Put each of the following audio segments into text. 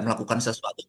melakukan sesuatu,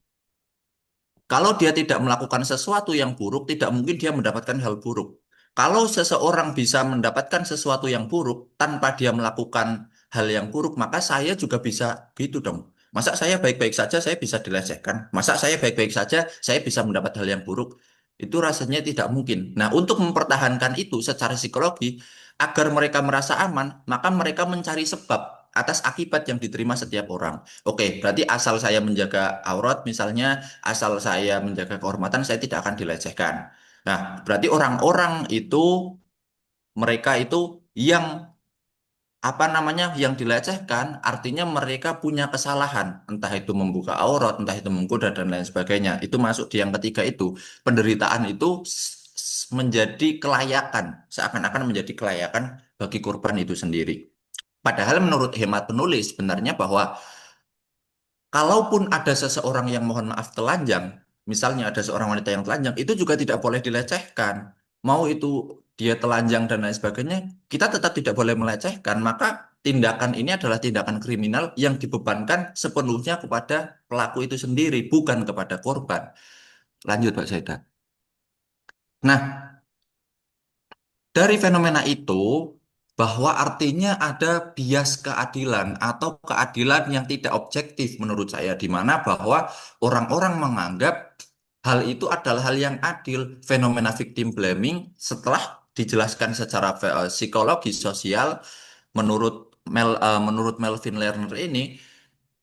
kalau dia tidak melakukan sesuatu yang buruk, tidak mungkin dia mendapatkan hal buruk. Kalau seseorang bisa mendapatkan sesuatu yang buruk tanpa dia melakukan hal yang buruk, maka saya juga bisa gitu dong. Masa saya baik-baik saja, saya bisa dilecehkan. Masa saya baik-baik saja, saya bisa mendapat hal yang buruk. Itu rasanya tidak mungkin. Nah, untuk mempertahankan itu secara psikologi, agar mereka merasa aman, maka mereka mencari sebab atas akibat yang diterima setiap orang. Oke, berarti asal saya menjaga aurat, misalnya asal saya menjaga kehormatan, saya tidak akan dilecehkan. Nah, berarti orang-orang itu, mereka itu yang apa namanya, yang dilecehkan, artinya mereka punya kesalahan, entah itu membuka aurat, entah itu menggoda dan lain sebagainya. Itu masuk di yang ketiga itu, penderitaan itu menjadi kelayakan, seakan-akan menjadi kelayakan bagi korban itu sendiri. Padahal menurut hemat penulis sebenarnya bahwa kalaupun ada seseorang yang mohon maaf telanjang, misalnya ada seorang wanita yang telanjang, itu juga tidak boleh dilecehkan. Mau itu dia telanjang dan lain sebagainya, kita tetap tidak boleh melecehkan. Maka tindakan ini adalah tindakan kriminal yang dibebankan sepenuhnya kepada pelaku itu sendiri, bukan kepada korban. Lanjut, Pak Saida. Nah, dari fenomena itu, bahwa artinya ada bias keadilan atau keadilan yang tidak objektif menurut saya, di mana bahwa orang-orang menganggap hal itu adalah hal yang adil. Fenomena victim blaming setelah dijelaskan secara psikologi sosial menurut Melvin Lerner ini,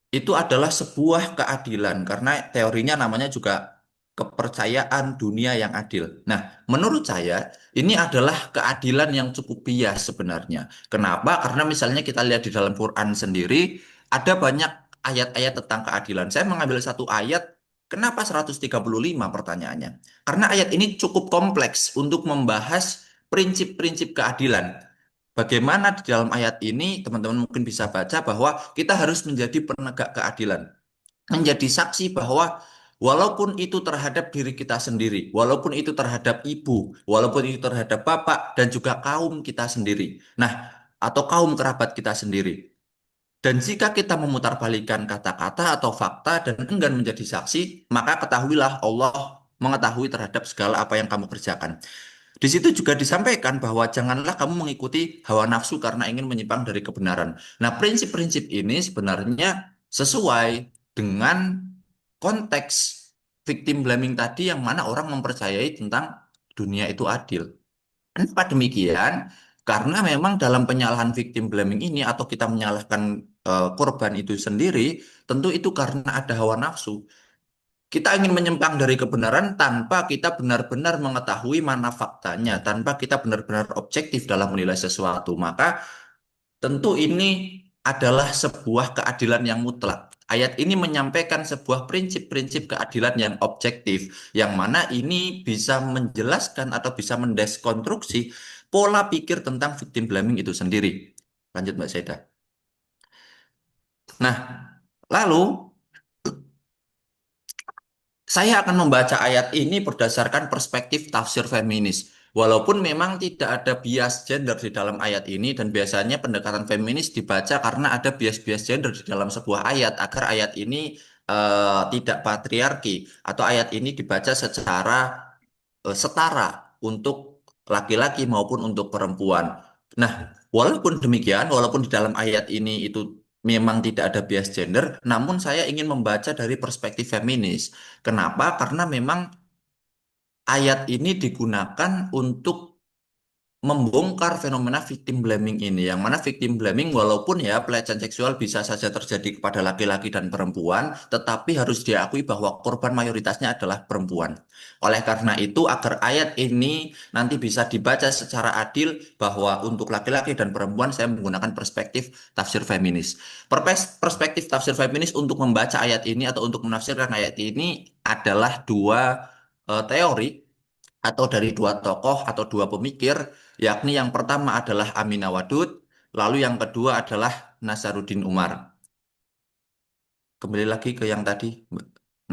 itu adalah sebuah keadilan karena teorinya namanya juga kepercayaan dunia yang adil. Nah, menurut saya ini adalah keadilan yang cukup bias sebenarnya. Kenapa? Karena misalnya kita lihat di dalam Quran sendiri ada banyak ayat-ayat tentang keadilan. Saya mengambil satu ayat. Kenapa 135 pertanyaannya? Karena ayat ini cukup kompleks untuk membahas prinsip-prinsip keadilan. Bagaimana di dalam ayat ini teman-teman mungkin bisa baca bahwa kita harus menjadi penegak keadilan, menjadi saksi bahwa walaupun itu terhadap diri kita sendiri, walaupun itu terhadap ibu, walaupun itu terhadap bapak dan juga kaum kita sendiri. Nah, atau kaum kerabat kita sendiri. Dan jika kita memutarbalikkan kata-kata atau fakta dan enggan menjadi saksi, maka ketahuilah Allah mengetahui terhadap segala apa yang kamu kerjakan. Di situ juga disampaikan bahwa janganlah kamu mengikuti hawa nafsu karena ingin menyimpang dari kebenaran. Nah, prinsip-prinsip ini sebenarnya sesuai dengan konteks victim blaming tadi yang mana orang mempercayai tentang dunia itu adil. Kenapa demikian? Karena memang dalam penyalahan victim blaming ini atau kita menyalahkan korban itu sendiri, tentu itu karena ada hawa nafsu. Kita ingin menyimpang dari kebenaran tanpa kita benar-benar mengetahui mana faktanya, tanpa kita benar-benar objektif dalam menilai sesuatu. Maka tentu ini adalah sebuah keadilan yang mutlak. Ayat ini menyampaikan sebuah prinsip-prinsip keadilan yang objektif, yang mana ini bisa menjelaskan atau bisa mendeskonstruksi pola pikir tentang victim blaming itu sendiri. Lanjut, Mbak Seda. Nah, lalu saya akan membaca ayat ini berdasarkan perspektif tafsir feminis. Walaupun memang tidak ada bias gender di dalam ayat ini dan biasanya pendekatan feminis dibaca karena ada bias-bias gender di dalam sebuah ayat agar ayat ini tidak patriarki atau ayat ini dibaca secara setara untuk laki-laki maupun untuk perempuan. Nah, walaupun demikian, walaupun di dalam ayat ini itu memang tidak ada bias gender, namun saya ingin membaca dari perspektif feminis. Kenapa? Karena memang ayat ini digunakan untuk membongkar fenomena victim blaming ini, yang mana victim blaming walaupun ya pelecehan seksual bisa saja terjadi kepada laki-laki dan perempuan, tetapi harus diakui bahwa korban mayoritasnya adalah perempuan. Oleh karena itu, agar ayat ini nanti bisa dibaca secara adil bahwa untuk laki-laki dan perempuan, saya menggunakan perspektif tafsir feminis. Perspektif tafsir feminis untuk membaca ayat ini atau untuk menafsirkan ayat ini adalah dua teori atau dari dua tokoh atau dua pemikir, yakni yang pertama adalah Aminah Wadud, lalu yang kedua adalah Nasaruddin Umar. Kembali lagi ke yang tadi.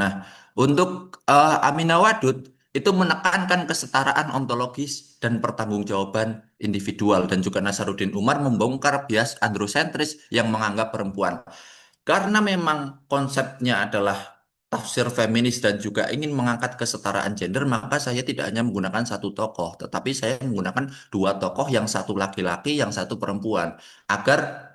Nah, untuk Aminah Wadud itu menekankan kesetaraan ontologis dan pertanggungjawaban individual, dan juga Nasaruddin Umar membongkar bias androsentris yang menganggap perempuan. Karena memang konsepnya adalah tafsir feminis dan juga ingin mengangkat kesetaraan gender, maka saya tidak hanya menggunakan satu tokoh, tetapi saya menggunakan dua tokoh, yang satu laki-laki, yang satu perempuan, agar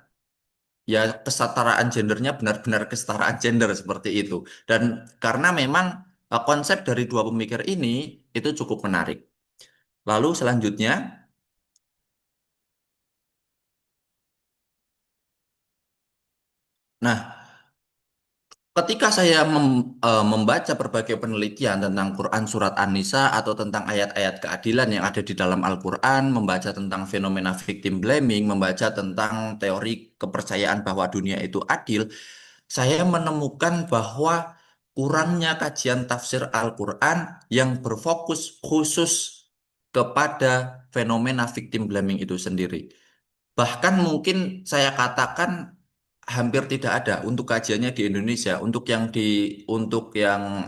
ya kesetaraan gendernya benar-benar kesetaraan gender seperti itu. Dan karena memang konsep dari dua pemikir ini itu cukup menarik. Lalu selanjutnya, nah, ketika saya membaca berbagai penelitian tentang Quran Surat An-Nisa atau tentang ayat-ayat keadilan yang ada di dalam Al-Quran, membaca tentang fenomena victim blaming, membaca tentang teori kepercayaan bahwa dunia itu adil, saya menemukan bahwa kurangnya kajian tafsir Al-Quran yang berfokus khusus kepada fenomena victim blaming itu sendiri. Bahkan mungkin saya katakan hampir tidak ada untuk kajiannya di Indonesia. Untuk yang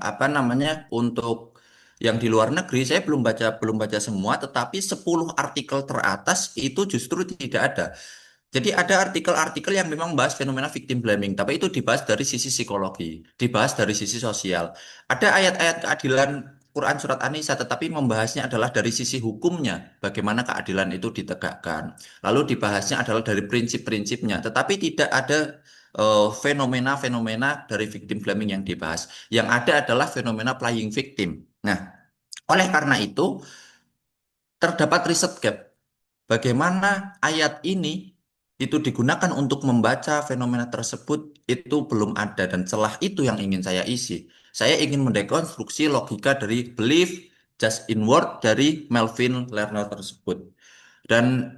apa namanya? Untuk yang di luar negeri saya belum baca semua, tetapi 10 artikel teratas itu justru tidak ada. Jadi ada artikel-artikel yang memang membahas fenomena victim blaming, tapi itu dibahas dari sisi psikologi, dibahas dari sisi sosial. Ada ayat-ayat keadilan Quran Surat An-Nisa, tetapi membahasnya adalah dari sisi hukumnya, bagaimana keadilan itu ditegakkan. Lalu dibahasnya adalah dari prinsip-prinsipnya, tetapi tidak ada fenomena-fenomena dari victim blaming yang dibahas. Yang ada adalah fenomena playing victim. Nah, oleh karena itu terdapat riset gap. Bagaimana ayat ini itu digunakan untuk membaca fenomena tersebut itu belum ada, dan celah itu yang ingin saya isi. Saya ingin mendekonstruksi logika dari belief just inward dari Melvin Lerner tersebut. Dan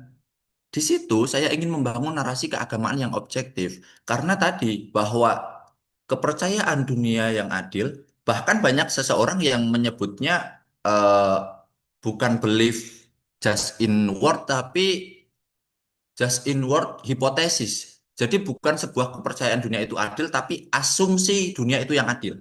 di situ saya ingin membangun narasi keagamaan yang objektif. Karena tadi bahwa kepercayaan dunia yang adil, bahkan banyak seseorang yang menyebutnya bukan belief just inward, tapi just inward hipotesis. Jadi bukan sebuah kepercayaan dunia itu adil, tapi asumsi dunia itu yang adil.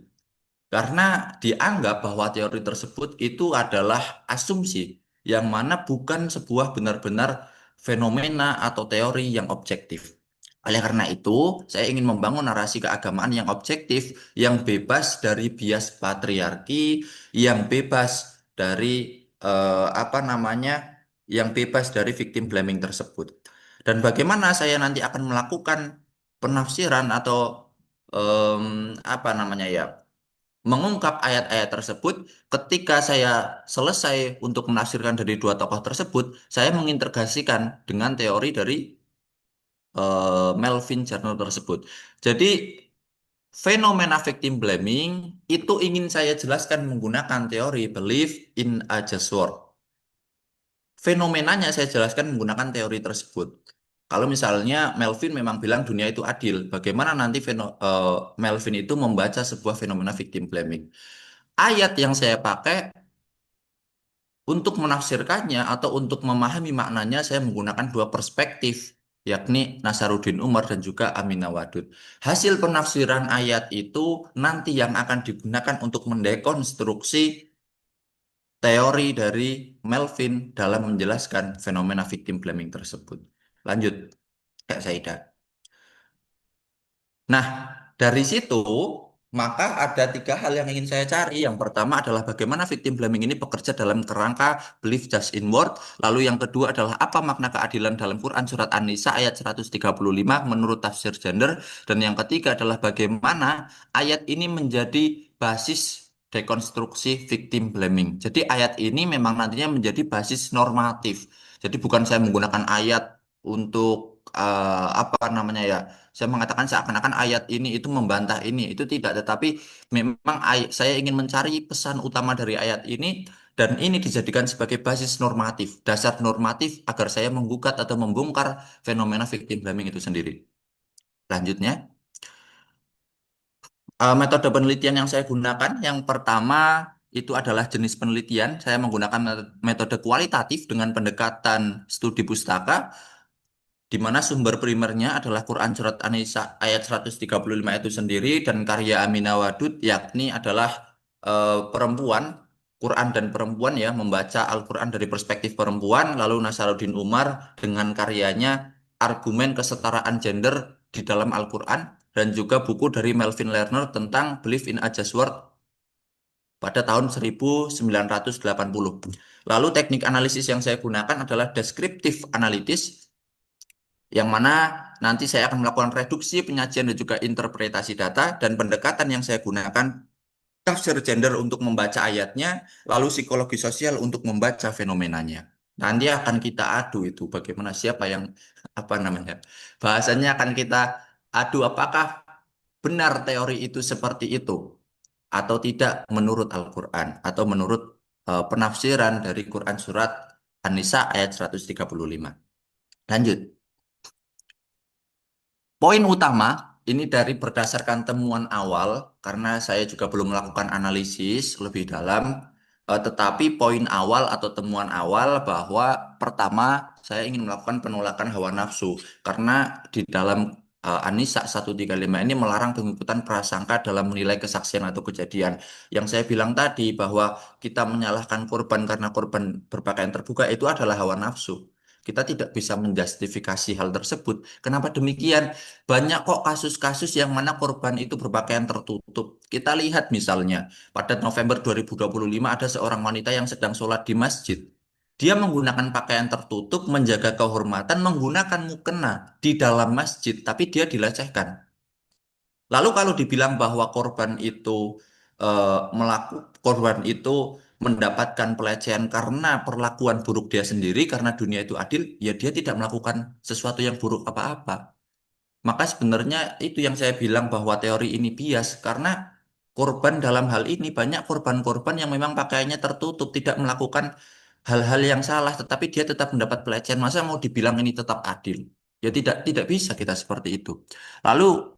Karena dianggap bahwa teori tersebut itu adalah asumsi yang mana bukan sebuah benar-benar fenomena atau teori yang objektif. Oleh karena itu, saya ingin membangun narasi keagamaan yang objektif, yang bebas dari bias patriarki, yang bebas dari apa namanya, yang bebas dari victim blaming tersebut. Dan bagaimana saya nanti akan melakukan penafsiran atau apa namanya ya, mengungkap ayat-ayat tersebut. Ketika saya selesai untuk menafsirkan dari dua tokoh tersebut, saya mengintegrasikan dengan teori dari Melvin Journal tersebut. Jadi fenomena victim blaming itu ingin saya jelaskan menggunakan teori belief in a just world. Fenomenanya saya jelaskan menggunakan teori tersebut. Kalau misalnya Melvin memang bilang dunia itu adil, bagaimana nanti Melvin itu membaca sebuah fenomena victim blaming? Ayat yang saya pakai untuk menafsirkannya atau untuk memahami maknanya, saya menggunakan dua perspektif, yakni Nasaruddin Umar dan juga Aminah Wadud. Hasil penafsiran ayat itu nanti yang akan digunakan untuk mendekonstruksi teori dari Melvin dalam menjelaskan fenomena victim blaming tersebut. Lanjut, Kak Saida. Nah, dari situ maka ada tiga hal yang ingin saya cari. Yang pertama adalah bagaimana victim blaming ini bekerja dalam kerangka belief just inward. Lalu yang kedua adalah apa makna keadilan dalam Quran Surat An-Nisa ayat 135 menurut tafsir gender. Dan yang ketiga adalah bagaimana ayat ini menjadi basis dekonstruksi victim blaming. Jadi ayat ini memang nantinya menjadi basis normatif. Jadi bukan saya menggunakan ayat untuk apa namanya ya, saya mengatakan seakan-akan ayat ini itu membantah ini, itu tidak. Tetapi memang saya ingin mencari pesan utama dari ayat ini, dan ini dijadikan sebagai basis normatif, dasar normatif agar saya menggugat atau membongkar fenomena victim blaming itu sendiri. Lanjutnya, metode penelitian yang saya gunakan, yang pertama itu adalah jenis penelitian. Saya menggunakan metode kualitatif dengan pendekatan studi pustaka, di mana sumber primernya adalah Quran Surat An-Nisa ayat 135 itu sendiri, dan karya Aminah Wadud, yakni adalah perempuan, Quran dan perempuan ya, membaca Al-Quran dari perspektif perempuan. Lalu Nasaruddin Umar dengan karyanya argumen kesetaraan gender di dalam Al-Quran. dan juga buku dari Melvin Lerner tentang Belief in a Just Word pada tahun 1980. Lalu teknik analisis yang saya gunakan adalah descriptive analysis, yang mana nanti saya akan melakukan reduksi, penyajian, dan juga interpretasi data, dan pendekatan yang saya gunakan tafsir gender untuk membaca ayatnya, lalu psikologi sosial untuk membaca fenomenanya. Nanti akan kita adu itu bagaimana siapa yang apa namanya bahasanya akan kita adu apakah benar teori itu seperti itu atau tidak menurut Al-Quran atau menurut penafsiran dari Quran surat An-Nisa ayat 135. Lanjut. Poin utama ini dari berdasarkan temuan awal, karena saya juga belum melakukan analisis lebih dalam, tetapi poin awal atau temuan awal bahwa pertama saya ingin melakukan penolakan hawa nafsu, karena di dalam An-Nisa 135 ini melarang pengiputan prasangka dalam menilai kesaksian atau kejadian. Yang saya bilang tadi bahwa kita menyalahkan korban karena korban berpakaian terbuka itu adalah hawa nafsu. Kita tidak bisa menjustifikasi hal tersebut. Kenapa demikian? Banyak kok kasus-kasus yang mana korban itu berpakaian tertutup. Kita lihat misalnya, pada November 2025 ada seorang wanita yang sedang sholat di masjid. Dia menggunakan pakaian tertutup, menjaga kehormatan, menggunakan mukena di dalam masjid, tapi dia dilecehkan. Lalu kalau dibilang bahwa korban itu mendapatkan pelecehan karena perlakuan buruk dia sendiri, karena dunia itu adil, ya dia tidak melakukan sesuatu yang buruk apa-apa. Maka sebenarnya itu yang saya bilang bahwa teori ini bias, karena korban dalam hal ini banyak korban-korban yang memang pakaiannya tertutup, tidak melakukan hal-hal yang salah, tetapi dia tetap mendapat pelecehan. Masa mau dibilang ini tetap adil? Ya tidak bisa kita seperti itu. Lalu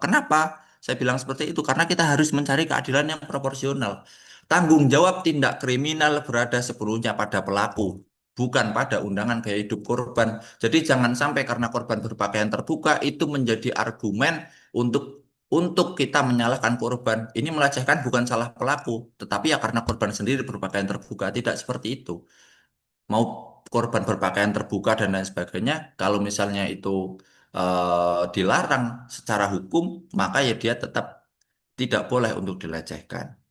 kenapa saya bilang seperti itu? Karena kita harus mencari keadilan yang proporsional. Tanggung jawab tindak kriminal berada sepenuhnya pada pelaku, bukan pada undangan gaya hidup korban. Jadi jangan sampai karena korban berpakaian terbuka itu menjadi argumen untuk kita menyalahkan korban. Ini melecehkan bukan salah pelaku, tetapi ya karena korban sendiri berpakaian terbuka. Tidak seperti itu. Mau korban berpakaian terbuka dan lain sebagainya, kalau misalnya itu dilarang secara hukum, maka ya dia tetap tidak boleh untuk dilecehkan.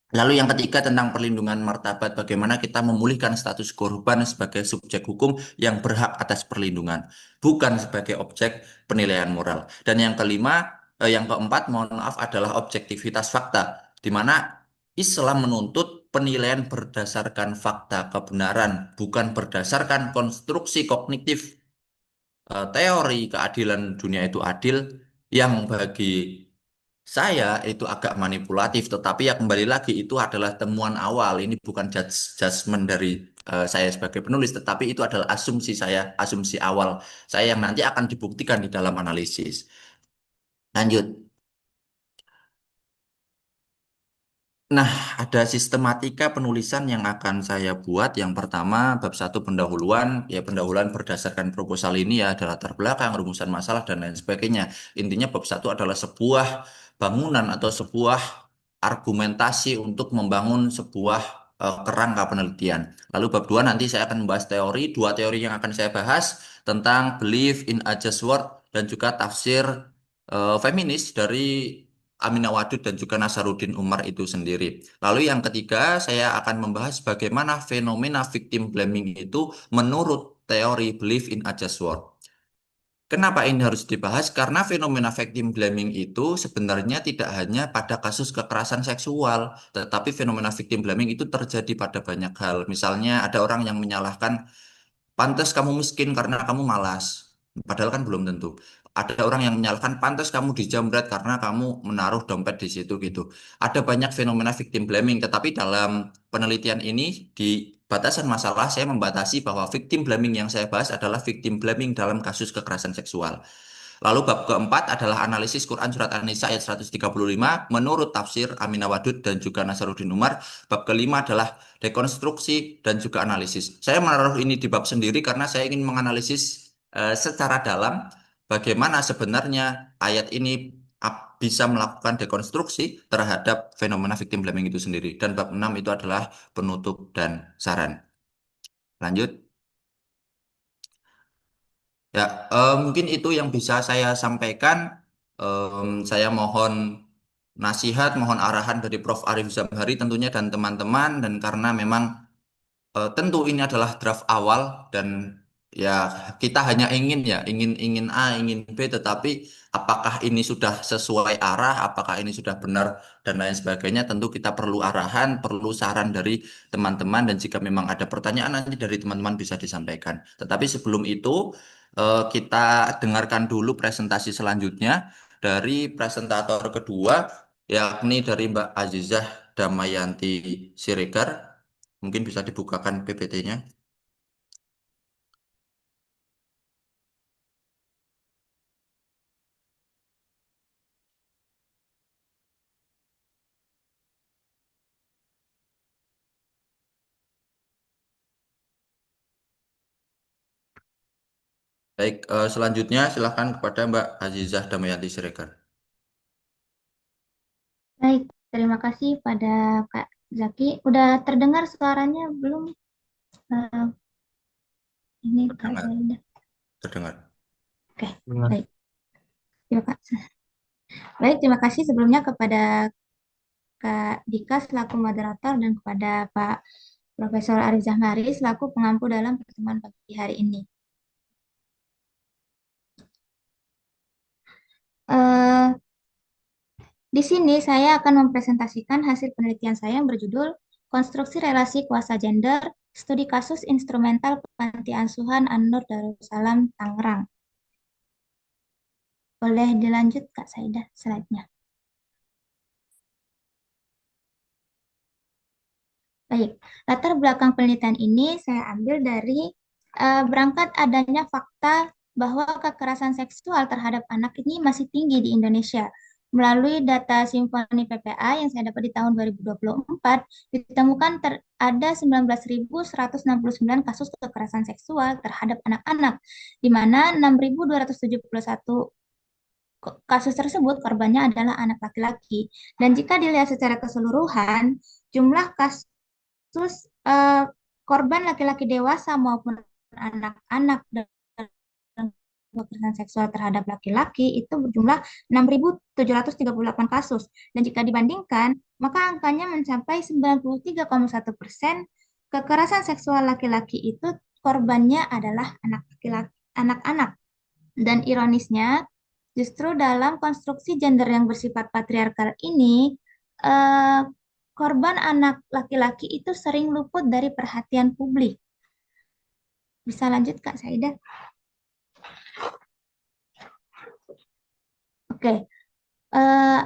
Lalu yang ketiga tentang perlindungan martabat, bagaimana kita memulihkan status korban sebagai subjek hukum yang berhak atas perlindungan, bukan sebagai objek penilaian moral. Dan yang kelima, yang keempat, mohon maaf, adalah objektivitas fakta, di mana Islam menuntut penilaian berdasarkan fakta kebenaran, bukan berdasarkan konstruksi kognitif teori keadilan dunia itu adil yang bagi saya itu agak manipulatif, tetapi ya kembali lagi itu adalah temuan awal. Ini bukan judgement dari saya sebagai penulis, tetapi itu adalah asumsi saya, asumsi awal saya yang nanti akan dibuktikan di dalam analisis. Lanjut. Nah, ada sistematika penulisan yang akan saya buat. Yang pertama, bab satu pendahuluan. Ya, pendahuluan berdasarkan proposal ini ya ada latar belakang, rumusan masalah, dan lain sebagainya. Intinya bab satu adalah sebuah bangunan atau sebuah argumentasi untuk membangun sebuah kerangka penelitian. Lalu bab dua nanti saya akan membahas teori. Dua teori yang akan saya bahas tentang belief in a just word dan juga tafsir feminis dari Aminah Wadud dan juga Nasaruddin Umar itu sendiri. Lalu yang ketiga, saya akan membahas bagaimana fenomena victim blaming itu menurut teori belief in a just word. Kenapa ini harus dibahas? Karena fenomena victim blaming itu sebenarnya tidak hanya pada kasus kekerasan seksual, tetapi fenomena victim blaming itu terjadi pada banyak hal. Misalnya ada orang yang menyalahkan, pantas kamu miskin karena kamu malas. Padahal kan belum tentu. Ada orang yang menyalahkan pantas kamu dijamret karena kamu menaruh dompet di situ gitu. Ada banyak fenomena victim blaming, tetapi dalam penelitian ini di batasan masalah saya membatasi bahwa victim blaming yang saya bahas adalah victim blaming dalam kasus kekerasan seksual. Lalu bab keempat adalah analisis Quran Surat An-Nisa ayat 135 menurut tafsir Aminah Wadud dan juga Nasaruddin Umar. Bab kelima adalah dekonstruksi dan juga analisis. Saya menaruh ini di bab sendiri karena saya ingin menganalisis secara dalam bagaimana sebenarnya ayat ini bisa melakukan dekonstruksi terhadap fenomena victim blaming itu sendiri. Dan bab 6 itu adalah penutup dan saran. Lanjut. Ya, mungkin itu yang bisa saya sampaikan. Saya mohon nasihat, mohon arahan dari Prof. Arif Zamhari tentunya dan teman-teman, dan karena memang tentu ini adalah draft awal dan ya kita hanya ingin ya ingin ingin A, ingin B, tetapi apakah ini sudah sesuai arah, apakah ini sudah benar dan lain sebagainya, tentu kita perlu arahan, perlu saran dari teman-teman dan jika memang ada pertanyaan nanti dari teman-teman bisa disampaikan. Tetapi sebelum itu kita dengarkan dulu presentasi selanjutnya dari presentator kedua yakni dari Mbak Azizah Damayanti Siregar. Mungkin bisa dibukakan PPT-nya. Baik, selanjutnya silakan kepada Mbak Azizah Damayanti Siregar. Baik, terima kasih pada Kak Zaki. Udah terdengar suaranya belum? Eh, ini Kak Terdengar, Zaida. terdengar. Oke, baik. Terima kasih. Baik, terima kasih sebelumnya kepada Kak Dika selaku moderator dan kepada Pak Profesor Arif Zahmari selaku pengampu dalam pertemuan pagi hari ini. Eh, di sini saya akan mempresentasikan hasil penelitian saya yang berjudul Konstruksi Relasi Kuasa Gender, Studi Kasus Instrumental Panti Asuhan An-Nur Darussalam, Tangerang. Boleh dilanjut Kak Saida slide-nya. Baik, latar belakang penelitian ini saya ambil dari berangkat adanya fakta bahwa kekerasan seksual terhadap anak ini masih tinggi di Indonesia. Melalui data Simfoni PPA yang saya dapat di tahun 2024, ditemukan ada 19.169 kasus kekerasan seksual terhadap anak-anak, di mana 6.271 kasus tersebut korbannya adalah anak laki-laki. Dan jika dilihat secara keseluruhan, jumlah kasus eh, korban laki-laki dewasa maupun anak-anak dalam kekerasan seksual terhadap laki-laki itu berjumlah 6.738 kasus. Dan jika dibandingkan, maka angkanya mencapai 93,1% kekerasan seksual laki-laki itu korbannya adalah anak laki-laki, anak-anak. Dan ironisnya, justru dalam konstruksi gender yang bersifat patriarkal ini, eh, korban anak laki-laki itu sering luput dari perhatian publik. Bisa lanjut, Kak Saida? Oke, eh,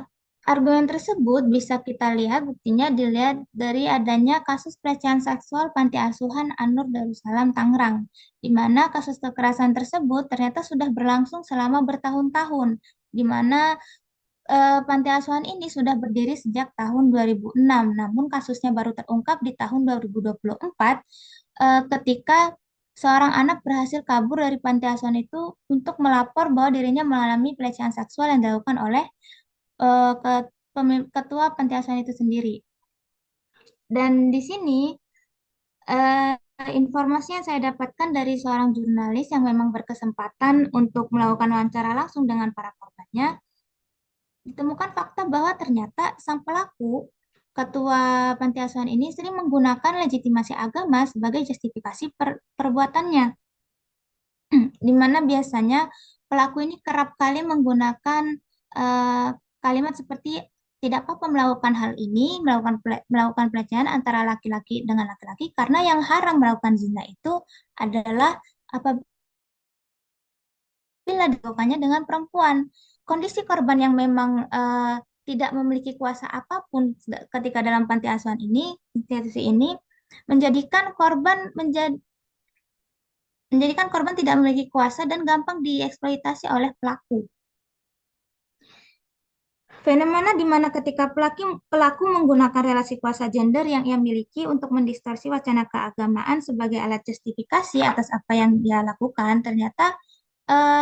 argumen tersebut bisa kita lihat buktinya dilihat dari adanya kasus pelecehan seksual Panti Asuhan An-Nur Darussalam Tangerang, di mana kasus kekerasan tersebut ternyata sudah berlangsung selama bertahun-tahun, di mana panti asuhan ini sudah berdiri sejak tahun 2006, namun kasusnya baru terungkap di tahun 2024 ketika seorang anak berhasil kabur dari panti asuhan itu untuk melapor bahwa dirinya mengalami pelecehan seksual yang dilakukan oleh ketua panti asuhan itu sendiri. Dan di sini eh, informasi yang saya dapatkan dari seorang jurnalis yang memang berkesempatan untuk melakukan wawancara langsung dengan para korbannya, ditemukan fakta bahwa ternyata sang pelaku, ketua panti asuhan ini sering menggunakan legitimasi agama sebagai justifikasi perbuatannya, di mana biasanya pelaku ini kerap kali menggunakan eh, kalimat seperti tidak apa-apa melakukan hal ini, melakukan pelecehan antara laki-laki dengan laki-laki karena yang haram melakukan zina itu adalah apabila dilakukannya dengan perempuan. Kondisi korban yang memang tidak memiliki kuasa apapun ketika dalam panti asuhan ini, institusi ini menjadikan korban menjadikan korban tidak memiliki kuasa dan gampang dieksploitasi oleh pelaku. Fenomena di mana ketika pelaku menggunakan relasi kuasa gender yang ia miliki untuk mendistorsi wacana keagamaan sebagai alat justifikasi atas apa yang dia lakukan, ternyata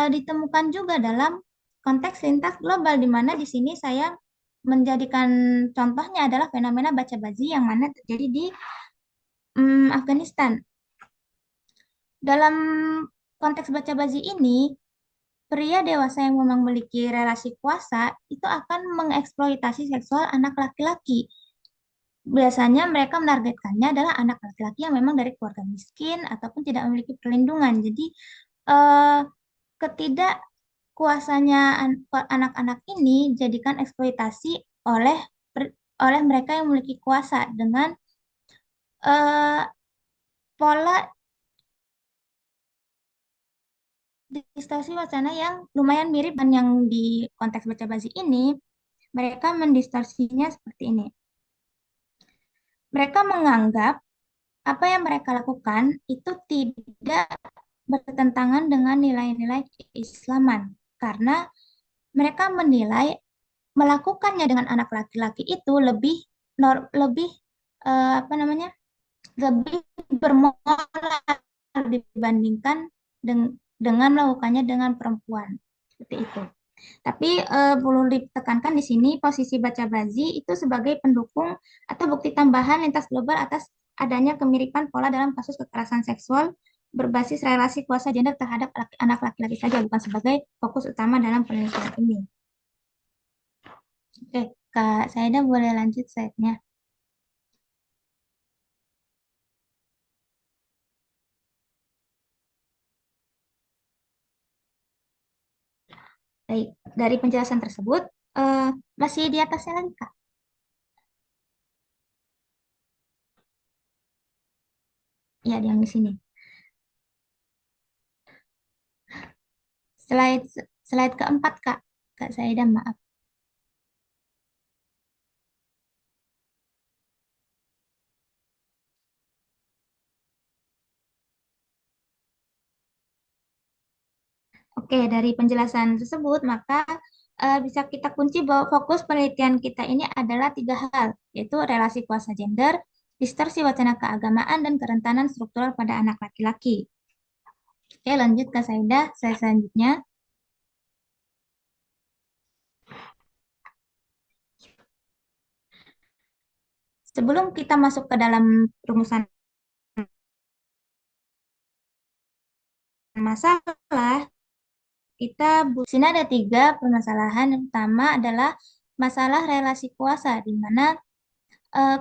ditemukan juga dalam konteks lintas global, di mana di sini saya menjadikan contohnya adalah fenomena baca baji yang mana terjadi di Afghanistan. Dalam konteks baca baji ini, pria dewasa yang memang memiliki relasi kuasa itu akan mengeksploitasi seksual anak laki-laki. Biasanya mereka menargetkannya adalah anak laki-laki yang memang dari keluarga miskin ataupun tidak memiliki perlindungan. Jadi eh, ketidakkuasanya anak-anak ini jadikan eksploitasi oleh oleh mereka yang memiliki kuasa dengan eh, pola distorsi wacana yang lumayan mirip dan yang di konteks baca basi ini, mereka mendistorsinya seperti ini. Mereka menganggap apa yang mereka lakukan itu tidak bertentangan dengan nilai-nilai keislaman karena mereka menilai melakukannya dengan anak laki-laki itu lebih lebih apa namanya lebih bermoral dibandingkan dengan melakukannya dengan perempuan seperti itu. Tapi perlu ditekankan di sini posisi baca bazi itu sebagai pendukung atau bukti tambahan lintas global atas adanya kemiripan pola dalam kasus kekerasan seksual berbasis relasi kuasa gender terhadap anak laki-laki saja, bukan sebagai fokus utama dalam penelitian ini. Oke, Kak Saida boleh lanjut slide-nya. Baik, dari penjelasan tersebut, eh, masih di atasnya lagi, Kak. Ya, yang di sini. Slide slide keempat, Kak. Kak Saida, maaf. Oke, dari penjelasan tersebut, maka bisa kita kunci bahwa fokus penelitian kita ini adalah tiga hal, yaitu relasi kuasa gender, distorsi wacana keagamaan, dan kerentanan struktural pada anak laki-laki. Oke, lanjut Kak Saida, saya selanjutnya. Sebelum kita masuk ke dalam rumusan masalah, di sini ada tiga permasalahan. Yang pertama adalah masalah relasi kuasa, di mana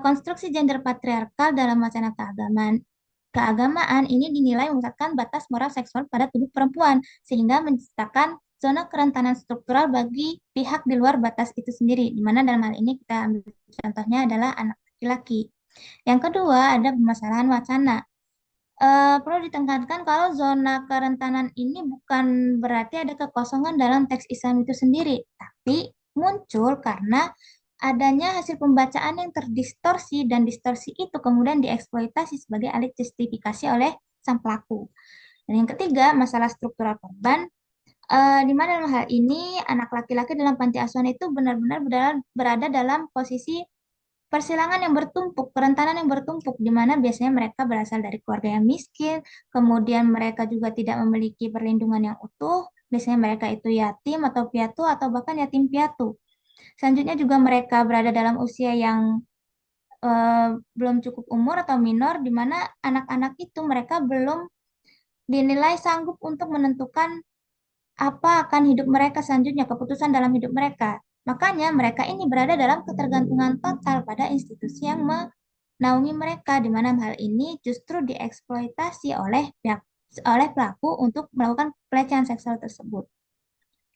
konstruksi gender patriarkal dalam wacana keagamaan ini dinilai memusatkan batas moral seksual pada tubuh perempuan, sehingga menciptakan zona kerentanan struktural bagi pihak di luar batas itu sendiri, di mana dalam hal ini kita ambil contohnya adalah anak laki-laki. Yang kedua ada permasalahan wacana. Perlu ditekankan kalau zona kerentanan ini bukan berarti ada kekosongan dalam teks Islam itu sendiri, tapi muncul karena adanya hasil pembacaan yang terdistorsi dan distorsi itu kemudian dieksploitasi sebagai alih justifikasi oleh sang pelaku. Dan yang ketiga, masalah struktural korban, di mana dalam hal ini anak laki-laki dalam panti asuhan itu benar-benar berada dalam posisi persilangan yang bertumpuk, kerentanan yang bertumpuk, di mana biasanya mereka berasal dari keluarga yang miskin, kemudian mereka juga tidak memiliki perlindungan yang utuh, biasanya mereka itu yatim atau piatu atau bahkan yatim piatu. Selanjutnya juga mereka berada dalam usia yang belum cukup umur atau minor, di mana anak-anak itu mereka belum dinilai sanggup untuk menentukan apa akan hidup mereka selanjutnya, keputusan dalam hidup mereka. Makanya mereka ini berada dalam ketergantungan total pada institusi yang menaungi mereka, di mana hal ini justru dieksploitasi oleh pelaku untuk melakukan pelecehan seksual tersebut.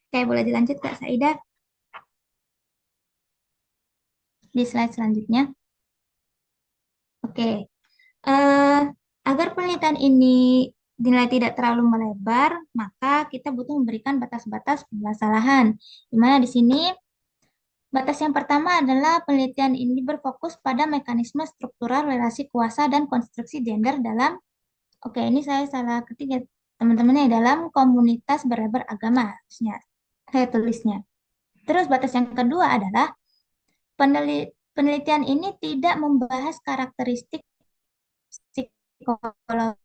Oke, boleh dilanjut Kak Saida di slide selanjutnya. Oke, eh, agar penelitian ini dinilai tidak terlalu melebar, maka kita butuh memberikan batas-batas permasalahan. Di mana di sini batas yang pertama adalah penelitian ini berfokus pada mekanisme struktural relasi kuasa dan konstruksi gender dalam, oke ini saya salah ketik ya teman-temannya, dalam komunitas beragama harusnya saya tulisnya. Terus batas yang kedua adalah penelitian ini tidak membahas karakteristik psikologis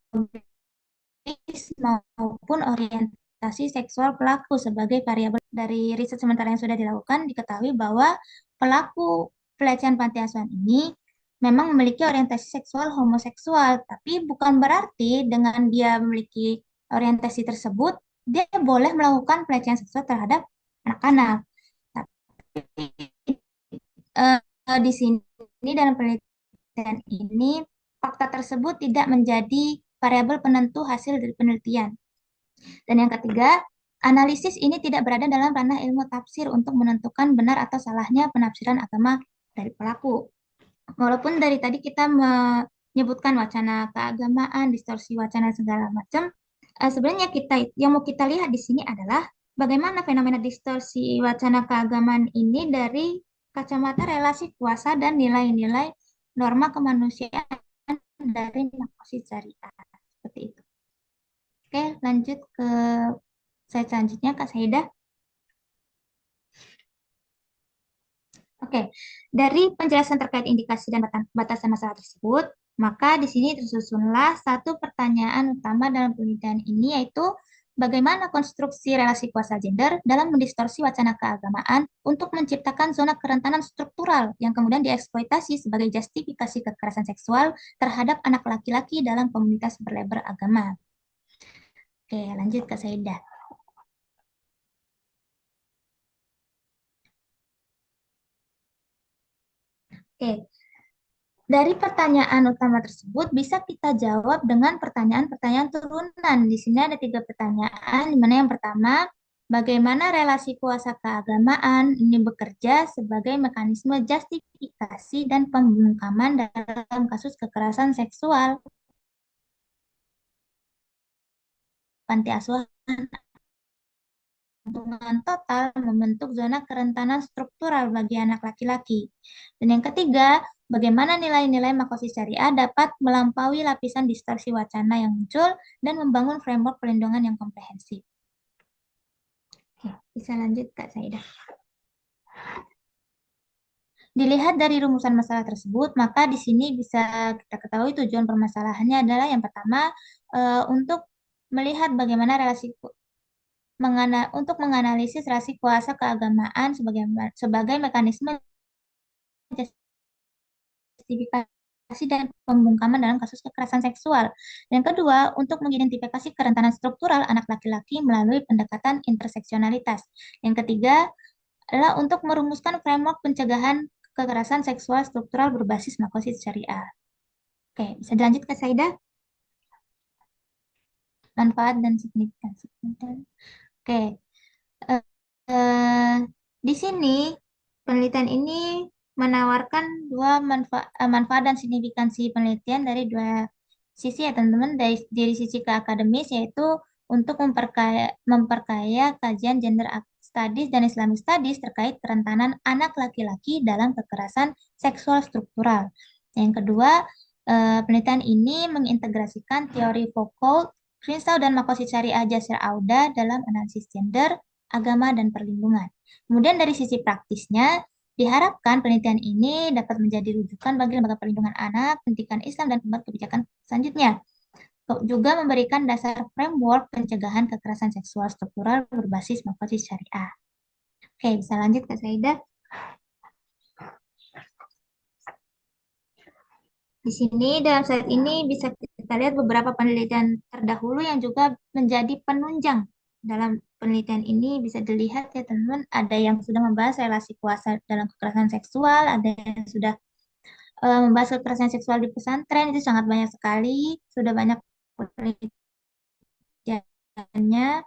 maupun orientasi seksual pelaku sebagai variabel. Dari riset sementara yang sudah dilakukan, diketahui bahwa pelaku pelecehan panti asuhan ini memang memiliki orientasi seksual homoseksual, tapi bukan berarti dengan dia memiliki orientasi tersebut, dia boleh melakukan pelecehan seksual terhadap anak-anak. Tapi di sini dalam penelitian ini fakta tersebut tidak menjadi variabel penentu hasil dari penelitian. Dan yang ketiga, analisis ini tidak berada dalam ranah ilmu tafsir untuk menentukan benar atau salahnya penafsiran agama dari pelaku. Walaupun dari tadi kita menyebutkan wacana keagamaan, distorsi wacana segala macam, sebenarnya yang mau kita lihat di sini adalah bagaimana fenomena distorsi wacana keagamaan ini dari kacamata relasi kuasa dan nilai-nilai norma kemanusiaan dari makosid syariah. Seperti itu. Oke, lanjut ke slide selanjutnya, Kak Saidah. Oke, dari penjelasan terkait indikasi dan batasan masalah tersebut, maka di sini tersusunlah satu pertanyaan utama dalam penelitian ini, yaitu bagaimana konstruksi relasi kuasa gender dalam mendistorsi wacana keagamaan untuk menciptakan zona kerentanan struktural yang kemudian dieksploitasi sebagai justifikasi kekerasan seksual terhadap anak laki-laki dalam komunitas berlabel agama. Oke, lanjut ke Saidah. Oke, dari pertanyaan utama tersebut bisa kita jawab dengan pertanyaan-pertanyaan turunan. Di sini ada tiga pertanyaan, di mana yang pertama, bagaimana relasi kuasa keagamaan ini bekerja sebagai mekanisme justifikasi dan pembungkaman dalam kasus kekerasan seksual, panti asuhan dengan total membentuk zona kerentanan struktural bagi anak laki-laki. Dan yang ketiga, bagaimana nilai-nilai makosis syariah dapat melampaui lapisan distorsi wacana yang muncul dan membangun framework perlindungan yang komprehensif. Oke, bisa lanjut Kak Saidah. Dilihat dari rumusan masalah tersebut, maka di sini bisa kita ketahui tujuan permasalahannya adalah yang pertama, untuk melihat bagaimana untuk menganalisis relasi kuasa keagamaan sebagai mekanisme justifikasi dan pembungkaman dalam kasus kekerasan seksual. Yang kedua, untuk mengidentifikasi kerentanan struktural anak laki-laki melalui pendekatan interseksionalitas. Yang ketiga, adalah untuk merumuskan framework pencegahan kekerasan seksual struktural berbasis makosid syariah. Oke, bisa dilanjut ke Saida? Manfaat dan signifikansi. Oke, eh, eh, di sini penelitian ini menawarkan manfaat dan signifikansi penelitian dari dua sisi ya teman-teman. Dari sisi ke akademis, yaitu untuk memperkaya kajian gender studies dan Islamic studies terkait kerentanan anak laki-laki dalam kekerasan seksual struktural. Yang kedua, penelitian ini mengintegrasikan teori Foucault, Crenshaw, dan makosid syariah Jasir Auda dalam analisis gender, agama, dan perlindungan. Kemudian dari sisi praktisnya, diharapkan penelitian ini dapat menjadi rujukan bagi lembaga perlindungan anak, pendidikan Islam, dan pembuat kebijakan selanjutnya. Juga memberikan dasar framework pencegahan kekerasan seksual struktural berbasis makosid syariah. Oke, bisa lanjut Kak Saida. Di sini dalam slide ini bisa kita lihat beberapa penelitian terdahulu yang juga menjadi penunjang dalam penelitian ini. Bisa dilihat ya teman-teman, ada yang sudah membahas relasi kuasa dalam kekerasan seksual, ada yang sudah membahas kekerasan seksual di pesantren, itu sangat banyak sekali, sudah banyak penelitiannya.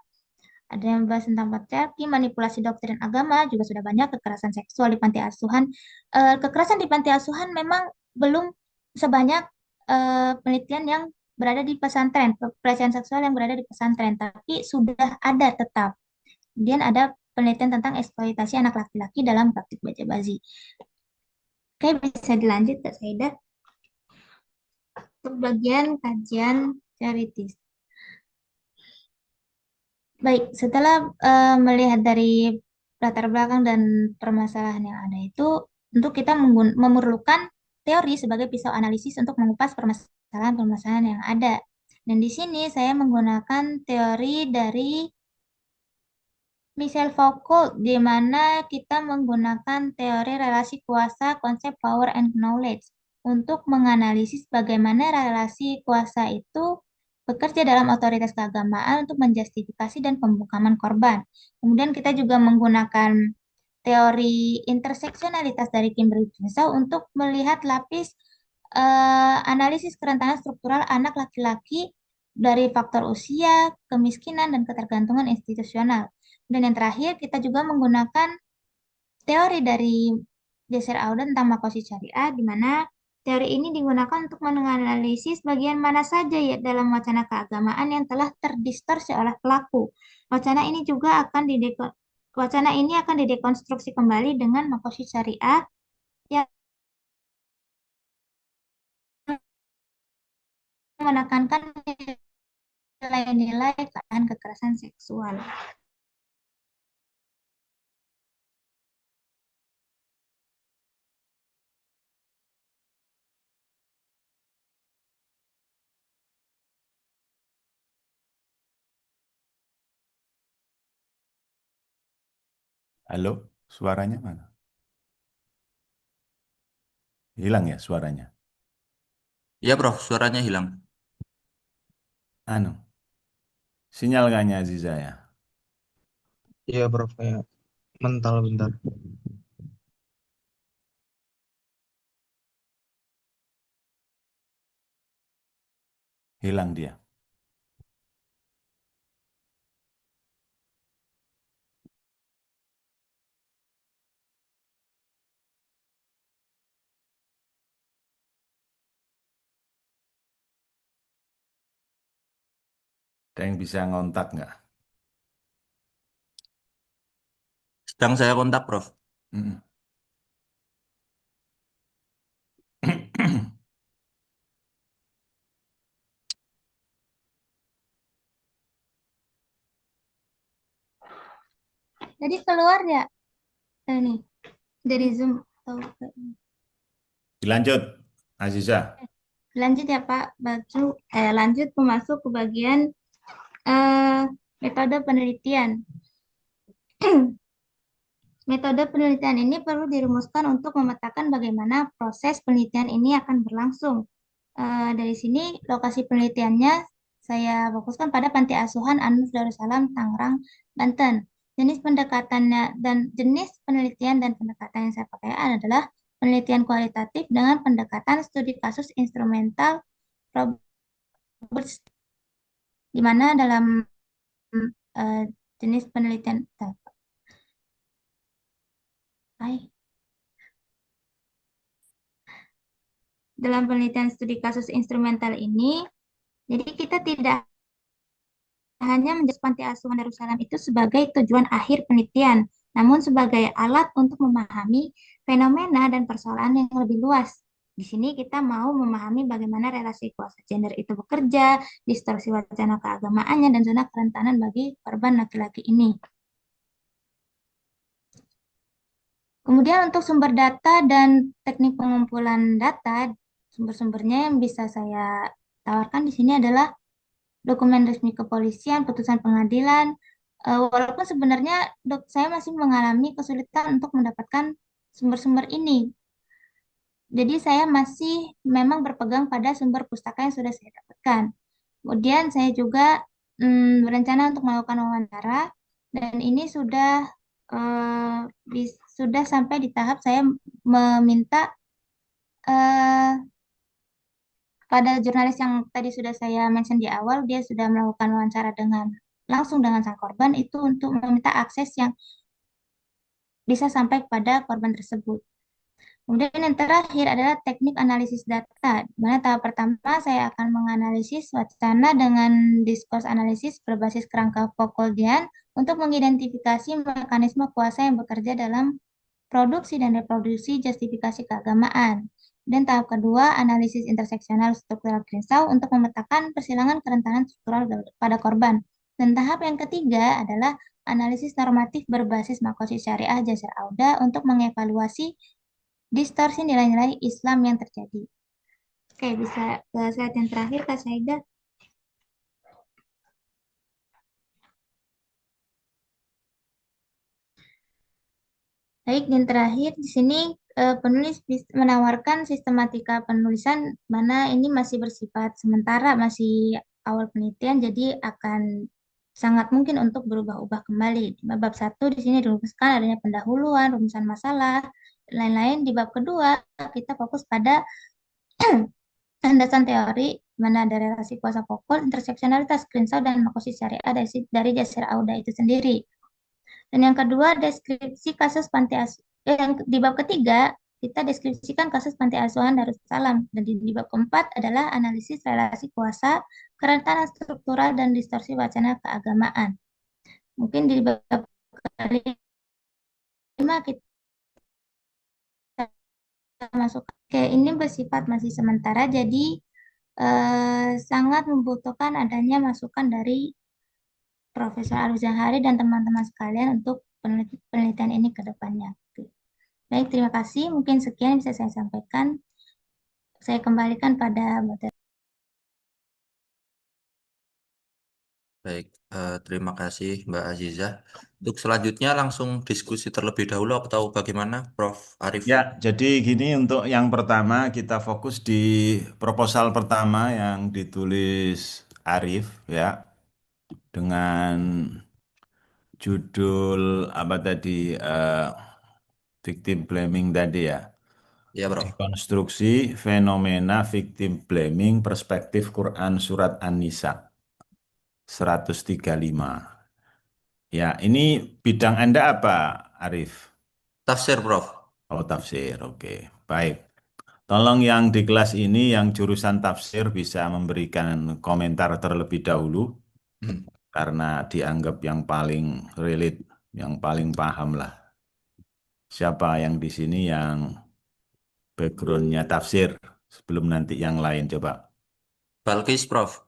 Ada yang membahas tentang patriarki, manipulasi doktrin agama, juga sudah banyak kekerasan seksual di panti asuhan. Kekerasan di panti asuhan memang belum sebanyak penelitian yang berada di pesantren, pelecehan seksual yang berada di pesantren, tapi sudah ada tetap. Kemudian ada penelitian tentang eksploitasi anak laki-laki dalam praktik baja-bazi. Oke, bisa dilanjut Kak Saida. Untuk bagian kajian teoritis. Baik, setelah melihat dari latar belakang dan permasalahan yang ada itu, untuk kita memerlukan teori sebagai pisau analisis untuk mengupas permasalahan-permasalahan yang ada. Dan di sini saya menggunakan teori dari Michel Foucault, di mana kita menggunakan teori relasi kuasa, konsep power and knowledge, untuk menganalisis bagaimana relasi kuasa itu bekerja dalam otoritas keagamaan untuk menjustifikasi dan pembungkaman korban. Kemudian kita juga menggunakan teori interseksionalitas dari Kimberly Crenshaw untuk melihat lapis analisis kerentanan struktural anak laki-laki dari faktor usia, kemiskinan, dan ketergantungan institusional. Dan yang terakhir, kita juga menggunakan teori dari Yasser Auda tentang makosi syariah, di mana teori ini digunakan untuk menganalisis bagian mana saja ya dalam wacana keagamaan yang telah terdistorsi oleh pelaku. Wacana ini juga akan wacana ini akan didekonstruksi kembali dengan makosi syariah yang menekankan nilai-nilai keadaan kekerasan seksual. Halo, suaranya mana? Hilang ya suaranya? Ya, Prof, suaranya hilang. Anu, sinyal nggaknya Aziza ya? Iya bro, kayak mental bentar. Hilang dia. Ada yang bisa ngontak nggak? Sedang saya kontak, Prof. Mm-mm. Jadi keluar ya, ini dari Zoom. Dilanjut, Aziza. Lanjut ya Pak, lanjut masuk ke bagian eh, metode penelitian. Metode penelitian ini perlu dirumuskan untuk memetakan bagaimana proses penelitian ini akan berlangsung. Dari sini lokasi penelitiannya saya fokuskan pada Panti Asuhan An-Nur Darussalam, Tangerang, Banten. Jenis pendekatannya dan jenis penelitian dan pendekatan yang saya pakai adalah penelitian kualitatif dengan pendekatan studi kasus instrumental Roberts, di mana dalam eh, jenis penelitian dalam penelitian studi kasus instrumental ini, jadi kita tidak hanya menjadi panti asuhan Darussalam itu sebagai tujuan akhir penelitian, namun sebagai alat untuk memahami fenomena dan persoalan yang lebih luas. Di sini kita mau memahami bagaimana relasi kuasa gender itu bekerja, distorsi wacana keagamaannya, dan zona kerentanan bagi korban laki-laki ini. Kemudian untuk sumber data dan teknik pengumpulan data, sumber-sumbernya yang bisa saya tawarkan di sini adalah dokumen resmi kepolisian, putusan pengadilan. Walaupun sebenarnya saya masih mengalami kesulitan untuk mendapatkan sumber-sumber ini. Jadi saya masih memang berpegang pada sumber pustaka yang sudah saya dapatkan. Kemudian saya juga berencana untuk melakukan wawancara dan ini sudah sampai di tahap saya meminta eh, pada jurnalis yang tadi sudah saya mention di awal, dia sudah melakukan wawancara langsung dengan sang korban itu untuk meminta akses yang bisa sampai kepada korban tersebut. Kemudian yang terakhir adalah teknik analisis data, di mana tahap pertama saya akan menganalisis wacana dengan diskurs analisis berbasis kerangka Foucauldian untuk mengidentifikasi mekanisme kuasa yang bekerja dalam produksi dan reproduksi justifikasi keagamaan. Dan tahap kedua, analisis interseksional struktural Crenshaw untuk memetakan persilangan kerentanan struktural pada korban. Dan tahap yang ketiga adalah analisis normatif berbasis makosid syariah Yasser Auda untuk mengevaluasi distorsi nilai-nilai Islam yang terjadi. Oke, bisa ke slide yang terakhir, Kak Saida. Baik, dan terakhir di sini penulis menawarkan sistematika penulisan mana ini masih bersifat sementara, masih awal penelitian, jadi akan sangat mungkin untuk berubah-ubah kembali. Di bab satu di sini dirumuskan adanya pendahuluan, rumusan masalah, dan lain-lain. Di bab kedua kita fokus pada landasan teori mana ada relasi kuasa pokok, interseksionalitas, Crenshaw dan makosis syariah dari Jasir Auda itu sendiri. Dan yang kedua, deskripsi kasus panti asuhan. Yang di bab ketiga, kita deskripsikan kasus panti asuhan Darussalam. Dan di bab keempat adalah analisis relasi kuasa, kerentanan struktural, dan distorsi wacana keagamaan. Mungkin di bab kelima kita masuk. Oke, ini bersifat masih sementara, jadi sangat membutuhkan adanya masukan dari Profesor Arif Zahari dan teman-teman sekalian untuk penelitian ini ke depannya. Baik, terima kasih. Mungkin sekian yang bisa saya sampaikan. Saya kembalikan pada moderator. Baik, terima kasih Mbak Azizah. Untuk selanjutnya langsung diskusi terlebih dahulu atau bagaimana, Prof. Arif? Ya, jadi gini untuk yang pertama kita fokus di proposal pertama yang ditulis Arif ya dengan judul apa tadi victim blaming tadi ya. Ya, Prof. Dekonstruksi fenomena victim blaming perspektif Quran Surat An-Nisa 135. Ya, ini bidang Anda apa, Arif? Tafsir, Prof. Oh, tafsir. Oke, baik. Tolong yang di kelas ini yang jurusan tafsir bisa memberikan komentar terlebih dahulu Hmm. karena dianggap yang paling relate, yang paling paham lah. Siapa yang di sini yang backgroundnya tafsir sebelum nanti yang lain coba. Balkis, Prof.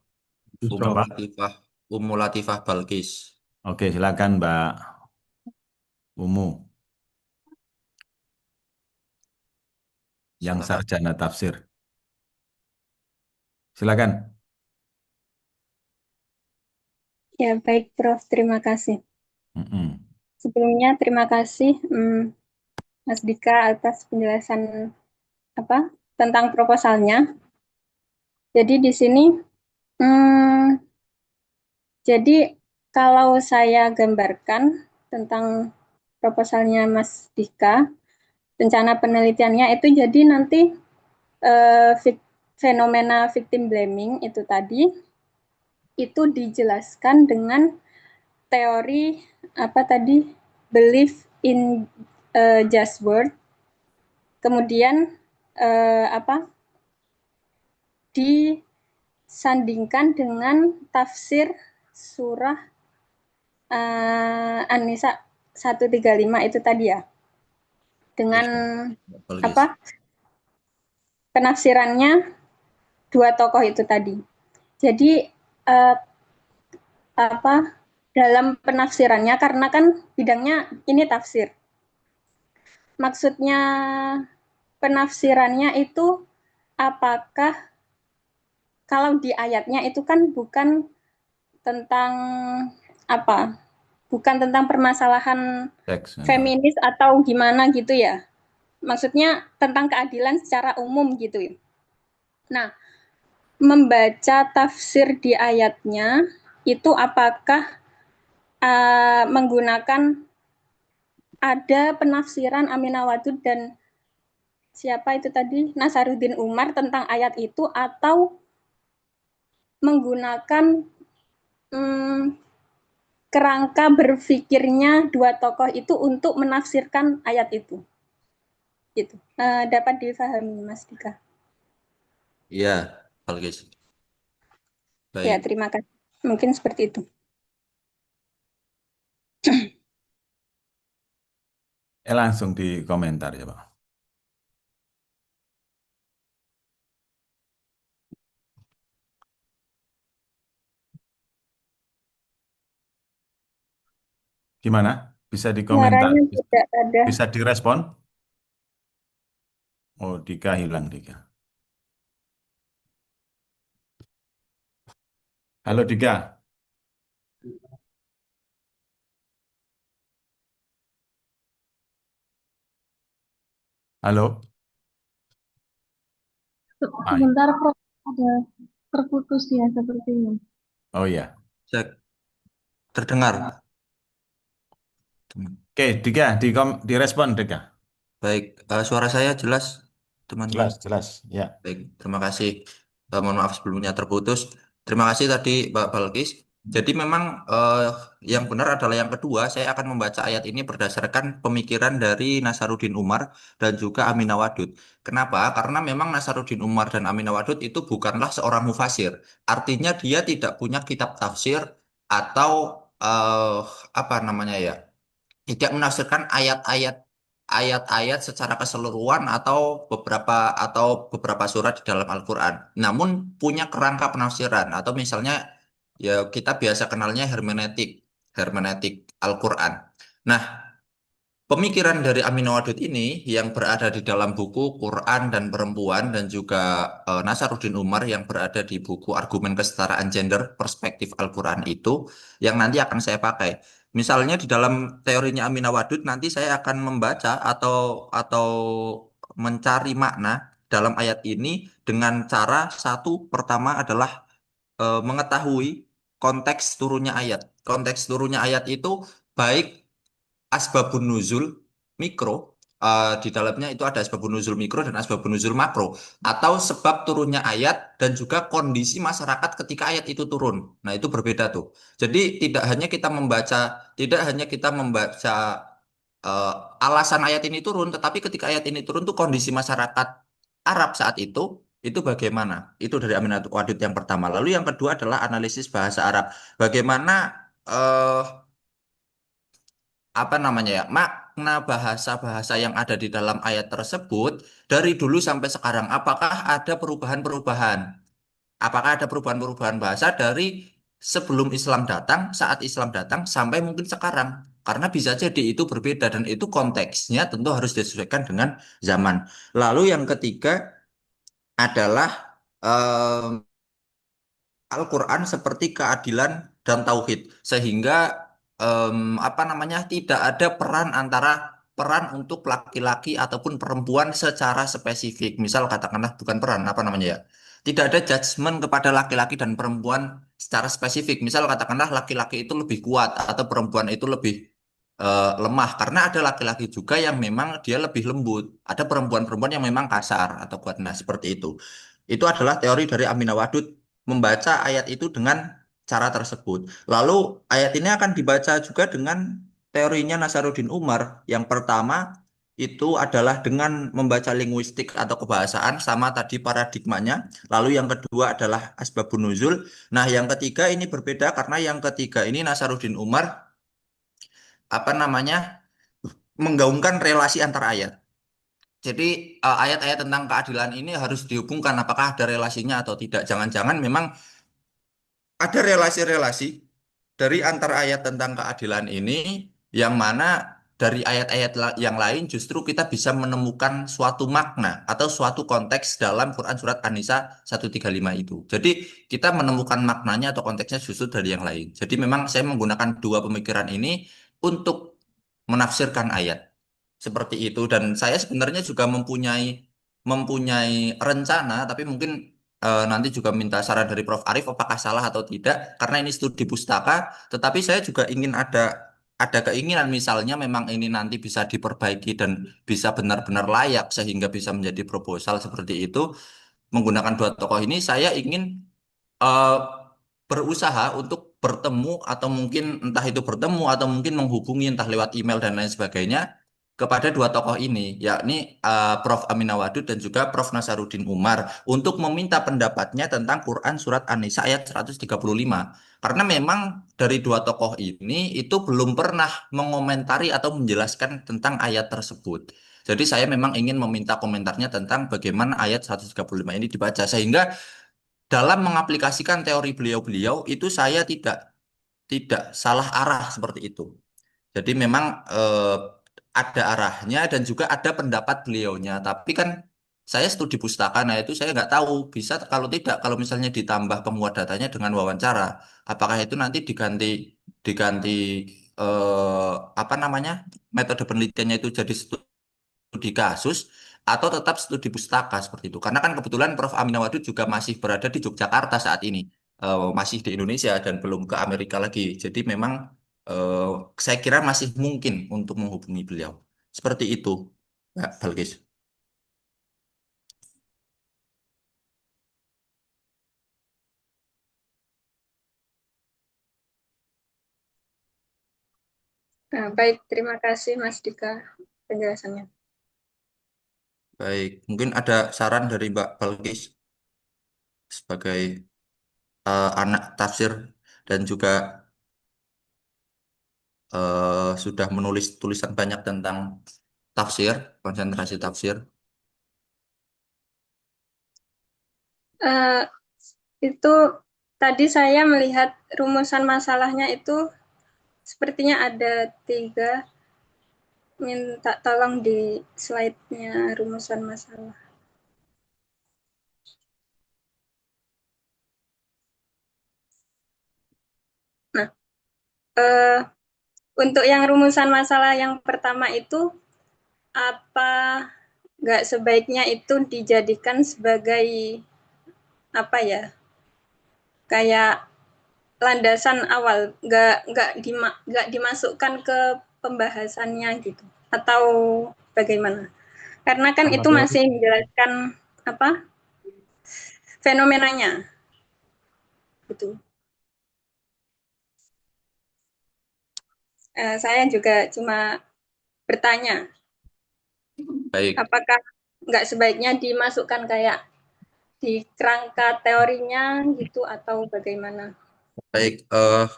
Ummu Bapak. Latifah. Ummu Latifah Balkis. Oke, silakan Mbak Umu yang Silakan. sarjana tafsir. Silakan. Ya, baik, Prof. Terima kasih. Mm-mm. Sebelumnya, terima kasih Mas Dika atas penjelasan apa tentang proposalnya. Jadi di sini, hmm, jadi kalau saya gambarkan tentang proposalnya Mas Dika, rencana penelitiannya itu jadi nanti eh, fenomena victim blaming itu tadi itu dijelaskan dengan teori apa tadi belief in just word, kemudian apa disandingkan dengan tafsir surah An-Nisa 135 itu tadi ya, dengan Iya, Balkis. apa penafsirannya dua tokoh itu tadi. Jadi apa dalam penafsirannya, karena kan bidangnya ini tafsir, maksudnya penafsirannya itu apakah kalau di ayatnya itu kan bukan tentang apa? Bukan tentang permasalahan Teks. feminis atau gimana gitu ya. Maksudnya tentang keadilan secara umum gitu ya. Nah, membaca tafsir di ayatnya itu apakah menggunakan ada penafsiran Aminah Wadud dan siapa itu tadi Nasaruddin Umar tentang ayat itu, atau menggunakan kerangka berpikirnya dua tokoh itu untuk menafsirkan ayat itu. Gitu. Dapat difahami Mas Dika. Iya, Balkis. Ya, Baik. terima kasih. Mungkin seperti itu. Langsung di komentar ya Pak. Gimana? Bisa di komentar? Suaranya tidak ada. Bisa direspon? Oh, Dika hilang Dika. Halo Dika. Halo. Hai. Sebentar, Prof. Ada Terputus ya sepertinya. Oh ya. Saya terdengar. Oke, Dika, direspon Dika. Baik, suara saya jelas, teman-teman. Jelas, jelas. Ya. Baik, terima kasih. Mohon maaf sebelumnya terputus. Terima kasih tadi Mbak Balkis. Jadi memang yang benar adalah yang kedua. Saya akan membaca ayat ini berdasarkan pemikiran dari Nasaruddin Umar dan juga Aminah Wadud. Kenapa? Karena memang Nasaruddin Umar dan Aminah Wadud itu bukanlah seorang mufasir. Artinya dia tidak punya kitab tafsir atau apa namanya ya? Tidak menafsirkan ayat-ayat secara keseluruhan atau beberapa surat di dalam Al-Qur'an. Namun punya kerangka penafsiran atau misalnya ya kita biasa kenalnya hermeneutik, hermeneutik Al-Qur'an. Nah, pemikiran dari Amin Wadud ini yang berada di dalam buku Quran dan Perempuan dan juga Nasaruddin Umar yang berada di buku Argumen Kesetaraan Gender Perspektif Al-Quran itu yang nanti akan saya pakai. Misalnya di dalam teorinya Amin Wadud nanti saya akan membaca atau mencari makna dalam ayat ini dengan cara satu pertama adalah mengetahui konteks turunnya ayat. Konteks turunnya ayat itu baik asbabun nuzul mikro, di dalamnya itu ada asbabun nuzul mikro dan asbabun nuzul makro atau sebab turunnya ayat dan juga kondisi masyarakat ketika ayat itu turun. Nah, itu berbeda tuh. Jadi tidak hanya kita membaca eh, alasan ayat ini turun, tetapi ketika ayat ini turun tuh kondisi masyarakat Arab saat itu bagaimana? Itu dari Amin Wadud yang pertama. Lalu yang kedua adalah analisis bahasa Arab. Bagaimana eh, apa namanya ya, makna bahasa-bahasa yang ada di dalam ayat tersebut dari dulu sampai sekarang, apakah ada perubahan-perubahan? Apakah ada perubahan-perubahan bahasa dari sebelum Islam datang, saat Islam datang, sampai mungkin sekarang? Karena bisa jadi itu berbeda dan itu konteksnya tentu harus disesuaikan dengan zaman. Lalu yang ketiga adalah Al-Quran seperti keadilan dan tauhid, sehingga apa namanya tidak ada peran untuk laki-laki ataupun perempuan secara spesifik. Misal katakanlah bukan peran apa namanya ya, tidak ada judgement kepada laki-laki dan perempuan secara spesifik. Misal katakanlah laki-laki itu lebih kuat atau perempuan itu lebih lemah, karena ada laki-laki juga yang memang dia lebih lembut, ada perempuan-perempuan yang memang kasar atau kuat. Nah, seperti itu. Itu adalah teori dari Aminah Wadud membaca ayat itu dengan cara tersebut. Lalu ayat ini akan dibaca juga dengan teorinya Nasaruddin Umar. Yang pertama itu adalah dengan membaca linguistik atau kebahasaan sama tadi paradigmanya. Lalu yang kedua adalah asbabun nuzul. Nah, yang ketiga ini berbeda karena yang ketiga ini Nasaruddin Umar apa namanya menggaungkan relasi antar ayat. Jadi ayat-ayat tentang keadilan ini harus dihubungkan apakah ada relasinya atau tidak. Jangan-jangan memang ada relasi-relasi dari antar ayat tentang keadilan ini yang mana dari ayat-ayat yang lain justru kita bisa menemukan suatu makna atau suatu konteks dalam Quran Surat An-Nisa 135 itu. Jadi kita menemukan maknanya atau konteksnya justru dari yang lain. Jadi memang saya menggunakan dua pemikiran ini untuk menafsirkan ayat seperti itu dan saya sebenarnya juga mempunyai mempunyai rencana tapi mungkin nanti juga minta saran dari Prof. Arif apakah salah atau tidak karena ini studi pustaka tetapi saya juga ingin ada keinginan misalnya memang ini nanti bisa diperbaiki dan bisa benar-benar layak sehingga bisa menjadi proposal seperti itu menggunakan dua tokoh ini saya ingin eh, berusaha untuk bertemu atau mungkin entah itu bertemu atau mungkin menghubungi entah lewat email dan lain sebagainya kepada dua tokoh ini, yakni Prof. Aminah Wadud dan juga Prof. Nasaruddin Umar untuk meminta pendapatnya tentang Quran Surat An-Nisa ayat 135. Karena memang dari dua tokoh ini itu belum pernah mengomentari atau menjelaskan tentang ayat tersebut. Jadi saya memang ingin meminta komentarnya tentang bagaimana ayat 135 ini dibaca sehingga dalam mengaplikasikan teori beliau-beliau itu saya tidak salah arah seperti itu. Jadi memang ada arahnya dan juga ada pendapat beliaunya. Tapi kan saya studi pustaka, nah itu saya nggak tahu bisa kalau tidak kalau misalnya ditambah pemuat datanya dengan wawancara, apakah itu nanti diganti diganti apa namanya metode penelitiannya itu jadi studi kasus atau tetap studi pustaka seperti itu. Karena kan kebetulan Prof. Aminah Wadud juga masih berada di Yogyakarta saat ini, masih di Indonesia dan belum ke Amerika lagi. Jadi memang eh, saya kira masih mungkin untuk menghubungi beliau. Seperti itu, Mbak Balkis. Nah, baik, terima kasih Mas Dika penjelasannya. Baik, mungkin ada saran dari Mbak Balkis sebagai anak tafsir dan juga sudah menulis tulisan banyak tentang tafsir, konsentrasi tafsir. Eh, itu tadi saya melihat rumusan masalahnya itu sepertinya ada 3. Minta tolong di slide-nya rumusan masalah. Nah, eh, untuk yang rumusan masalah yang pertama itu, apa nggak sebaiknya itu dijadikan sebagai apa ya, kayak landasan awal, nggak dimasukkan ke pembahasannya gitu, atau bagaimana? Karena kan itu masih menjelaskan apa fenomenanya gitu. Saya juga cuma bertanya, Baik, apakah nggak sebaiknya dimasukkan kayak di kerangka teorinya gitu atau bagaimana? baik.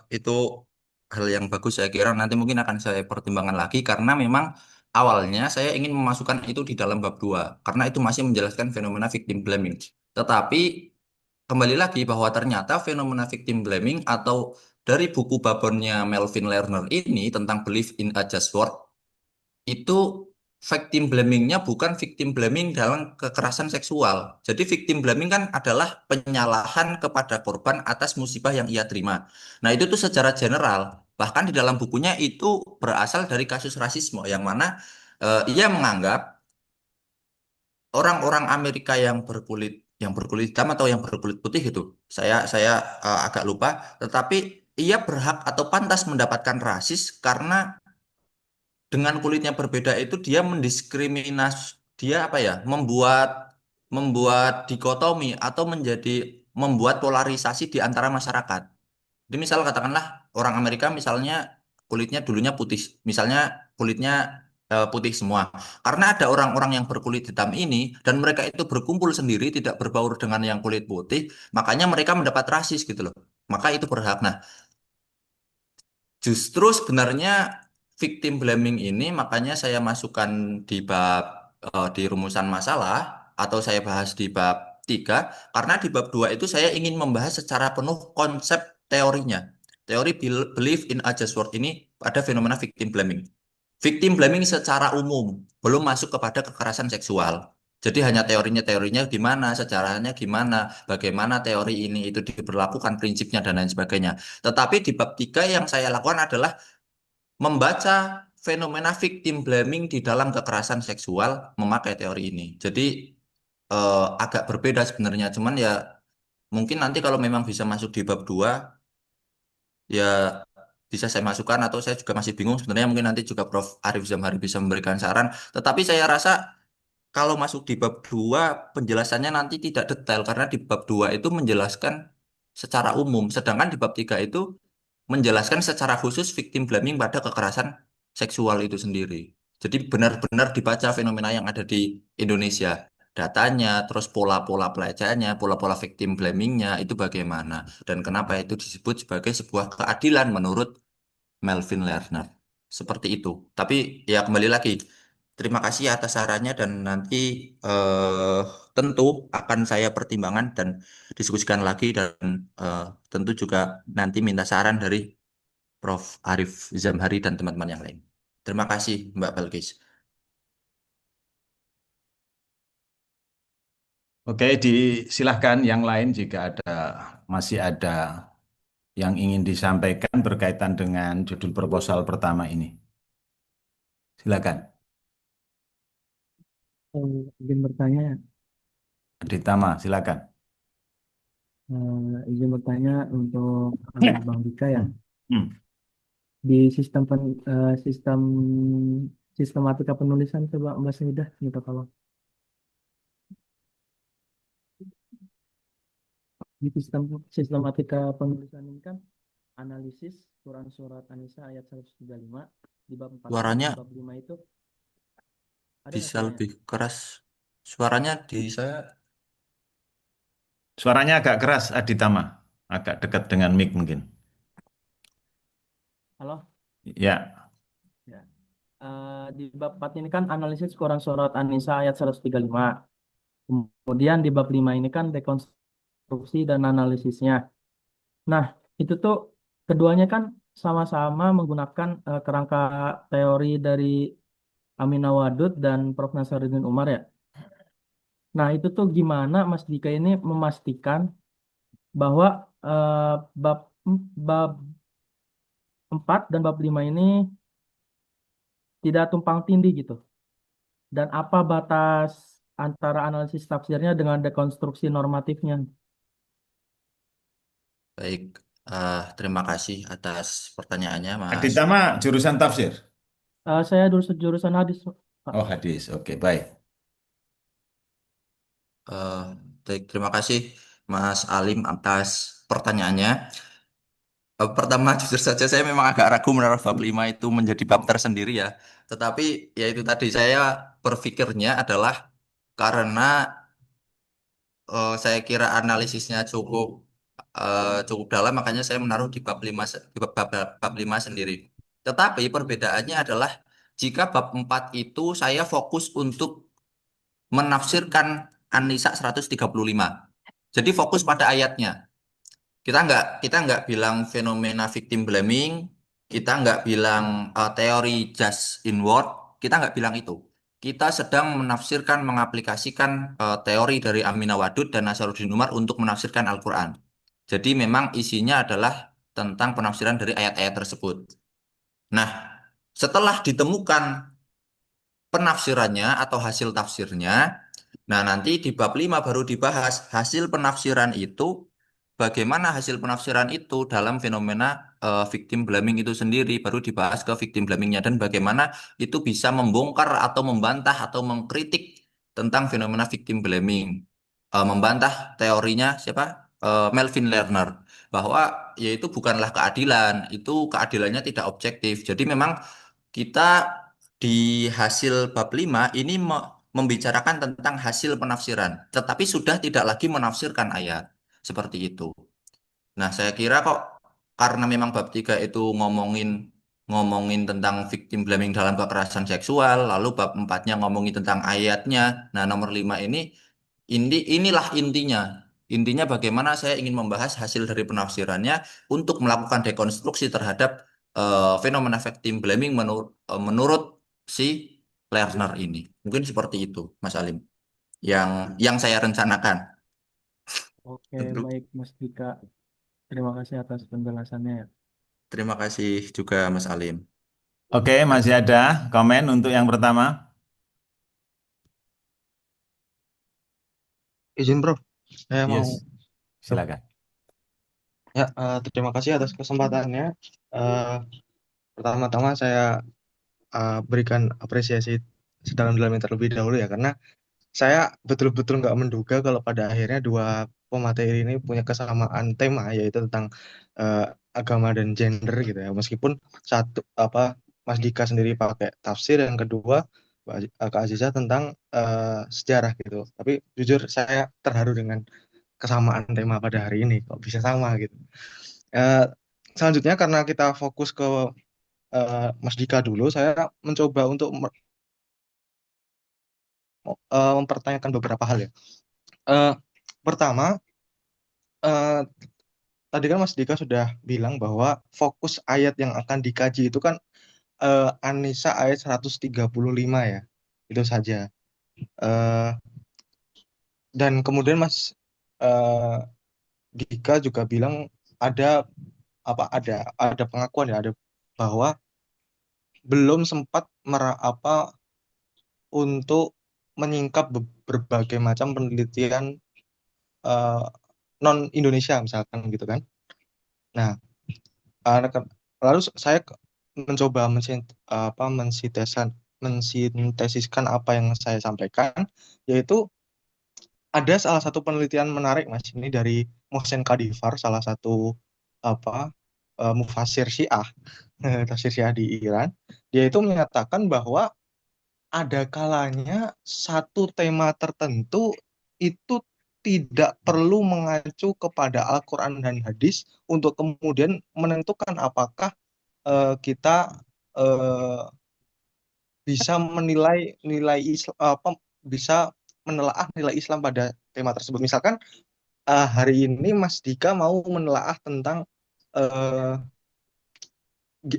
Itu hal yang bagus saya kira nanti mungkin akan saya pertimbangkan lagi karena memang awalnya saya ingin memasukkan itu di dalam bab 2 karena itu masih menjelaskan fenomena victim blaming. Tetapi kembali lagi bahwa ternyata fenomena victim blaming atau dari buku babonnya Melvin Lerner ini tentang belief in a just word itu victim blamingnya bukan victim blaming dalam kekerasan seksual. Jadi victim blaming kan adalah penyalahan kepada korban atas musibah yang ia terima. Nah itu tuh secara general. Bahkan di dalam bukunya itu berasal dari kasus rasisme yang mana ia menganggap orang-orang Amerika yang berkulit hitam atau yang berkulit putih itu. Saya agak lupa. Tetapi ia berhak atau pantas mendapatkan rasis karena dengan kulitnya berbeda itu dia mendiskriminasi dia apa ya membuat membuat dikotomi atau membuat polarisasi di antara masyarakat. Jadi misal katakanlah orang Amerika misalnya kulitnya dulunya putih, misalnya kulitnya putih semua. Karena ada orang-orang yang berkulit hitam ini dan mereka itu berkumpul sendiri tidak berbaur dengan yang kulit putih, makanya mereka mendapat rasis gitu loh. Maka itu berhak. Nah, justru sebenarnya victim blaming ini makanya saya masukkan di bab di rumusan masalah atau saya bahas di bab 3 karena di bab 2 itu saya ingin membahas secara penuh konsep teorinya. Teori belief in a just word ini ada fenomena victim blaming. Victim blaming secara umum belum masuk kepada kekerasan seksual. Jadi hanya teorinya gimana, sejarahnya gimana, bagaimana teori ini itu diberlakukan prinsipnya dan lain sebagainya. Tetapi di bab 3 yang saya lakukan adalah membaca fenomena victim blaming di dalam kekerasan seksual memakai teori ini. Jadi agak berbeda sebenarnya, cuman ya mungkin nanti kalau memang bisa masuk di bab 2 ya bisa saya masukkan atau saya juga masih bingung sebenarnya mungkin nanti juga Prof. Arif Zamhari bisa memberikan saran. Tetapi saya rasa kalau masuk di bab 2 penjelasannya nanti tidak detail karena di bab 2 itu menjelaskan secara umum, sedangkan di bab 3 itu menjelaskan secara khusus victim blaming pada kekerasan seksual itu sendiri. Jadi benar-benar dibaca fenomena yang ada di Indonesia. Datanya, terus pola-pola pelecehannya, pola-pola victim blamingnya itu bagaimana. Dan kenapa itu disebut sebagai sebuah keadilan menurut Melvin Lerner. Seperti itu. Tapi ya kembali lagi, terima kasih atas sarannya dan nanti eh, tentu akan saya pertimbangkan dan diskusikan lagi dan eh, tentu juga nanti minta saran dari Prof. Arif Zamhari dan teman-teman yang lain. Terima kasih Mbak Balkis. Oke, disilahkan yang lain jika masih ada yang ingin disampaikan berkaitan dengan judul proposal pertama ini. Silakan. Izin bertanya, Aditama, silakan. izin bertanya untuk Bang Dika ya. Hmm. Di sistem sistematika penulisan coba Mbak Saidah gitu kalau di sistematika penulisan ini kan analisis Quran surat An-Nisa ayat 135 di bab 4 itu, di Suaranya bab 5 itu ada nggak bisa suaranya? lebih keras. Suaranya di saya Suaranya agak keras, Aditama. Agak dekat dengan mic mungkin. Halo? Ya, Ya. Di bab 4 ini kan analisis Quran surat An-Nisa ayat 135. Kemudian di bab 5 ini kan dekonstruksi dan analisisnya. Nah, itu tuh keduanya kan sama-sama menggunakan kerangka teori dari Aminah Wadud dan Prof. Nasaruddin Umar ya. Nah, itu tuh gimana Mas Dika ini memastikan bahwa eh, bab bab 4 dan bab 5 ini tidak tumpang tindih gitu. Dan apa batas antara analisis tafsirnya dengan dekonstruksi normatifnya? baik. Terima kasih atas pertanyaannya, Mas. Aditama jurusan tafsir. Saya dulu jurusan hadis, Pak. Oh, hadis. Oke, baik. Eh, Baik, terima kasih Mas Alim atas pertanyaannya. Pertama, jujur saja saya memang agak ragu menaruh bab 5 itu menjadi bab tersendiri ya. Tetapi ya itu tadi saya berpikirnya adalah karena saya kira analisisnya cukup dalam, makanya saya menaruh di bab 5 di bab 5 sendiri. Tetapi perbedaannya adalah jika bab 4 itu saya fokus untuk menafsirkan An-Nisa 135. Jadi fokus pada ayatnya. Kita nggak bilang fenomena victim blaming, kita nggak bilang teori just inward, kita nggak bilang itu. Kita sedang menafsirkan, mengaplikasikan teori dari Aminah Wadud dan Nasaruddin Umar untuk menafsirkan Al-Quran. Jadi memang isinya adalah tentang penafsiran dari ayat-ayat tersebut. Nah, setelah ditemukan penafsirannya atau hasil tafsirnya, nah, nanti di bab 5 baru dibahas hasil penafsiran itu, bagaimana hasil penafsiran itu dalam fenomena victim blaming itu sendiri, baru dibahas ke victim blamingnya dan bagaimana itu bisa membongkar atau membantah atau mengkritik tentang fenomena victim blaming. Membantah teorinya siapa? Melvin Lerner, bahwa yaitu bukanlah keadilan, itu keadilannya tidak objektif. Jadi memang kita di hasil bab 5 ini membicarakan tentang hasil penafsiran, tetapi sudah tidak lagi menafsirkan ayat. Seperti itu. Nah, saya kira kok karena memang bab 3 itu ngomongin ngomongin tentang victim blaming dalam kekerasan seksual, lalu bab 4-nya ngomongin tentang ayatnya. Nah, nomor 5 inilah intinya. Intinya bagaimana saya ingin membahas hasil dari penafsirannya untuk melakukan dekonstruksi terhadap fenomena victim blaming menurut si Lerner ini. Mungkin seperti itu, Mas Alim. Yang yang saya rencanakan. Oke, Tentu. baik Mas Dika. Terima kasih atas penjelasannya ya. Terima kasih juga Mas Alim. Oke, masih ada komen untuk yang pertama? Izin Prof, saya mau. Yes, silakan. Ya, terima kasih atas kesempatannya. Eh, Pertama-tama saya berikan apresiasi sedalam-dalamnya terlebih dahulu ya, karena saya betul-betul nggak menduga kalau pada akhirnya dua pemateri ini punya kesamaan tema, yaitu tentang eh, agama dan gender gitu ya. Meskipun satu apa Mas Dika sendiri pakai tafsir, yang kedua Kak Aziza tentang sejarah gitu. Tapi jujur saya terharu dengan kesamaan tema pada hari ini, kok bisa sama gitu. Eh, Selanjutnya karena kita fokus ke Mas Dika dulu, saya mencoba untuk mempertanyakan beberapa hal ya. Eh, Pertama, eh, tadi kan Mas Dika sudah bilang bahwa fokus ayat yang akan dikaji itu kan An-Nisa ayat 135 ya. Itu saja. Eh, dan kemudian Mas eh, Dika juga bilang ada ada pengakuan ya, ada bahwa belum sempat untuk menyingkap berbagai macam penelitian non Indonesia misalkan gitu kan. Nah, lalu saya mencoba mensintesiskan apa yang saya sampaikan, yaitu ada salah satu penelitian menarik Mas, ini dari Mohsen Kadifar, salah satu mufasir Syiah, tafsir Syiah di Iran. Dia itu menyatakan bahwa ada kalanya satu tema tertentu itu tidak perlu mengacu kepada Al-Quran dan hadis untuk kemudian menentukan apakah kita eh, bisa menilai nilai bisa menelaah nilai Islam pada tema tersebut. Misalkan hari ini Mas Dika mau menelaah tentang eh,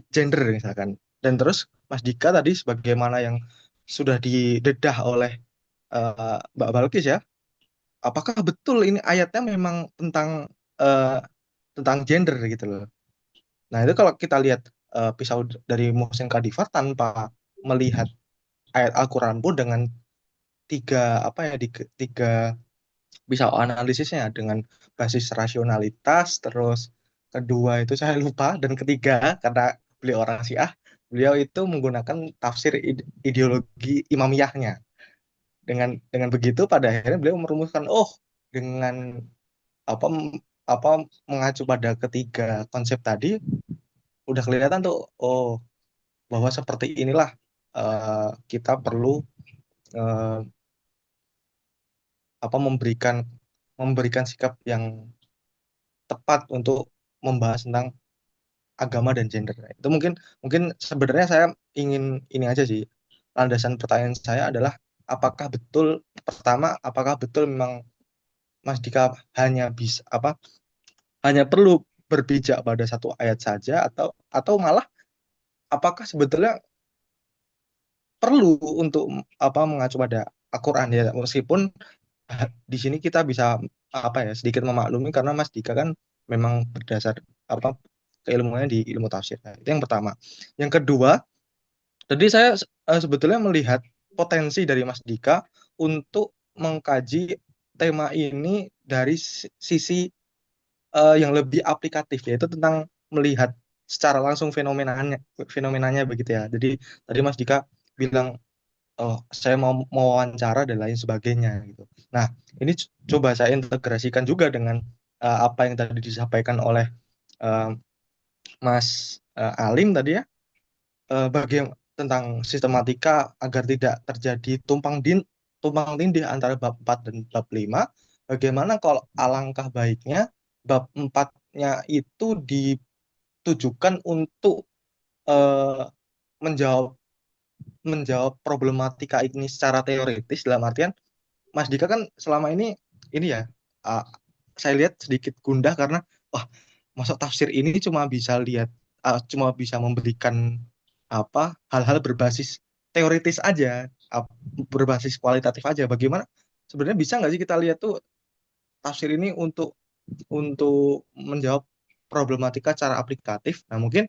gender misalkan, dan terus Mas Dika tadi sebagaimana yang sudah didedah oleh Mbak Balkis ya, apakah betul ini ayatnya memang eh, tentang gender gitu loh. Nah, itu kalau kita lihat pisau dari Muhsin Kadifar tanpa melihat ayat Al-Quran pun dengan tiga pisau analisisnya dengan basis rasionalitas, terus kedua itu saya lupa, dan ketiga karena beliau orang Syiah, beliau itu menggunakan tafsir ideologi imamiyahnya. Dengan begitu pada akhirnya beliau merumuskan, oh, dengan apa apa mengacu pada ketiga konsep tadi udah kelihatan tuh, oh, bahwa seperti inilah kita perlu eh, memberikan sikap yang tepat untuk membahas tentang agama dan gender. Nah, itu mungkin mungkin sebenarnya saya ingin ini aja sih. Landasan pertanyaan saya adalah apakah betul memang Mas Dika hanya perlu berpijak pada satu ayat saja, atau malah apakah sebetulnya perlu untuk mengacu pada Al-Quran ya, meskipun di sini kita bisa sedikit memaklumi karena Mas Dika kan memang berdasar keilmuannya di ilmu tafsir. Nah, itu yang pertama. Yang kedua, tadi saya sebetulnya melihat potensi dari Mas Dika untuk mengkaji tema ini dari sisi yang lebih aplikatif, yaitu tentang melihat secara langsung fenomenanya begitu ya. Jadi tadi Mas Dika bilang, oh, saya mau wawancara dan lain sebagainya gitu. Nah, ini coba saya integrasikan juga dengan apa yang tadi disampaikan oleh uh, Mas Alim tadi ya, bagaimana tentang sistematika agar tidak terjadi tumpang tindih antara bab 4 dan bab 5. Bagaimana kalau alangkah baiknya bab 4-nya itu ditujukan untuk eh, menjawab menjawab problematika ini secara teoritis, dalam artian Mas Dika kan selama ini ya, uh, saya lihat sedikit gundah karena wah, masuk tafsir ini cuma bisa memberikan hal-hal berbasis teoritis aja, berbasis kualitatif aja. Bagaimana sebenarnya bisa nggak sih kita lihat tuh tafsir ini untuk menjawab problematika secara aplikatif? Nah, mungkin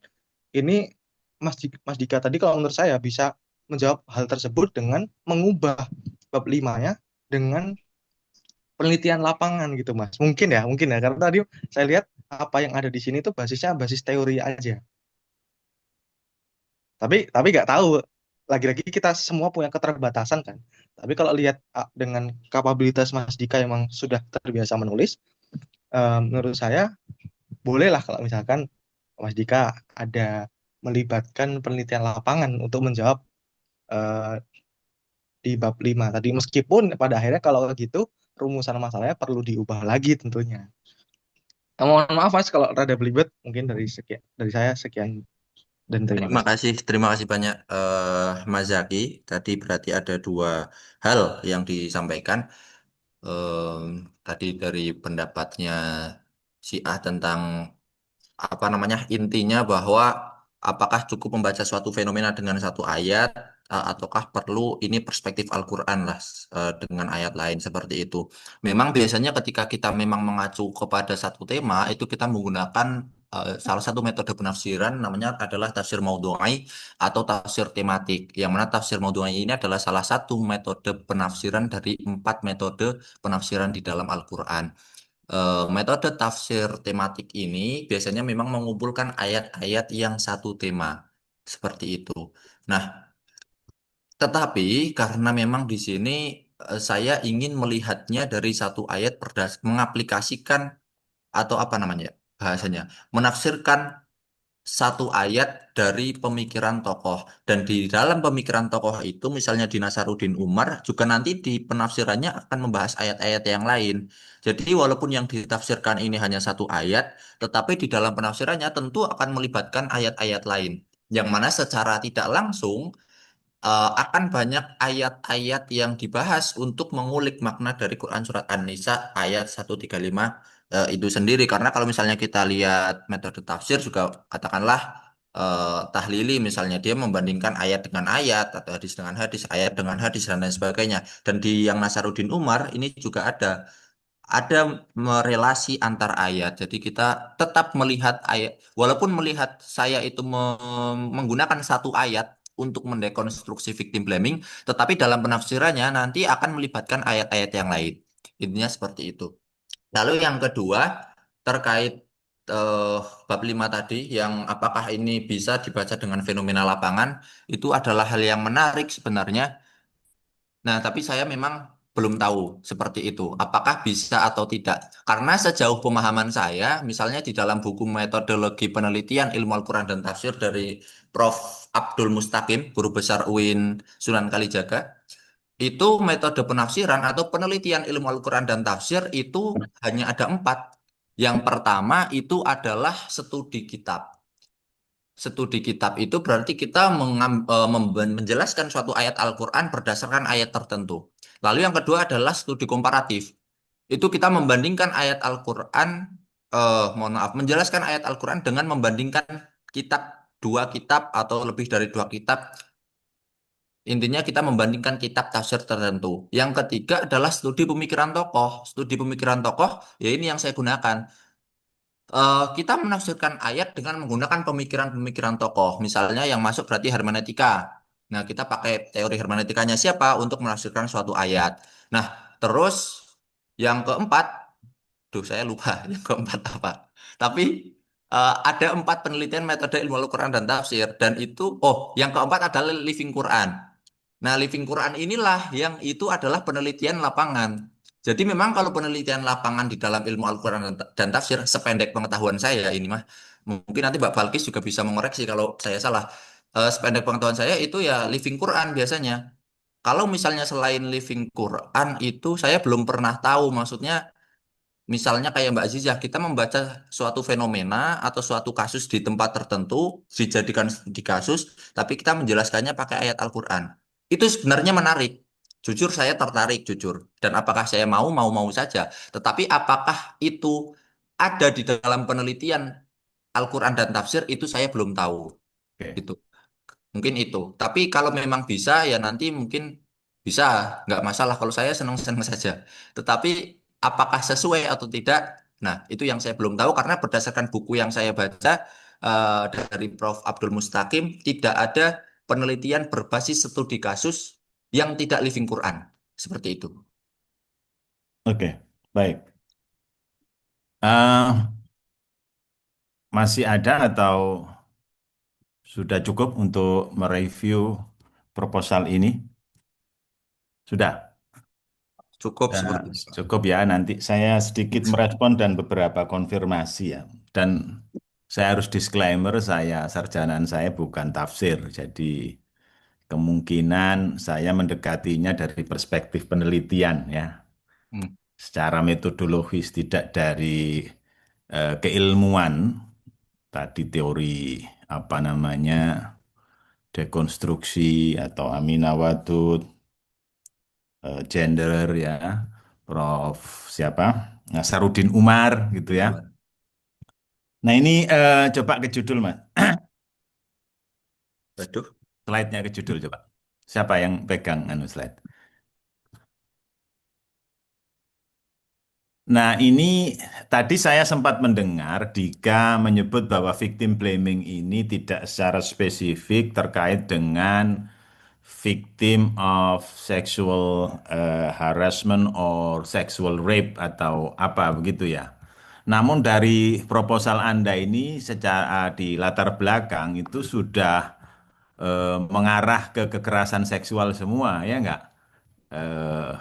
ini Mas Dika tadi kalau menurut saya bisa menjawab hal tersebut dengan mengubah bab 5-nya dengan penelitian lapangan gitu Mas. Mungkin ya karena tadi saya lihat apa yang ada di sini tuh basisnya basis teori aja. Tapi nggak tahu, lagi-lagi kita semua punya keterbatasan kan. Tapi kalau lihat dengan kapabilitas Mas Dika emang sudah terbiasa menulis, menurut saya bolehlah kalau misalkan Mas Dika ada melibatkan penelitian lapangan untuk menjawab eh, di bab 5 tadi, meskipun pada akhirnya kalau gitu rumusan masalahnya perlu diubah lagi tentunya. Mohon maaf Mas kalau rada belibet, mungkin dari saya sekian dan terima kasih. Terima kasih banyak Mas Zaki. Tadi berarti ada dua hal yang disampaikan. Tadi dari pendapatnya si A tentang apa namanya intinya bahwa apakah cukup membaca suatu fenomena dengan satu ayat ataukah perlu ini perspektif Al-Quran lah dengan ayat lain seperti itu. Memang biasanya ketika kita memang mengacu kepada satu tema itu kita menggunakan salah satu metode penafsiran namanya adalah tafsir maudhu'i atau tafsir tematik. Yang mana tafsir maudhu'i ini adalah salah satu metode penafsiran dari 4 metode penafsiran di dalam Al-Quran. Metode tafsir tematik ini biasanya memang mengumpulkan ayat-ayat yang satu tema. Seperti itu. Nah, tetapi karena memang di sini saya ingin melihatnya dari satu ayat mengaplikasikan atau apa namanya ya, bahasanya, menafsirkan satu ayat dari pemikiran tokoh. Dan di dalam pemikiran tokoh itu misalnya di Nasaruddin Umar juga nanti di penafsirannya akan membahas ayat-ayat yang lain. Jadi walaupun yang ditafsirkan ini hanya satu ayat, tetapi di dalam penafsirannya tentu akan melibatkan ayat-ayat lain. Yang mana secara tidak langsung akan banyak ayat-ayat yang dibahas untuk mengulik makna dari Quran Surat An-Nisa ayat 135 itu sendiri. Karena kalau misalnya kita lihat metode tafsir juga katakanlah tahlili misalnya dia membandingkan ayat dengan ayat atau hadis dengan hadis, ayat dengan hadis dan lain sebagainya. Dan di yang Nasaruddin Umar ini juga ada relasi antar ayat. Jadi kita tetap melihat ayat, walaupun melihat saya itu menggunakan satu ayat untuk mendekonstruksi victim blaming, tetapi dalam penafsirannya nanti akan melibatkan ayat-ayat yang lain. Intinya seperti itu. Lalu yang kedua, terkait eh, bab 5 tadi, yang apakah ini bisa dibaca dengan fenomena lapangan, itu adalah hal yang menarik sebenarnya. Nah, tapi saya memang belum tahu seperti itu. Apakah bisa atau tidak? Karena sejauh pemahaman saya, misalnya di dalam buku metodologi penelitian ilmu Al-Quran dan Tafsir dari Prof. Abdul Mustaqim, Guru Besar UIN Sunan Kalijaga, itu metode penafsiran atau penelitian ilmu Al-Quran dan Tafsir itu hanya ada 4. Yang pertama itu adalah studi kitab. Studi kitab itu berarti kita menjelaskan suatu ayat Al-Quran berdasarkan ayat tertentu. Lalu yang kedua adalah studi komparatif. Itu kita membandingkan ayat Al-Quran, mohon maaf, menjelaskan ayat Al-Quran dengan membandingkan kitab, 2 kitab atau lebih dari 2 kitab. Intinya kita membandingkan kitab tafsir tertentu. Yang ketiga adalah studi pemikiran tokoh. Studi pemikiran tokoh, ya ini yang saya gunakan. Kita menafsirkan ayat dengan menggunakan pemikiran-pemikiran tokoh. Misalnya yang masuk berarti hermeneutika. Nah, kita pakai teori hermeneutikanya siapa untuk menafsirkan suatu ayat. Nah, terus yang keempat, duh saya lupa yang keempat apa. Tapi ada 4 penelitian metode ilmu Al-Quran dan tafsir. Dan itu, oh, yang keempat adalah Living Quran. Nah, Living Quran inilah yang itu adalah penelitian lapangan. Jadi memang kalau penelitian lapangan di dalam ilmu Al-Quran dan tafsir, sependek pengetahuan saya ini mah, mungkin nanti Mbak Balkis juga bisa mengoreksi kalau saya salah. Sependek pengetahuan saya itu ya Living Quran biasanya. Kalau misalnya selain Living Quran itu saya belum pernah tahu, maksudnya misalnya kayak Mbak Zizah, kita membaca suatu fenomena atau suatu kasus di tempat tertentu, dijadikan di kasus, tapi kita menjelaskannya pakai ayat Al-Quran. Itu sebenarnya menarik. Jujur saya tertarik, jujur. Dan apakah saya mau saja. Tetapi apakah itu ada di dalam penelitian Al-Quran dan tafsir, itu saya belum tahu. Oke. Gitu. Mungkin itu. Tapi kalau memang bisa ya nanti mungkin bisa, nggak masalah. Kalau saya senang-senang saja. Tetapi apakah sesuai atau tidak? Nah, itu yang saya belum tahu karena berdasarkan buku yang saya baca dari Prof. Abdul Mustaqim tidak ada penelitian berbasis studi kasus yang tidak living Quran. Seperti itu. Oke, baik. Ah, masih ada atau sudah cukup untuk mereview proposal ini? Sudah. Cukup Ya, seperti itu. cukup ya. Nanti saya sedikit merespon dan beberapa konfirmasi ya. Dan saya harus disclaimer, sarjanaan saya bukan tafsir. Jadi kemungkinan saya mendekatinya dari perspektif penelitian ya. Hmm. Secara metodologis, tidak dari keilmuan. Tadi teori apa namanya, dekonstruksi atau Amina Wadud, gender ya, Prof. siapa? Nasaruddin Umar gitu ya. Nah ini coba ke judul Mas. Waduh. Slide-nya ke judul coba. Siapa yang pegang anu slide? Nah, ini tadi saya sempat mendengar Dika menyebut bahwa victim blaming ini tidak secara spesifik terkait dengan victim of sexual harassment or sexual rape atau apa begitu ya. Namun dari proposal Anda ini secara di latar belakang itu sudah mengarah ke kekerasan seksual semua, ya enggak? Eh,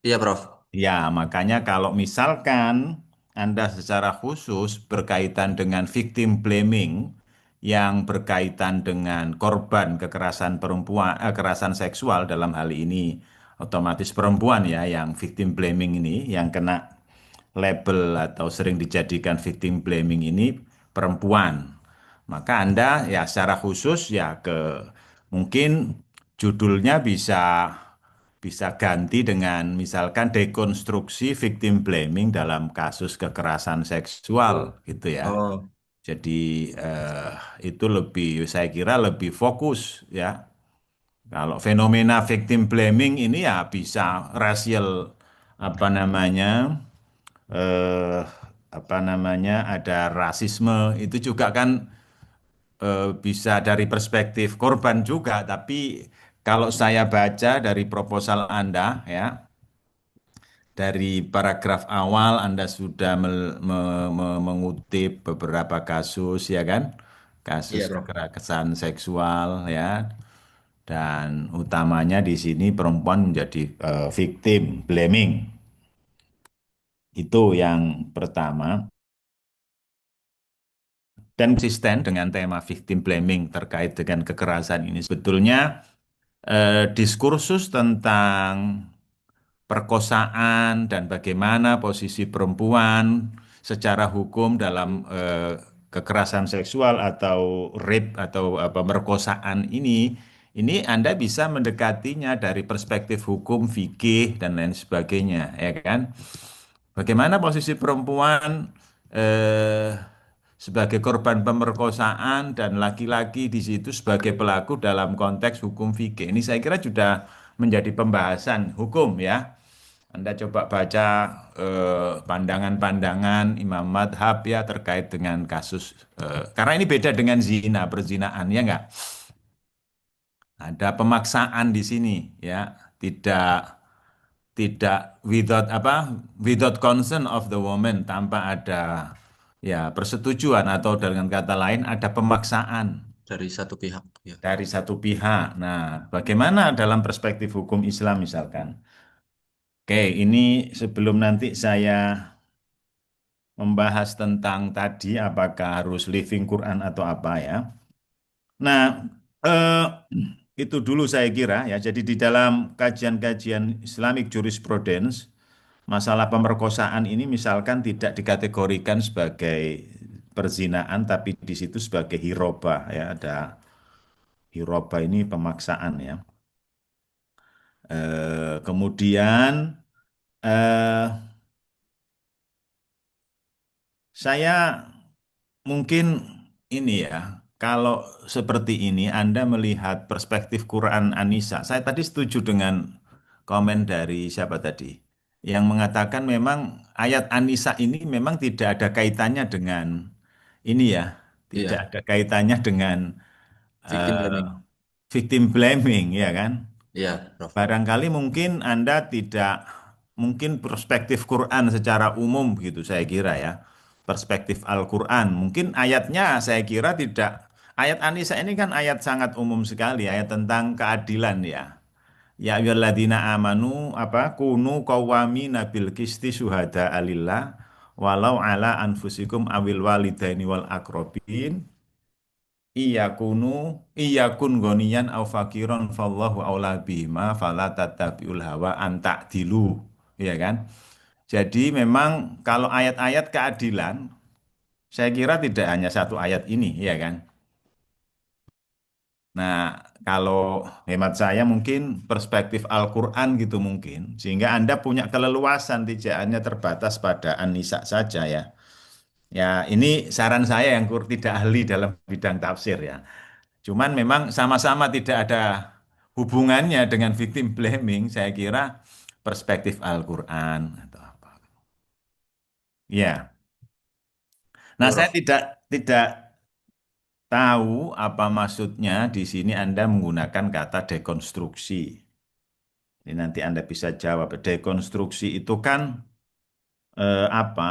Iya, Prof. Ya, makanya kalau misalkan Anda secara khusus berkaitan dengan victim blaming yang berkaitan dengan korban kekerasan perempuan, kekerasan seksual dalam hal ini otomatis perempuan ya yang victim blaming ini yang kena label atau sering dijadikan victim blaming ini perempuan. Maka Anda ya secara khusus ya ke mungkin judulnya bisa bisa ganti dengan misalkan dekonstruksi victim blaming dalam kasus kekerasan seksual gitu ya. Oh, Jadi itu lebih saya kira lebih fokus ya. Kalau fenomena victim blaming ini ya bisa rasial apa namanya eh apa namanya ada rasisme itu juga kan bisa dari perspektif korban juga, tapi kalau saya baca dari proposal Anda ya, dari paragraf awal Anda sudah mengutip beberapa kasus ya kan, iya, kasus Prof. kekerasan seksual ya, dan utamanya di sini perempuan menjadi victim blaming. Itu yang pertama. Dan konsisten dengan tema victim blaming terkait dengan kekerasan ini sebetulnya diskursus tentang perkosaan dan bagaimana posisi perempuan secara hukum dalam kekerasan seksual atau rape atau pemerkosaan ini Anda bisa mendekatinya dari perspektif hukum, fikih dan lain sebagainya, ya kan? Bagaimana posisi perempuan eh, sebagai korban pemerkosaan dan laki-laki di situ sebagai pelaku dalam konteks hukum fikih. Ini saya kira sudah menjadi pembahasan hukum ya. Anda coba baca pandangan-pandangan Imam Madhab ya terkait dengan kasus karena ini beda dengan zina, perzinaan ya enggak? Ada pemaksaan di sini ya, tidak tidak without consent of the woman tanpa ada ya persetujuan atau dengan kata lain ada pemaksaan Dari satu pihak. Ya. dari satu pihak. Nah, bagaimana dalam perspektif hukum Islam misalkan? Oke, ini sebelum nanti saya membahas tentang tadi apakah harus living Quran atau apa ya. Nah, eh, itu dulu saya kira ya. Jadi di dalam kajian-kajian Islamic Jurisprudence, masalah pemerkosaan ini misalkan tidak dikategorikan sebagai perzinaan, tapi di situ sebagai hiroba ya. Ada hiroba ini pemaksaan ya. Kemudian eh, saya mungkin ini ya, kalau seperti ini Anda melihat perspektif Quran Anisa, saya tadi setuju dengan komen dari siapa tadi, yang mengatakan memang ayat Anisa ini memang tidak ada kaitannya dengan ini ya, tidak Iya, ada kaitannya dengan victim eh, blaming. victim blaming ya kan. Iya, Prof. Barangkali mungkin Anda tidak, mungkin perspektif Quran secara umum gitu saya kira ya. Perspektif Al-Quran. Mungkin ayatnya saya kira tidak, ayat An-Nisa ini kan ayat sangat umum sekali, ayat tentang keadilan ya. Ya ayyuhalladzina amanu apa kunu qawwamina bil qisti syuhada alillah walau ala anfusikum awil walidaini wal aqrabin iyakun goniyan au fakiron fallahu aula bima fala tattabi'ul hawa an ta'dilu ya kan. Jadi memang kalau ayat-ayat keadilan saya kira tidak hanya satu ayat ini ya kan. Nah, kalau hemat saya mungkin perspektif Al-Qur'an gitu mungkin sehingga Anda punya keleluasan tidak hanya terbatas pada An-Nisa saja ya. Ya, ini saran saya yang tidak ahli dalam bidang tafsir ya. Cuman memang sama-sama tidak ada hubungannya dengan victim blaming, saya kira perspektif Al-Quran atau apa. Ya. Nah, Ya, saya Prof. tidak tahu apa maksudnya di sini Anda menggunakan kata dekonstruksi. Ini nanti Anda bisa jawab. Dekonstruksi itu kan apa?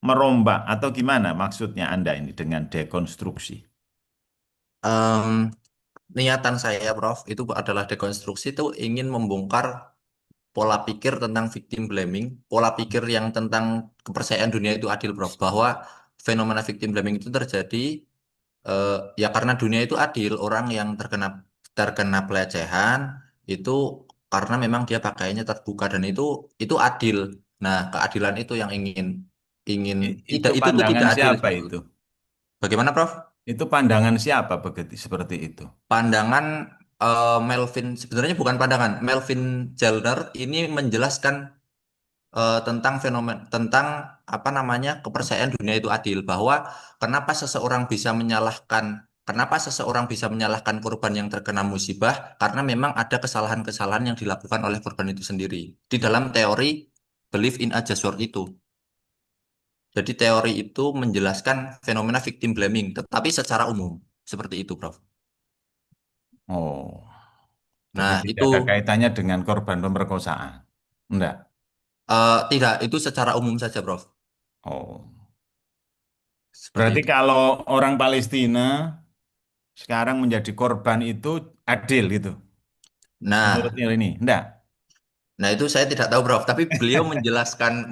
Merombak atau gimana maksudnya Anda ini dengan dekonstruksi? Em, Niatan saya, Prof, itu adalah dekonstruksi itu ingin membongkar pola pikir tentang victim blaming, pola pikir yang tentang kepercayaan dunia itu adil, Prof, bahwa fenomena victim blaming itu terjadi ya karena dunia itu adil, orang yang terkena terkena pelecehan itu karena memang dia pakaiannya terbuka dan itu adil. Nah, keadilan itu yang ingin ingin tidak Itu itu tuh pandangan tidak adil siapa sebetulnya. itu? Bagaimana, Prof? Itu pandangan siapa begitu seperti itu? Pandangan Melvin sebenarnya bukan pandangan. Melvin Gelder ini menjelaskan tentang fenomen tentang apa namanya kepercayaan dunia itu adil bahwa kenapa seseorang bisa menyalahkan korban yang terkena musibah karena memang ada kesalahan-kesalahan yang dilakukan oleh korban itu sendiri di dalam teori belief in a just world itu. Jadi teori itu menjelaskan fenomena victim blaming tetapi secara umum seperti itu, Prof. Oh, jadi Nah, tidak itu ada kaitannya dengan korban pemerkosaan. Enggak. tidak itu secara umum saja, Prof. Oh. Seperti Berarti itu. kalau orang Palestina sekarang menjadi korban itu adil gitu. Nah, Menurutnya ini. Enggak. Nah, itu saya tidak tahu, Prof. Tapi beliau menjelaskan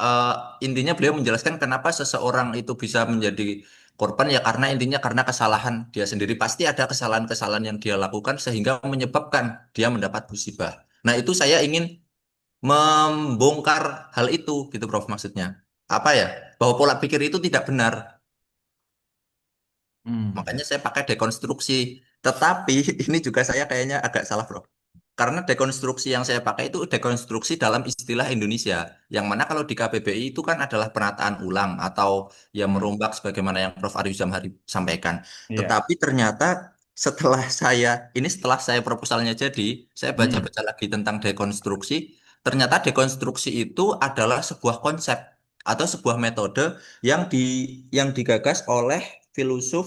eh, intinya beliau menjelaskan kenapa seseorang itu bisa menjadi korban ya karena intinya karena kesalahan dia sendiri. Pasti ada kesalahan-kesalahan yang dia lakukan sehingga menyebabkan dia mendapat musibah. Nah, itu saya ingin membongkar hal itu gitu, Prof. Maksudnya. Apa ya? Bahwa pola pikir itu tidak benar. Hmm. Makanya saya pakai dekonstruksi. Tetapi ini juga saya kayaknya agak salah, Bro. Karena dekonstruksi yang saya pakai itu dekonstruksi dalam istilah Indonesia. Yang mana kalau di KBBI itu kan adalah penataan ulang atau ya Hmm. merombak sebagaimana yang Prof. Arif Zamhari sampaikan. Iya. Tetapi ternyata setelah saya proposalnya jadi, saya Hmm. baca-baca lagi tentang dekonstruksi. Ternyata dekonstruksi itu adalah sebuah konsep atau sebuah metode yang digagas oleh filosof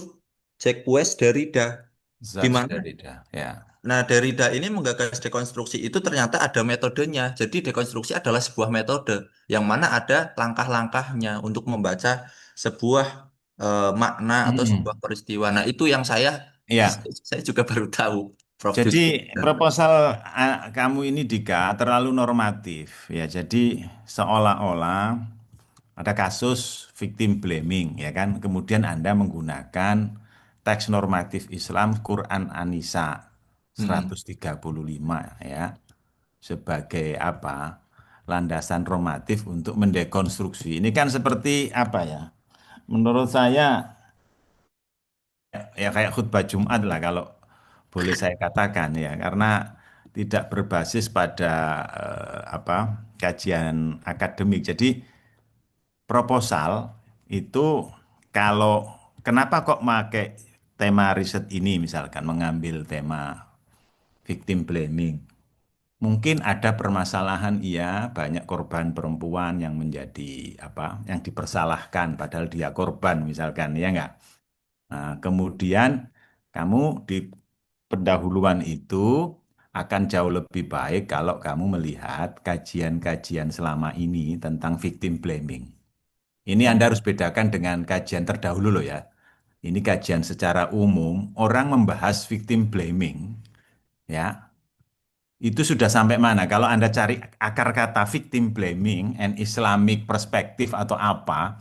Jacques Derrida, di Jacques mana Derrida. Ya. nah Derrida ini menggagas dekonstruksi itu ternyata ada metodenya. Jadi dekonstruksi adalah sebuah metode yang mana ada langkah-langkahnya untuk membaca sebuah makna atau Hmm. sebuah peristiwa. Nah, itu yang Iya. saya juga baru tahu, Prof. Jadi Justru. proposal kamu ini Dika terlalu normatif ya. Jadi seolah-olah ada kasus victim blaming ya kan. Kemudian Anda menggunakan teks normatif Islam Quran An-Nisa Mm-mm. 135 ya sebagai apa? Landasan normatif untuk mendekonstruksi. Ini kan seperti apa ya? Menurut saya ya kayak khutbah Jumat lah kalau boleh saya katakan ya karena tidak berbasis pada apa kajian akademik. Jadi proposal itu kalau kenapa kok pakai tema riset ini misalkan mengambil tema victim blaming. Mungkin ada permasalahan iya banyak korban perempuan yang menjadi apa yang dipersalahkan padahal dia korban misalkan ya enggak. Nah, kemudian kamu di pendahuluan itu akan jauh lebih baik kalau kamu melihat kajian-kajian selama ini tentang victim blaming. Ini Anda harus bedakan dengan kajian terdahulu loh ya. Ini kajian secara umum, orang membahas victim blaming, ya, itu sudah sampai mana? Kalau Anda cari akar kata victim blaming and Islamic perspective atau apa,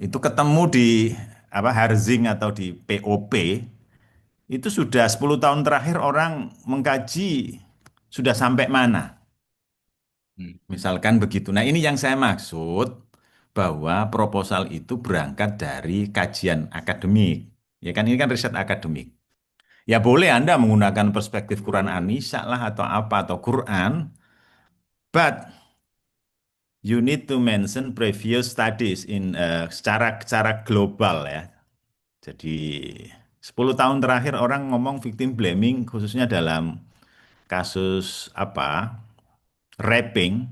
itu ketemu di apa Harzing atau di POP, itu sudah 10 tahun terakhir orang mengkaji sudah sampai mana? Hmm. Misalkan begitu. Nah, ini yang saya maksud bahwa proposal itu berangkat dari kajian akademik. Ya kan ini kan riset akademik. Ya boleh Anda menggunakan perspektif Quran Anisa lah atau apa atau Quran, but you need to mention previous studies in secara global ya. Jadi 10 tahun terakhir orang ngomong victim blaming khususnya dalam kasus apa raping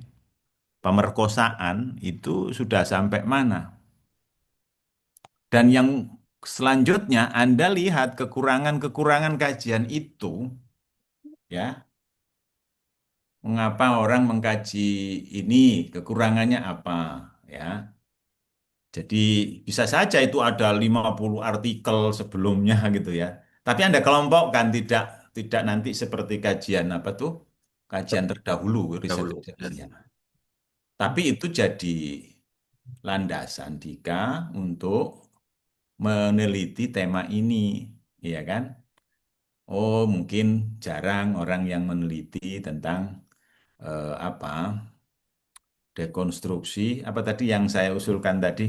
pemerkosaan itu sudah sampai mana. Dan yang selanjutnya Anda lihat kekurangan-kekurangan kajian itu, ya, mengapa orang mengkaji ini, kekurangannya apa, ya. Jadi bisa saja itu ada 50 artikel sebelumnya gitu ya. Tapi Anda kelompokkan tidak nanti seperti kajian apa tuh? Kajian terdahulu, riset Dahulu. terdahulunya. Tapi itu jadi landasan Dika untuk meneliti tema ini, ya kan? Oh, mungkin jarang orang yang meneliti tentang apa dekonstruksi apa tadi yang saya usulkan tadi,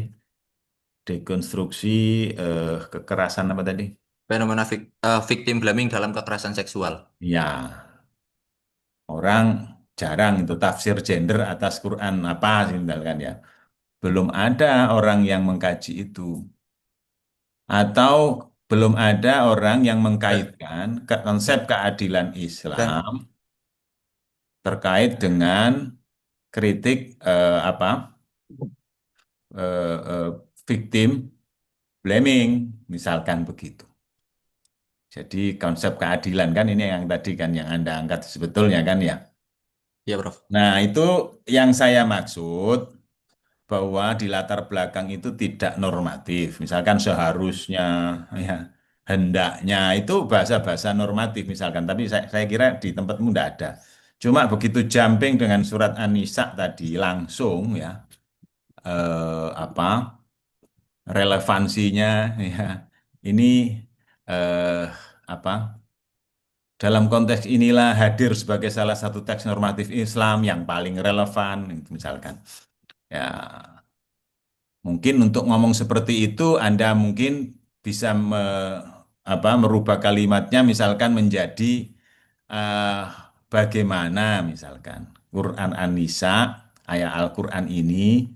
dekonstruksi kekerasan apa tadi? Fenomena victim blaming dalam kekerasan seksual. Ya, orang jarang itu tafsir gender atas Quran apa sih misalkan ya. Belum ada orang yang mengkaji itu. Atau belum ada orang yang Dan, mengkaitkan konsep dan, keadilan dan Islam terkait dengan kritik apa eh, eh, victim blaming, misalkan begitu. Jadi konsep keadilan kan ini yang tadi kan yang Anda angkat sebetulnya kan ya. ya Prof. Nah, itu yang saya maksud bahwa di latar belakang itu tidak normatif. Misalkan seharusnya, ya, hendaknya itu bahasa-bahasa normatif misalkan. Tapi saya kira di tempatmu tidak ada. Cuma begitu jumping dengan surat An-Nisa tadi langsung ya apa relevansinya ya ini eh, apa dalam konteks inilah hadir sebagai salah satu teks normatif Islam yang paling relevan misalkan. Ya, mungkin untuk ngomong seperti itu, Anda mungkin bisa merubah kalimatnya, misalkan menjadi eh, bagaimana, misalkan Quran An-Nisa, ayat Al-Quran ini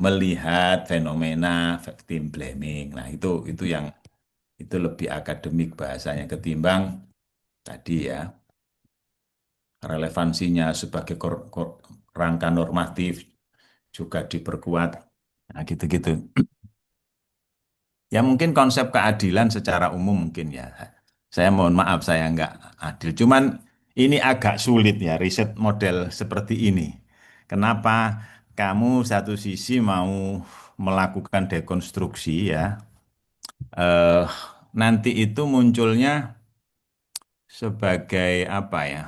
melihat fenomena victim blaming. Nah, itu yang itu lebih akademik bahasanya ketimbang tadi ya relevansinya sebagai rangka normatif juga diperkuat. Nah, gitu-gitu. Ya mungkin konsep keadilan secara umum mungkin ya. Saya mohon maaf saya nggak adil. Cuman ini agak sulit ya riset model seperti ini. Kenapa kamu satu sisi mau melakukan dekonstruksi ya, eh, nanti itu munculnya sebagai apa ya?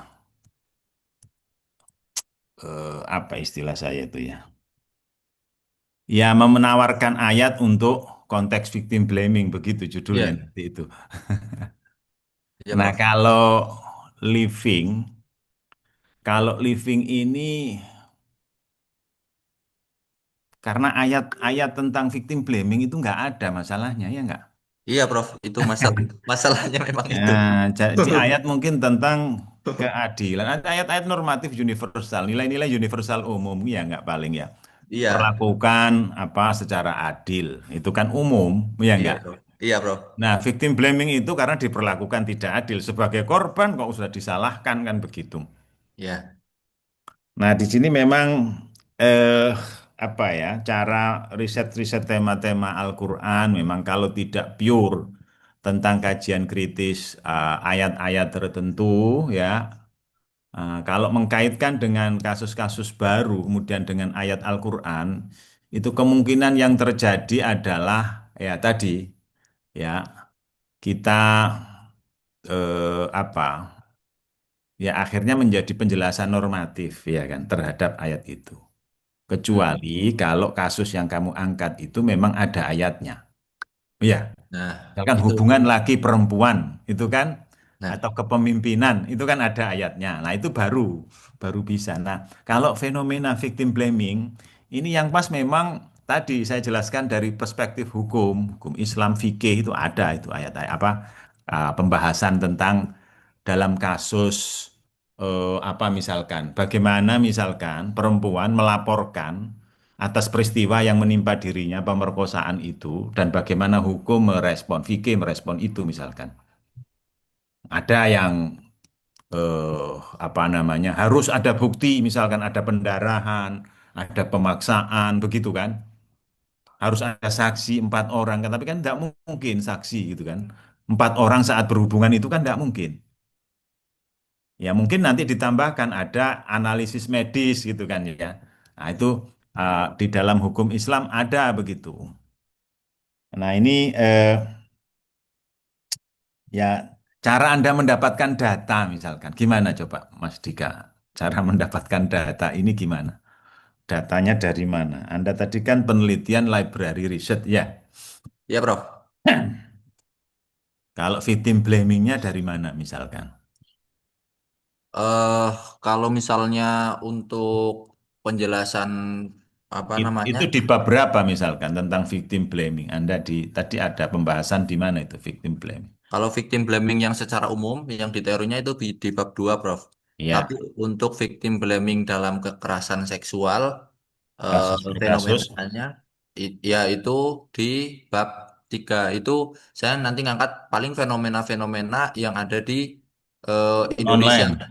Apa istilah saya itu ya? Ya menawarkan ayat untuk konteks victim blaming begitu judulnya Ya, nanti itu. ya Nah, Prof. living, kalau living ini karena ayat-ayat tentang victim blaming itu nggak ada masalahnya, ya nggak? Iya Prof. Itu masalahnya memang Ya, itu. jadi ayat mungkin tentang keadilan, ayat-ayat normatif universal, nilai-nilai universal umum, ya nggak paling ya. Iya, Perlakukan apa secara adil, itu kan umum, ya iya nggak? Prof. Iya Prof. Nah, victim blaming itu karena diperlakukan tidak adil sebagai korban kok sudah disalahkan kan begitu. Ya, Nah, di sini memang eh apa ya, cara riset-riset tema-tema Al-Qur'an memang kalau tidak pure tentang kajian kritis ayat-ayat tertentu ya, kalau mengkaitkan dengan kasus-kasus baru kemudian dengan ayat Al-Qur'an, itu kemungkinan yang terjadi adalah ya tadi ya kita apa ya akhirnya menjadi penjelasan normatif ya kan terhadap ayat itu. hmm. Kecuali kalau kasus yang kamu angkat itu memang ada ayatnya. Iya, Nah, misalkan itu. hubungan laki perempuan itu kan Nah, atau kepemimpinan itu kan ada ayatnya. Nah, itu baru bisa. Nah, kalau fenomena victim blaming ini yang pas memang tadi saya jelaskan dari perspektif hukum Islam fikih itu ada itu ayat-ayat apa pembahasan tentang dalam kasus apa misalkan bagaimana misalkan perempuan melaporkan atas peristiwa yang menimpa dirinya pemerkosaan itu dan bagaimana hukum merespon, fikih merespon itu misalkan. Ada yang apa namanya, harus ada bukti, misalkan ada pendarahan, ada pemaksaan, begitu kan? Harus ada saksi 4 orang, kan? Tapi kan tidak mungkin saksi gitu kan? 4 orang saat berhubungan itu kan tidak mungkin. Ya mungkin nanti ditambahkan ada analisis medis gitu kan ya. Nah itu di dalam hukum Islam ada begitu. Nah ini ya cara Anda mendapatkan data misalkan. Gimana coba Mas Dika? Cara mendapatkan data ini gimana? Datanya dari mana? Anda tadi kan penelitian library research ya. Ya, Prof. Kalau victim blamingnya dari mana misalkan? eh Kalau misalnya untuk penjelasan apa namanya? Itu di bab berapa misalkan tentang victim blaming? Anda tadi ada pembahasan di mana itu victim blaming? Kalau victim blaming yang secara umum, yang di teorinya itu di bab 2, Prof. Tapi Ya, untuk victim blaming dalam kekerasan seksual, kasus per kasus. fenomenanya, ya itu di bab 3. Itu saya nanti ngangkat paling fenomena-fenomena yang ada di Indonesia. Online.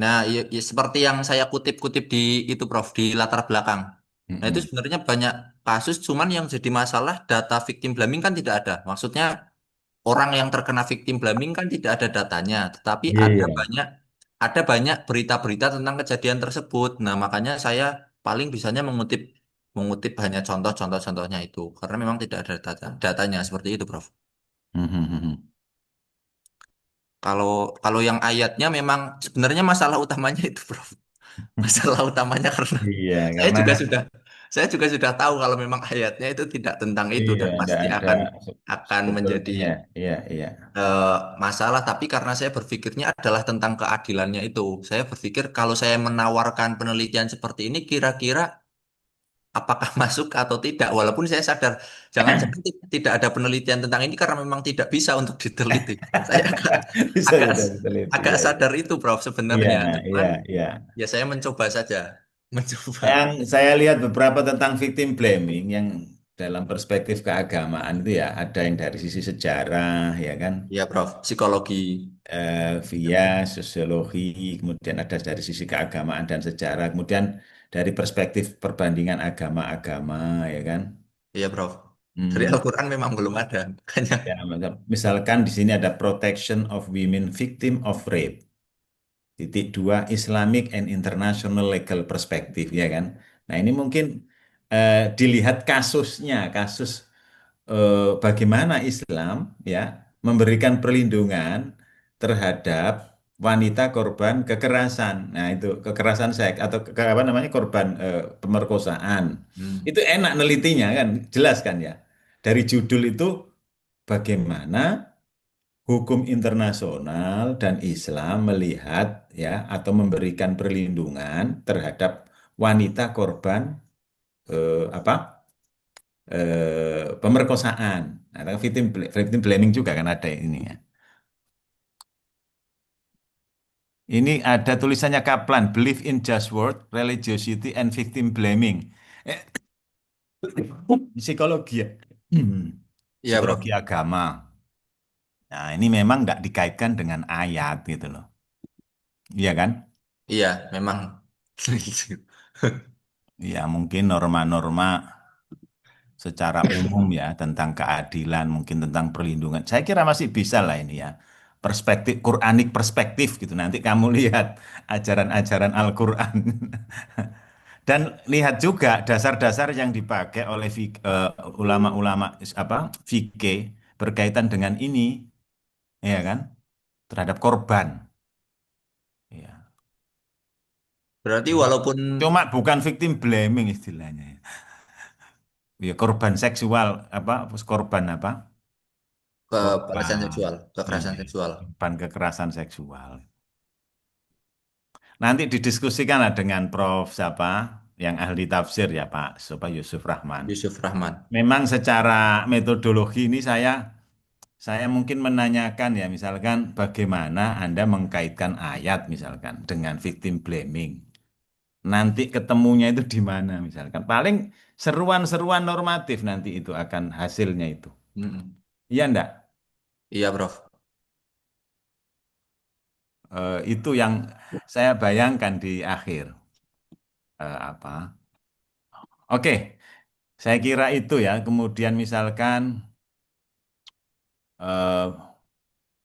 Nah, ya seperti yang saya kutip-kutip di itu, Prof, di latar belakang. Nah, itu Mm-mm. sebenarnya banyak kasus, cuman yang jadi masalah data victim blaming kan tidak ada. Maksudnya orang yang terkena victim blaming kan tidak ada datanya, tetapi Iya. ada banyak berita-berita tentang kejadian tersebut. Nah, makanya saya paling bisanya mengutip mengutip hanya contoh-contohnya itu karena memang tidak ada datanya seperti itu, Prof. Mhm. Kalau kalau yang ayatnya memang sebenarnya masalah utamanya itu, Prof. Masalah utamanya karena Iya, saya karena juga sudah saya juga sudah tahu kalau memang ayatnya itu tidak tentang itu iya dan enggak pasti ada akan menjadi sebetulnya. Iya, iya. eh, masalah, tapi karena saya berpikirnya adalah tentang keadilannya itu. Saya berpikir kalau saya menawarkan penelitian seperti ini, kira-kira apakah masuk atau tidak. Walaupun saya sadar, jangan-jangan tidak ada penelitian tentang ini karena memang tidak bisa untuk diteliti. Saya Bisa agak kita teliti. agak Iya, iya. sadar itu, Prof, Iya, sebenarnya. Cuman iya, iya. ya saya mencoba saja, mencoba. Yang saya lihat beberapa tentang victim blaming yang dalam perspektif keagamaan itu ya ada yang dari sisi sejarah ya kan, Ya, Prof, psikologi. via sosiologi, kemudian ada dari sisi keagamaan dan sejarah, kemudian dari perspektif perbandingan agama-agama ya kan. Iya, Prof. Dari Hmm, Al-Quran memang belum ada. Makanya, ya, misalkan di sini ada protection of women victim of rape. Titik dua, Islamic and International Legal Perspective, ya kan? Nah, ini mungkin dilihat kasusnya, kasus bagaimana Islam ya memberikan perlindungan terhadap wanita korban kekerasan. Nah, itu kekerasan seks atau apa namanya korban pemerkosaan. hmm, Itu enak nelitinya kan, jelas kan ya. Dari judul itu bagaimana hukum internasional dan Islam melihat ya atau memberikan perlindungan terhadap wanita korban apa pemerkosaan. Nah, victim blaming juga kan ada ini ya. Ini ada tulisannya Kaplan, Belief in Just Word, Religiosity and Victim Blaming. Eh, psikologi ya. iya, Prof. Psikologi agama. Nah, ini memang nggak dikaitkan dengan ayat gitu loh. Iya kan? Iya, memang. Ya, mungkin norma-norma secara umum ya tentang keadilan, mungkin tentang perlindungan. Saya kira masih bisa lah ini ya. Perspektif Quranik perspektif gitu. Nanti kamu lihat ajaran-ajaran Al-Qur'an. Dan lihat juga dasar-dasar yang dipakai oleh ulama-ulama apa fikih berkaitan dengan ini, ya kan? Terhadap korban. Ya. Berarti Cuma, walaupun cuma bukan victim blaming istilahnya. Ya, korban seksual apa korban apa? Korban, kekerasan iya, seksual. korban kekerasan seksual. Nanti didiskusikan lah dengan Prof. siapa yang ahli tafsir ya Pak Sopa Yusuf Rahman. Yusuf Rahman. Memang secara metodologi ini saya mungkin menanyakan ya misalkan bagaimana Anda mengkaitkan ayat misalkan dengan victim blaming. Nanti ketemunya itu di mana misalkan. Paling seruan-seruan normatif nanti itu akan hasilnya itu. Mm-mm. Iya enggak? Iya, Prof. Itu yang saya bayangkan di akhir. Apa? Oke, saya kira itu ya. Kemudian misalkan eh,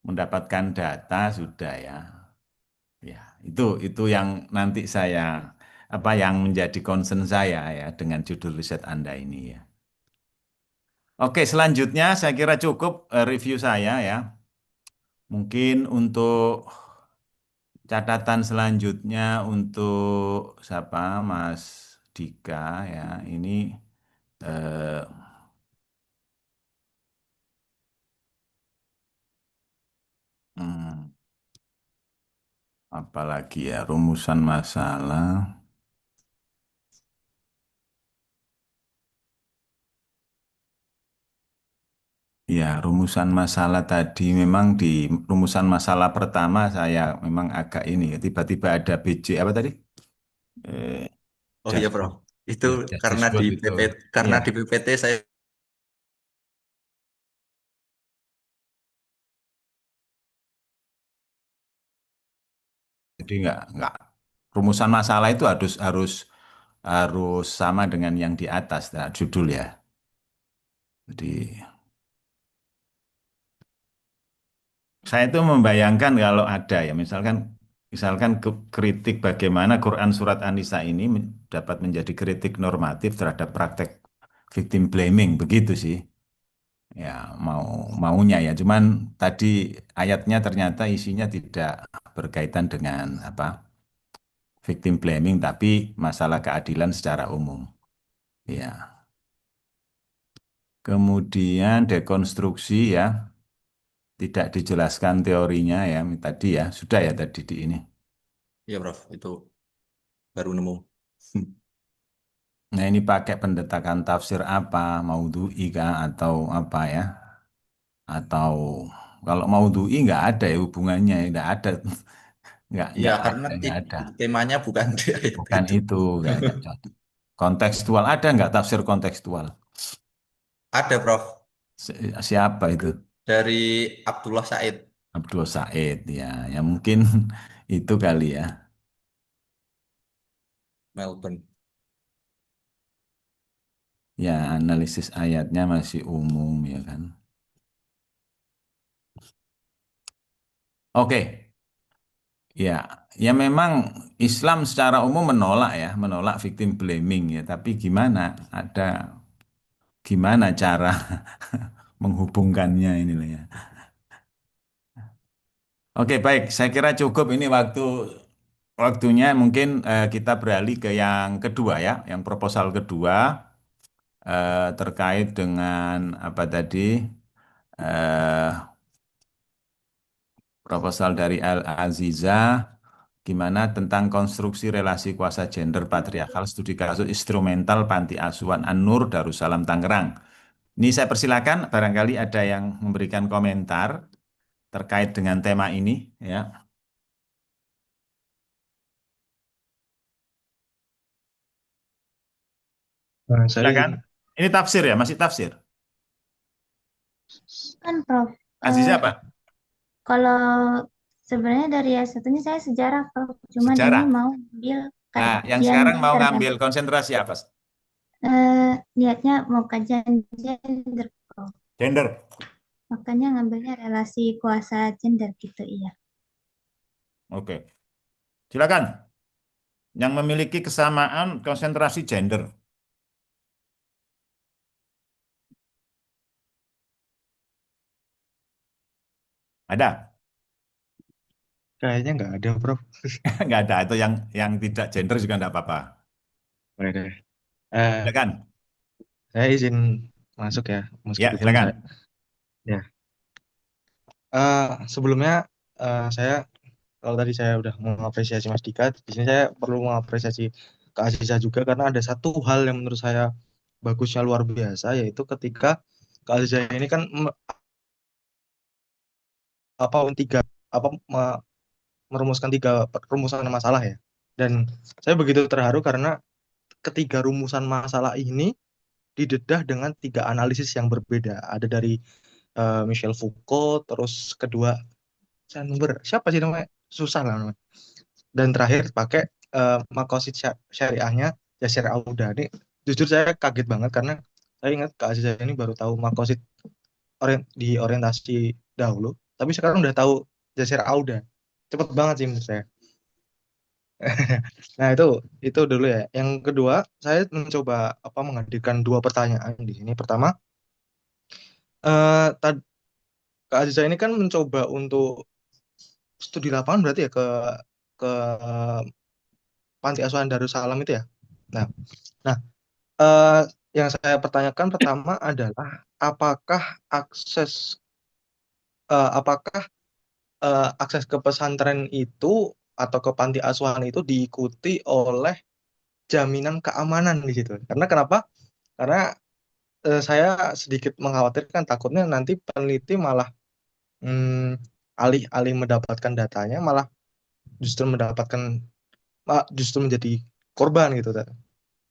mendapatkan data sudah ya. Ya, itu yang nanti saya apa yang menjadi concern saya ya dengan judul riset Anda ini ya. Oke, selanjutnya saya kira cukup review saya ya. Mungkin untuk catatan selanjutnya untuk siapa Mas Dika ya. Ini eh, hmm, apalagi ya rumusan masalah. Ya, rumusan masalah tadi memang di rumusan masalah pertama saya memang agak ini ya, tiba-tiba ada BJ apa tadi? Eh, Oh iya, just, Prof. Itu ya, justice karena di good itu. PP, karena Ya, di PPT saya jadi nggak rumusan masalah itu harus harus harus sama dengan yang di atas nah, judul ya. Jadi saya itu membayangkan kalau ada ya misalkan kritik bagaimana Quran surat An-Nisa ini dapat menjadi kritik normatif terhadap praktek victim blaming begitu sih. Ya, maunya ya. Cuman tadi ayatnya ternyata isinya tidak berkaitan dengan apa victim blaming, tapi masalah keadilan secara umum. Ya. Kemudian dekonstruksi ya, tidak dijelaskan teorinya ya. Tadi ya, sudah ya tadi di ini. iya, Prof. Itu baru nemu. Nah, ini pakai pendekatan tafsir apa? Maudhu'i kah atau apa ya? Atau kalau maudhu'i nggak ada ya hubungannya, nggak ada. Iya, karena Nggak ada. temanya bukan di ayat Bukan itu. itu, nggak cocok. Kontekstual ada nggak tafsir kontekstual? Ada, Prof. Siapa itu? Dari Abdullah Said, Abdul Said ya, ya mungkin itu kali ya. Melbourne. Ya analisis ayatnya masih umum ya kan. Oke, ya, ya memang Islam secara umum menolak ya, menolak victim blaming ya. Tapi gimana cara menghubungkannya ini lah ya. Oke, baik. Saya kira cukup ini waktunya mungkin kita beralih ke yang kedua ya, yang proposal kedua terkait dengan apa tadi eh, proposal dari Al-Aziza gimana tentang konstruksi relasi kuasa gender patriarkal studi kasus instrumental panti asuhan An-Nur Darussalam Tangerang. Ini saya persilakan barangkali ada yang memberikan komentar terkait dengan tema ini ya. Nah, saya Silakan. izin. Ini tafsir ya, masih tafsir. Kan Prof, Aziza eh, apa? kalau sebenarnya dari S1-nya saya sejarah Prof, cuman ini Sejarah. mau ambil Nah, yang kajian sekarang mau gender kan. ngambil konsentrasi apa? Niatnya mau kajian gender Prof. Gender. Makanya ngambilnya relasi kuasa gender gitu, iya. Oke. Silakan. Yang memiliki kesamaan konsentrasi gender. Ada? Kayaknya nggak ada, Prof. Nggak ada. Itu yang tidak gender juga nggak apa-apa. Boleh deh. Eh, Silakan. saya izin masuk ya, Ya, meskipun silakan. saya. Ya. Sebelumnya saya kalau tadi saya udah mengapresiasi Mas Dika, di sini saya perlu mengapresiasi Kak Aziza juga karena ada satu hal yang menurut saya bagusnya luar biasa, yaitu ketika Kak Aziza ini kan tiga apa merumuskan tiga rumusan masalah ya. Dan saya begitu terharu karena ketiga rumusan masalah ini didedah dengan tiga analisis yang berbeda. Ada dari Michel Foucault, terus kedua saya siapa sih namanya? susah lah namanya. Dan terakhir pakai makosid syariahnya Yasir Auda. Ini jujur saya kaget banget karena saya ingat Kak Aziza ini baru tahu makosid di orientasi dahulu, tapi sekarang udah tahu Yasir Auda. Cepet banget sih menurut saya. Nah, itu dulu ya. Yang kedua, saya mencoba menghadirkan dua pertanyaan di sini. Pertama, tadi Kak Aziza ini kan mencoba untuk studi lapangan berarti ya ke Panti Asuhan Darussalam itu ya. Nah, nah eh, yang saya pertanyakan pertama adalah apakah akses apakah akses ke pesantren itu atau ke panti asuhan itu diikuti oleh jaminan keamanan di situ. Karena kenapa? Karena saya sedikit mengkhawatirkan takutnya nanti peneliti malah alih-alih mendapatkan datanya malah justru justru menjadi korban gitu.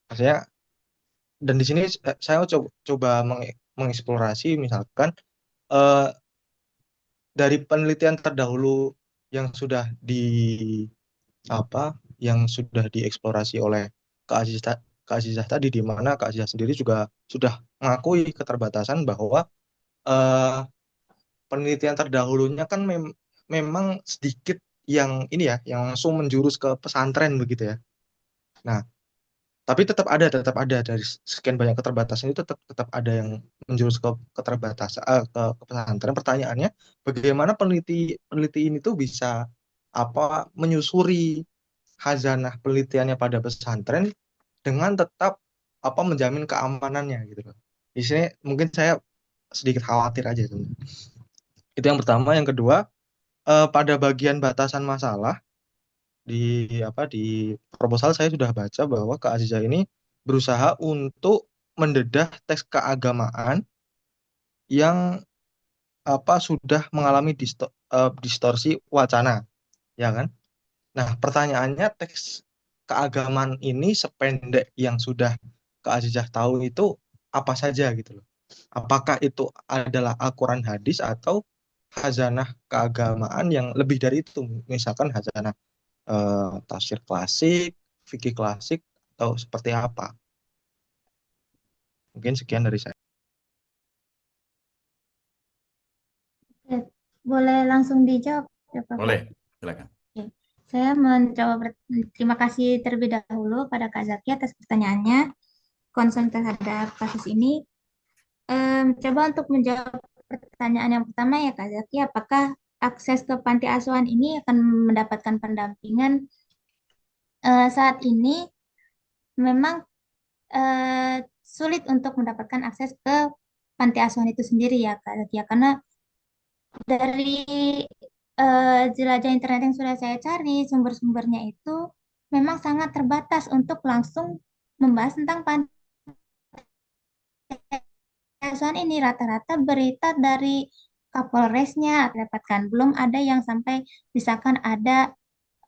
Maksudnya, dan di sini saya coba mengeksplorasi misalkan eh, dari penelitian terdahulu yang sudah yang sudah dieksplorasi oleh Kak Azizah tadi, di mana Kak Azizah sendiri juga sudah mengakui keterbatasan bahwa eh, penelitian terdahulunya kan memang sedikit yang ini ya, yang langsung menjurus ke pesantren begitu ya. Nah, tapi tetap ada dari sekian banyak keterbatasan itu tetap ada yang menjurus ke keterbatasan ke pesantren. Pertanyaannya, bagaimana peneliti peneliti ini tuh bisa menyusuri khazanah penelitiannya pada pesantren dengan tetap menjamin keamanannya gitu loh. Di sini mungkin saya sedikit khawatir aja tuh. Itu yang pertama. Yang kedua, pada bagian batasan masalah di proposal saya sudah baca bahwa Kak Aziza ini berusaha untuk mendedah teks keagamaan yang sudah mengalami distorsi wacana, ya kan? Nah, pertanyaannya, teks keagamaan ini sependek yang sudah Kak Azizah tahu itu apa saja gitu loh. Apakah itu adalah Al-Quran hadis atau khazanah keagamaan yang lebih dari itu, misalkan khazanah tafsir klasik, fikih klasik, atau seperti apa? Mungkin sekian dari saya. Oke, boleh langsung dijawab ya Pak? Boleh, silakan. Oke. Saya mencoba terima kasih terlebih dahulu pada Kak Zaki atas pertanyaannya. Concern terhadap kasus ini. Coba untuk menjawab pertanyaan yang pertama ya Kak Zaki, apakah akses ke panti asuhan ini akan mendapatkan pendampingan? Saat ini memang sulit untuk mendapatkan akses ke panti asuhan itu sendiri ya Kak Zaki, ya, karena dari jelajah internet yang sudah saya cari, sumber-sumbernya itu memang sangat terbatas untuk langsung membahas tentang panti asuhan ini. Rata-rata berita dari Kapolresnya dapatkan, belum ada yang sampai misalkan ada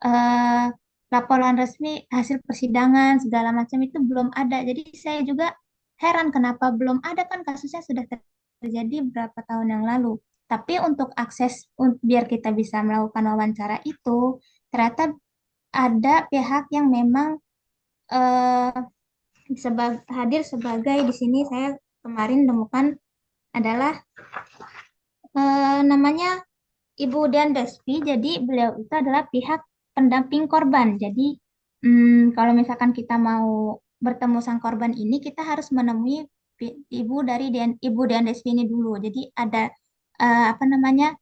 eh, laporan resmi hasil persidangan segala macam itu belum ada. Jadi saya juga heran kenapa belum ada, kan kasusnya sudah terjadi berapa tahun yang lalu. Tapi untuk akses biar kita bisa melakukan wawancara itu ternyata ada pihak yang memang eh, hadir sebagai, di sini saya kemarin temukan adalah namanya Ibu Dian Despi. Jadi beliau itu adalah pihak pendamping korban. Jadi kalau misalkan kita mau bertemu sang korban ini, kita harus menemui Ibu Dian Despi ini dulu. Jadi ada apa namanya,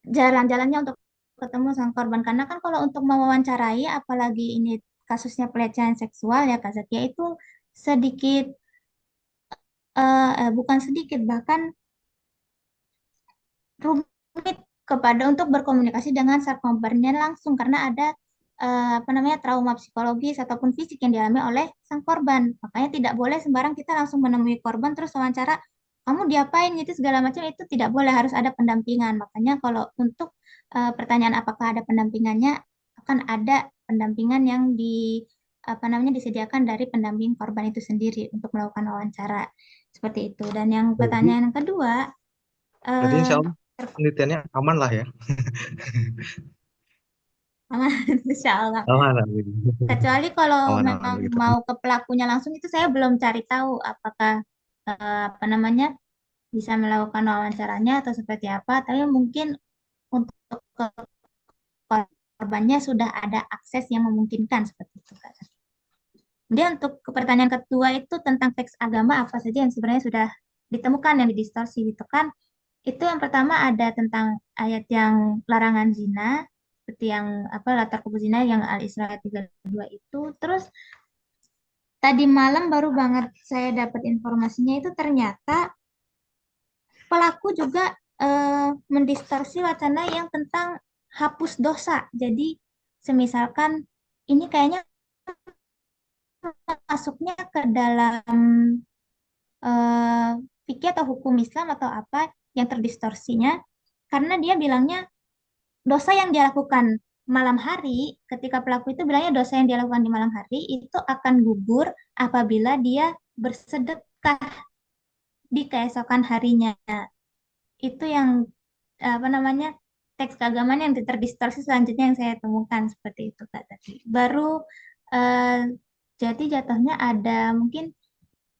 jalan-jalannya untuk ketemu sang korban. Karena kan kalau untuk mewawancarai, apalagi ini kasusnya pelecehan seksual ya Kak Zakia, itu sedikit bukan sedikit, bahkan rumit kepada untuk berkomunikasi dengan sang korbannya langsung, karena ada apa namanya, trauma psikologis ataupun fisik yang dialami oleh sang korban. Makanya tidak boleh sembarang kita langsung menemui korban terus wawancara, kamu diapain gitu segala macam, itu tidak boleh, harus ada pendampingan. Makanya kalau untuk pertanyaan apakah ada pendampingannya, akan ada pendampingan yang apa namanya, disediakan dari pendamping korban itu sendiri untuk melakukan wawancara seperti itu. Dan yang Berarti, pertanyaan yang kedua, berarti eh, insya Allah penelitiannya aman lah ya. aman, insya Allah. Aman lah gitu. Kecuali kalau Aman aman memang begitu. mau ke pelakunya langsung itu saya belum cari tahu apakah apa namanya bisa melakukan wawancaranya atau seperti apa. Tapi mungkin untuk ke korbannya sudah ada akses yang memungkinkan seperti itu, Kak. Dia untuk ke pertanyaan kedua itu tentang teks agama apa saja yang sebenarnya sudah ditemukan yang didistorsi gitu kan. Itu yang pertama ada tentang ayat yang larangan zina, seperti yang apa latar kubur zina yang Al-Isra 32 itu. Terus tadi malam baru banget saya dapat informasinya itu ternyata pelaku juga mendistorsi wacana yang tentang hapus dosa. Jadi semisalkan ini kayaknya masuknya ke dalam eh, fikih atau hukum Islam atau apa yang terdistorsinya karena dia bilangnya dosa yang dia lakukan malam hari ketika pelaku itu bilangnya dosa yang dia lakukan di malam hari itu akan gugur apabila dia bersedekah di keesokan harinya. Itu yang apa namanya teks keagamaan yang terdistorsi selanjutnya yang saya temukan seperti itu Kak tadi. Baru eh, jadi jatuhnya ada mungkin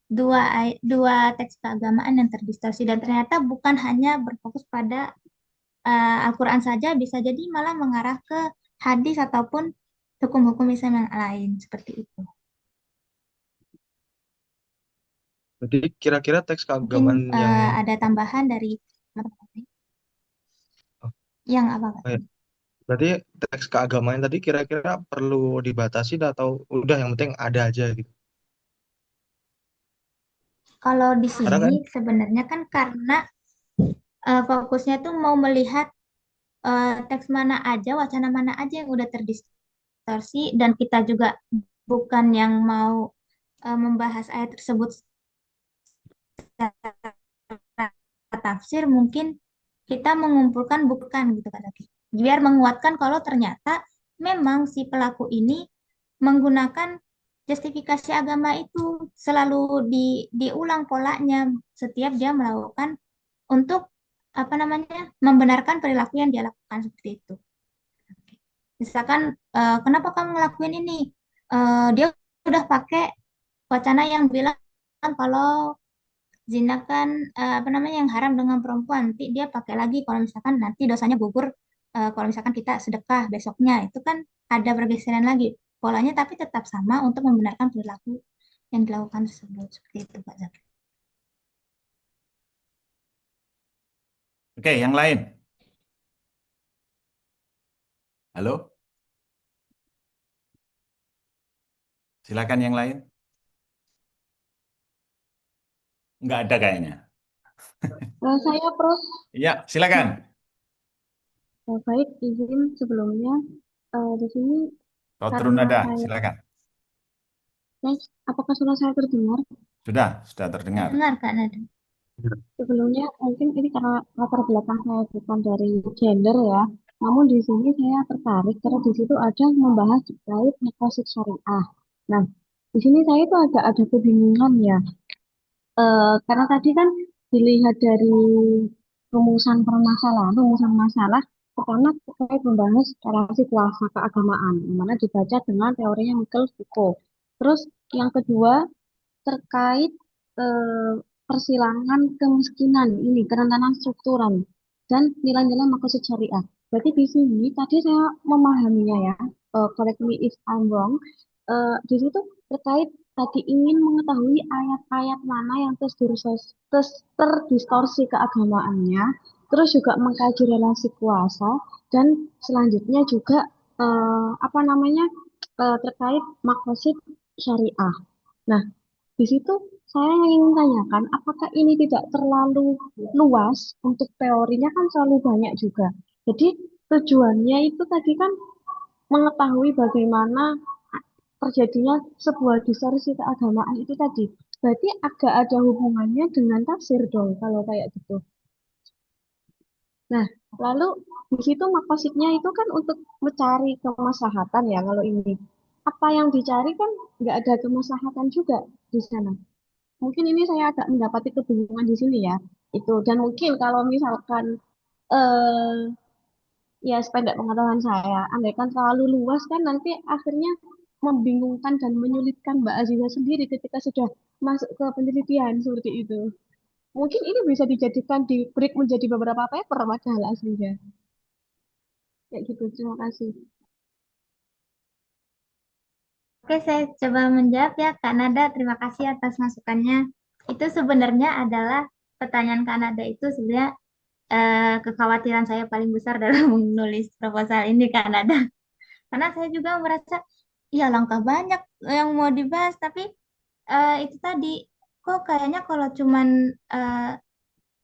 dua teks keagamaan yang terdistorsi dan ternyata bukan hanya berfokus pada Al-Quran saja, bisa jadi malah mengarah ke hadis ataupun hukum-hukum Islam yang lain seperti itu. Jadi kira-kira teks Mungkin keagamaan yang ada tambahan dari teman-teman lain. oh, Yang apa Kak? oh ya. Berarti teks keagamaan tadi kira-kira perlu dibatasi atau udah yang penting ada aja gitu. Kalau di Karena sini kan sebenarnya kan karena fokusnya tuh mau melihat teks mana aja, wacana mana aja yang udah terdistorsi dan kita juga bukan yang mau membahas ayat tersebut secara tafsir, mungkin kita mengumpulkan bukan gitu kan lagi. Biar menguatkan kalau ternyata memang si pelaku ini menggunakan justifikasi agama itu selalu diulang polanya setiap dia melakukan untuk apa namanya membenarkan perilaku yang dia lakukan seperti itu. Misalkan kenapa kamu ngelakuin ini? Dia udah pakai wacana yang bilang kalau zina kan apa namanya yang haram dengan perempuan. Nanti dia pakai lagi kalau misalkan nanti dosanya gugur kalau misalkan kita sedekah besoknya itu kan ada pergeseran lagi polanya tapi tetap sama untuk membenarkan perilaku yang dilakukan tersebut seperti itu Pak Zaki. Oke, yang lain. Halo, silakan yang lain. Nggak ada kayaknya. Saya Prof. Ya, silakan. Baik, izin sebelumnya di sini Kau turun karena nada, saya, silakan. apakah suara saya terdengar? Sudah terdengar. Dengar Kak Nada. Sebelumnya mungkin ini karena latar belakang saya bukan dari gender ya, namun di sini saya tertarik karena di situ ada membahas terkait maqasid syariah. Nah, di sini saya itu agak ada kebingungan ya. Karena tadi kan dilihat dari rumusan masalah pertama terkait membahas relasi kuasa keagamaan, yang mana dibaca dengan teorinya Michael Foucault. Terus yang kedua terkait eh, persilangan kemiskinan ini, kerentanan struktural dan nilai-nilai makosid syariah. Berarti di sini tadi saya memahaminya ya, correct me if I'm wrong, di situ terkait tadi ingin mengetahui ayat-ayat mana yang terdistorsi keagamaannya, terus juga mengkaji relasi kuasa, dan selanjutnya juga apa namanya terkait makosid syariah. Nah, di situ saya ingin tanyakan, apakah ini tidak terlalu luas untuk teorinya kan terlalu banyak juga. Jadi tujuannya itu tadi kan mengetahui bagaimana terjadinya sebuah distorsi keagamaan itu tadi. Berarti agak ada hubungannya dengan tafsir dong kalau kayak gitu. Nah, lalu di situ makosidnya itu kan untuk mencari kemaslahatan ya kalau ini. Apa yang dicari kan nggak ada kemaslahatan juga di sana. Mungkin ini saya agak mendapati kebingungan di sini ya. Itu dan mungkin kalau misalkan eh ya sependek pengetahuan saya, andaikan terlalu luas kan nanti akhirnya membingungkan dan menyulitkan Mbak Aziza sendiri ketika sudah masuk ke penelitian seperti itu. Mungkin ini bisa dijadikan di break menjadi beberapa paper padahal aslinya. Kayak gitu, terima kasih. Oke, saya coba menjawab ya, Kak Nada. Terima kasih atas masukannya. Itu sebenarnya adalah pertanyaan Kak Nada itu sebenarnya kekhawatiran saya paling besar dalam menulis proposal ini, Kak Nada. Karena saya juga merasa, ya langkah banyak yang mau dibahas, tapi itu tadi, kok kayaknya kalau cuman eh,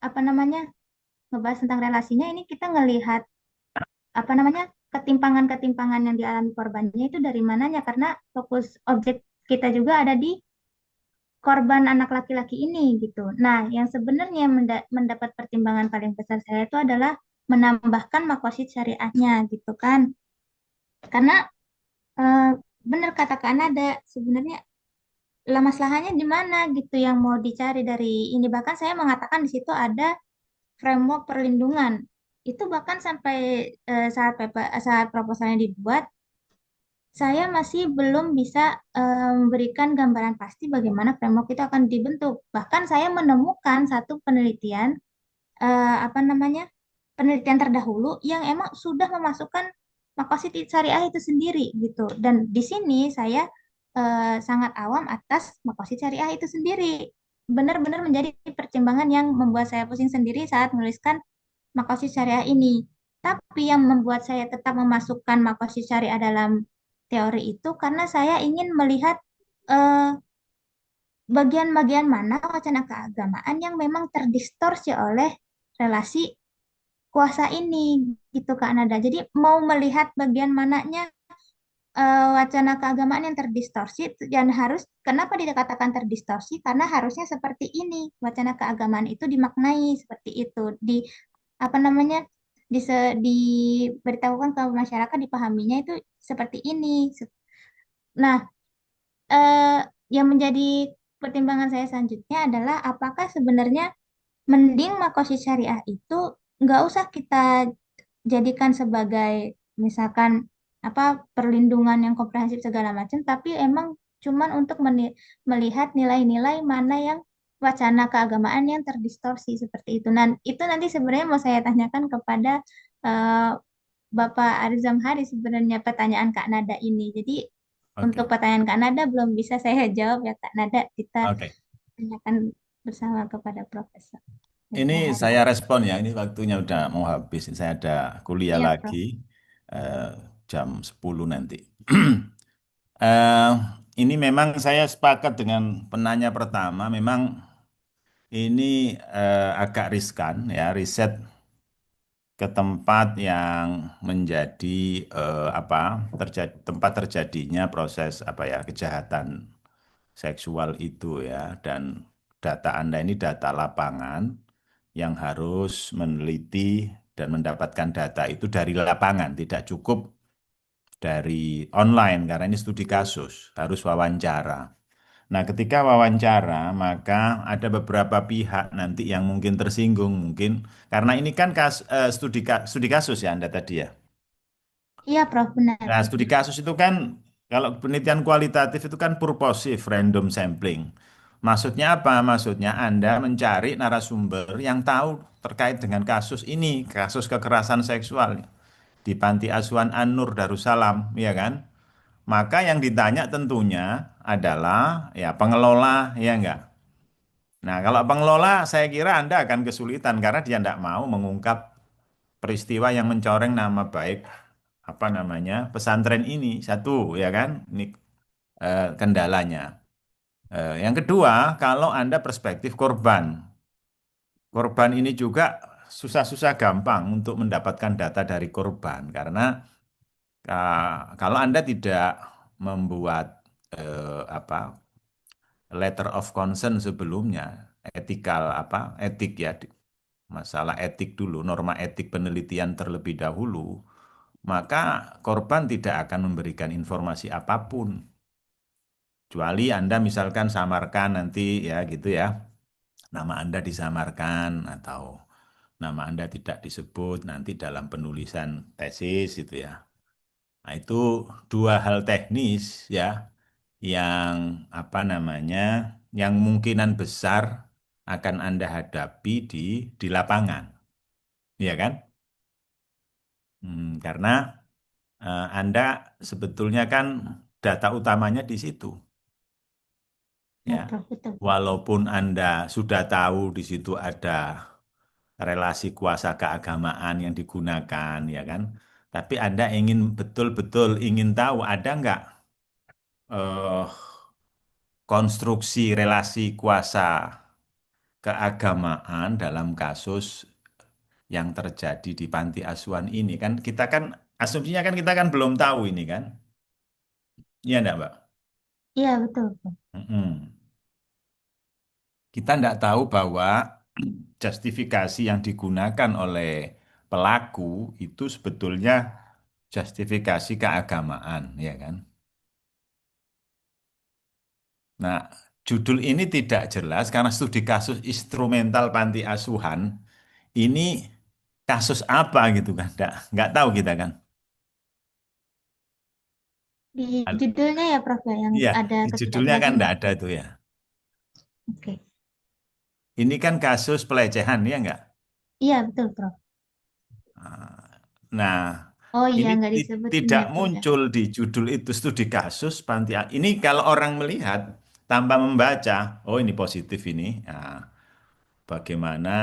apa namanya ngebahas tentang relasinya, ini kita ngelihat apa namanya ketimpangan-ketimpangan yang dialami korbannya itu dari mananya, karena fokus objek kita juga ada di korban anak laki-laki ini gitu. Nah, yang sebenarnya mendapat pertimbangan paling besar saya itu adalah menambahkan makosid syariahnya gitu kan. Karena eh, benar kata Kak Nada, sebenarnya lah masalahnya di mana gitu yang mau dicari dari ini. Bahkan saya mengatakan di situ ada framework perlindungan. Itu bahkan sampai saat proposalnya dibuat, saya masih belum bisa memberikan gambaran pasti bagaimana framework itu akan dibentuk. Bahkan saya menemukan satu penelitian, apa namanya, penelitian terdahulu yang emang sudah memasukkan makosid syariah itu sendiri gitu. Dan di sini saya sangat awam atas makosid syariah itu sendiri. Benar-benar menjadi pertimbangan yang membuat saya pusing sendiri saat menuliskan makosid syariah ini. Tapi yang membuat saya tetap memasukkan makosid syariah dalam teori itu karena saya ingin melihat eh, bagian-bagian mana wacana keagamaan yang memang terdistorsi oleh relasi kuasa ini gitu Kak Nada. Jadi mau melihat bagian mananya wacana keagamaan yang terdistorsi dan harus kenapa dikatakan terdistorsi? Karena harusnya seperti ini wacana keagamaan itu dimaknai seperti itu di apa namanya diberitahukan ke masyarakat dipahaminya itu seperti ini. Nah, eh, yang menjadi pertimbangan saya selanjutnya adalah apakah sebenarnya mending makosid syariah itu nggak usah kita jadikan sebagai misalkan apa perlindungan yang komprehensif segala macam, tapi emang cuman untuk melihat nilai-nilai mana yang wacana keagamaan yang terdistorsi seperti itu. Nah, itu nanti sebenarnya mau saya tanyakan kepada eh, Bapak Arif Zamhari sebenarnya pertanyaan Kak Nada ini. Jadi untuk Oke, pertanyaan Kak Nada belum bisa saya jawab ya Kak Nada. Kita oke. tanyakan bersama kepada Profesor Ini Zamhari. saya respon ya, ini waktunya udah mau habis. Saya ada kuliah Iya, lagi Prof. eh, jam 10 nanti. Eh, ini memang saya sepakat dengan penanya pertama, memang ini agak riskan ya, riset ke tempat yang menjadi apa tempat terjadinya proses apa ya kejahatan seksual itu ya, dan data Anda ini data lapangan yang harus meneliti dan mendapatkan data itu dari lapangan, tidak cukup dari online karena ini studi kasus, harus wawancara. Nah, ketika wawancara, maka ada beberapa pihak nanti yang mungkin tersinggung, mungkin karena ini kan studi kasus ya Anda tadi ya. Iya, Prof, benar. Nah, studi kasus itu kan kalau penelitian kualitatif itu kan purposif random sampling. Maksudnya apa? Maksudnya Anda mencari narasumber yang tahu terkait dengan kasus ini, kasus kekerasan seksual di Panti Asuhan An-Nur Darussalam, ya kan? Maka yang ditanya tentunya adalah ya pengelola, ya enggak? Nah, kalau pengelola saya kira Anda akan kesulitan karena dia tidak mau mengungkap peristiwa yang mencoreng nama baik apa namanya pesantren ini satu ya kan ini kendalanya. Yang kedua, kalau Anda perspektif korban, korban ini juga susah-susah gampang untuk mendapatkan data dari korban karena kalau Anda tidak membuat apa letter of consent sebelumnya, etikal apa etik ya masalah etik dulu, norma etik penelitian terlebih dahulu, maka korban tidak akan memberikan informasi apapun. Kecuali Anda misalkan samarkan nanti ya gitu ya, nama Anda disamarkan atau nama Anda tidak disebut nanti dalam penulisan tesis itu ya. Nah, itu dua hal teknis ya yang apa namanya, yang kemungkinan besar akan Anda hadapi di lapangan, ya kan? Karena Anda sebetulnya kan data utamanya di situ, Ya, ya. Prof, betul. Walaupun Anda sudah tahu di situ ada relasi kuasa keagamaan yang digunakan, ya kan? Tapi Anda ingin betul-betul ingin tahu ada nggak eh, konstruksi relasi kuasa keagamaan dalam kasus yang terjadi di panti asuhan ini kan kita kan asumsinya kan kita kan belum tahu ini kan, iya enggak Mbak? Iya, betul, Prof. Mm-mm. Kita enggak tahu bahwa justifikasi yang digunakan oleh pelaku itu sebetulnya justifikasi keagamaan, ya kan? Nah, judul ini tidak jelas karena studi kasus instrumental panti asuhan ini kasus apa gitu kan? Nggak tahu kita kan? Di judulnya ya, Prof, ya, yang Iya, ada di judulnya kan ketidakjelasannya. enggak ada itu ya. Oke. Ini kan kasus pelecehan, ya enggak? Iya, betul, Prof. Nah, Oh iya, ini nggak disebutin tidak ya, Prof, ya. muncul di judul itu studi kasus panti. Ini kalau orang melihat tanpa membaca, oh ini positif ini. Nah, bagaimana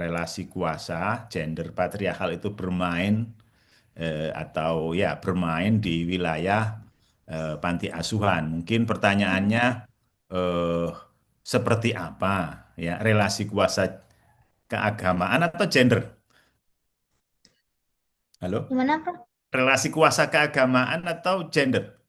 relasi kuasa gender patriarkal itu bermain atau ya bermain di wilayah panti asuhan. Mungkin pertanyaannya eh, seperti apa ya relasi kuasa keagamaan atau gender? Halo? Gimana, Prof? Relasi kuasa keagamaan atau gender?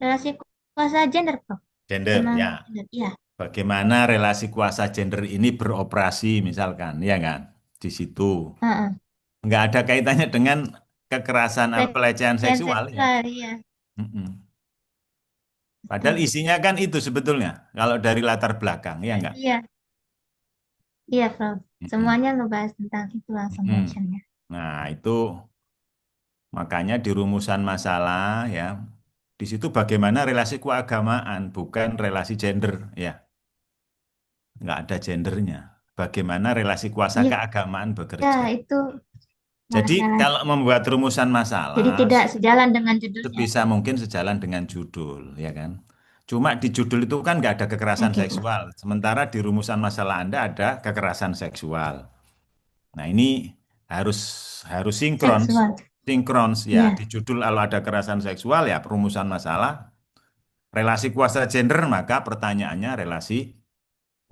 Relasi kuasa gender, Prof. Gender, Emang ya. gender, iya. Bagaimana relasi kuasa gender ini beroperasi misalkan, ya kan? Di situ. Heeh. Nggak ada kaitannya dengan kekerasan atau pelecehan Pelecehan seksual, ya. seksual, iya. Mm-mm. Padahal Betul. isinya kan itu sebetulnya, kalau dari latar belakang, ya enggak? Iya, iya, Prof. Mm-mm. Semuanya ngebahas tentang itu langsung Mm-mm. captionnya. Nah, itu makanya di rumusan masalah, ya, di situ bagaimana relasi keagamaan, bukan relasi gender, ya. Nggak ada gendernya. Bagaimana relasi kuasa Iya, keagamaan ya, bekerja. itu Jadi masalah. kalau membuat rumusan Jadi masalah, tidak sejalan dengan judulnya. sebisa mungkin sejalan dengan judul, ya kan? Cuma di judul itu kan nggak ada kekerasan Oke, Prof. seksual. Sementara di rumusan masalah Anda ada kekerasan seksual. Nah ini harus harus sinkron, Seksual. sinkron ya. Iya. Di judul kalau ada kekerasan seksual ya perumusan masalah relasi kuasa gender maka pertanyaannya relasi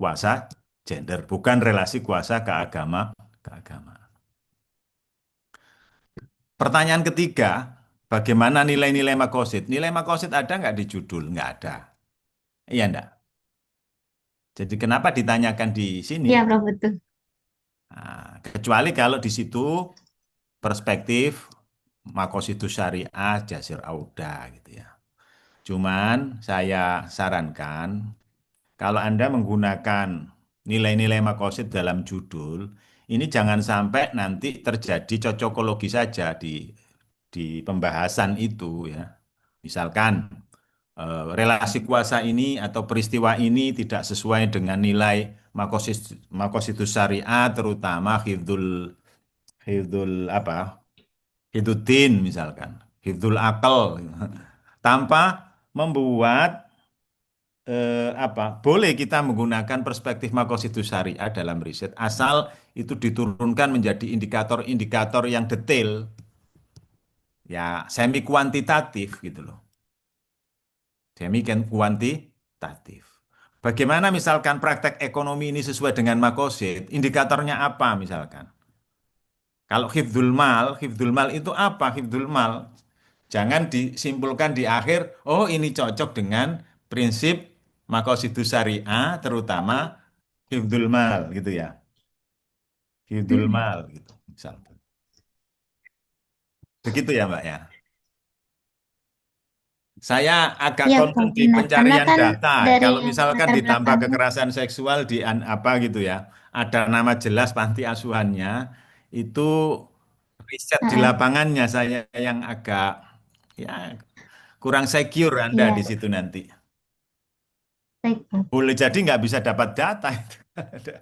kuasa gender, bukan relasi kuasa keagama. Pertanyaan ketiga, bagaimana nilai-nilai makosid? Nilai makosid ada nggak di judul? Nggak ada. Iya enggak? Jadi kenapa ditanyakan di sini? Iya, Prof, betul. Nah, kecuali kalau di situ perspektif makosidus syariah jasir auda gitu ya. Cuman saya sarankan kalau Anda menggunakan nilai-nilai makosid dalam judul, ini jangan sampai nanti terjadi cocokologi saja di pembahasan itu ya. Misalkan relasi kuasa ini atau peristiwa ini tidak sesuai dengan nilai makositus syariah, terutama hifdzul apa? Hifdzuddin misalkan, hifdzul akal, tanpa membuat boleh kita menggunakan perspektif makositus syariah dalam riset asal itu diturunkan menjadi indikator-indikator yang detail ya semi kuantitatif gitu loh. Demikian kuantitatif. Bagaimana misalkan praktek ekonomi ini sesuai dengan makosid, indikatornya apa misalkan? Kalau hifdzul mal itu apa hifdzul mal? Jangan disimpulkan di akhir, oh ini cocok dengan prinsip makosidus syariah, terutama hifdzul mal gitu ya. Hifdzul Mm-mm. mal gitu misalkan. Begitu ya Mbak ya. Saya agak Iya, concern Pak, di benar. Karena pencarian kan data. dari Kalau misalkan latar ditambah belakang, kekerasan seksual di apa gitu ya, ada nama jelas panti asuhannya, itu riset di Heeh, lapangannya saya yang agak ya kurang secure Anda iya, di situ nanti. baik, Pak. Boleh jadi nggak bisa dapat data itu.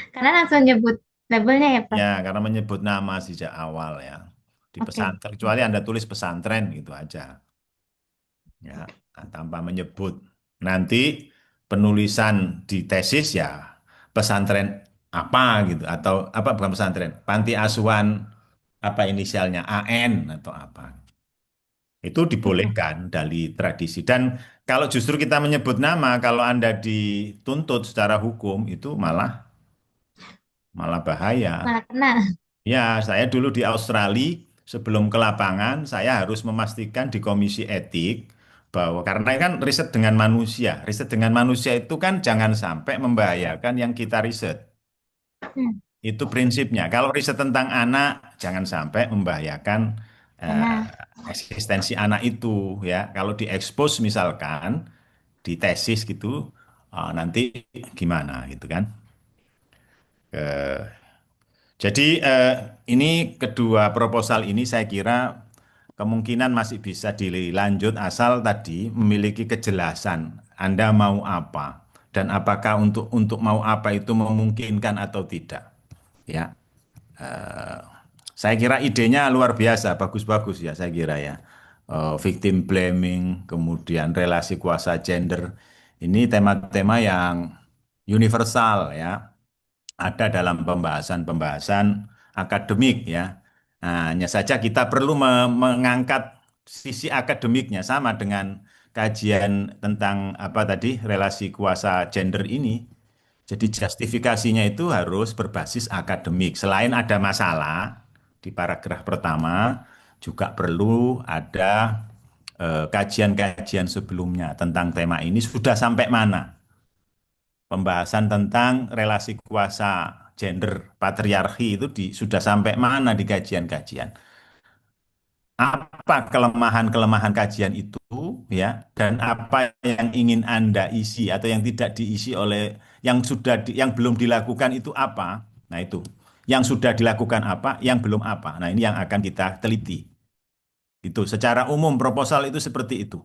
Karena langsung nyebut labelnya ya, Pak. Ya, karena menyebut nama sejak awal ya. Di Oke. pesantren, kecuali Anda tulis pesantren gitu aja. Ya, tanpa menyebut. Nanti penulisan di tesis ya pesantren apa gitu atau apa bukan pesantren, panti asuhan apa inisialnya AN atau apa. Itu Oke. dibolehkan dari tradisi. Dan kalau justru kita menyebut nama, kalau Anda dituntut secara hukum itu malah malah bahaya. Malah kena. Ya, saya dulu di Australia sebelum ke lapangan, saya harus memastikan di komisi etik bahwa karena kan riset dengan manusia itu kan jangan sampai membahayakan yang kita riset. Hmm, Itu prinsipnya. Kalau riset tentang anak, jangan sampai membahayakan benar. eksistensi anak itu ya. Kalau diekspos misalkan di tesis gitu, nanti gimana gitu kan? Eh, Jadi ini kedua proposal ini saya kira kemungkinan masih bisa dilanjut asal tadi memiliki kejelasan Anda mau apa dan apakah untuk mau apa itu memungkinkan atau tidak. Ya, eh, saya kira idenya luar biasa, bagus-bagus ya saya kira ya. Victim blaming, kemudian relasi kuasa gender, ini tema-tema yang universal ya ada dalam pembahasan-pembahasan akademik ya. Nah, hanya saja kita perlu mengangkat sisi akademiknya sama dengan kajian tentang apa tadi relasi kuasa gender ini. Jadi justifikasinya itu harus berbasis akademik. Selain ada masalah di paragraf pertama, juga perlu ada kajian-kajian sebelumnya tentang tema ini sudah sampai mana pembahasan tentang relasi kuasa gender patriarki itu sudah sampai mana di kajian-kajian. Apa kelemahan-kelemahan kajian itu ya dan apa yang ingin Anda isi atau yang tidak diisi oleh yang belum dilakukan itu apa? Nah, itu. Yang sudah dilakukan apa, yang belum apa. Nah, ini yang akan kita teliti. Itu secara umum proposal itu seperti itu.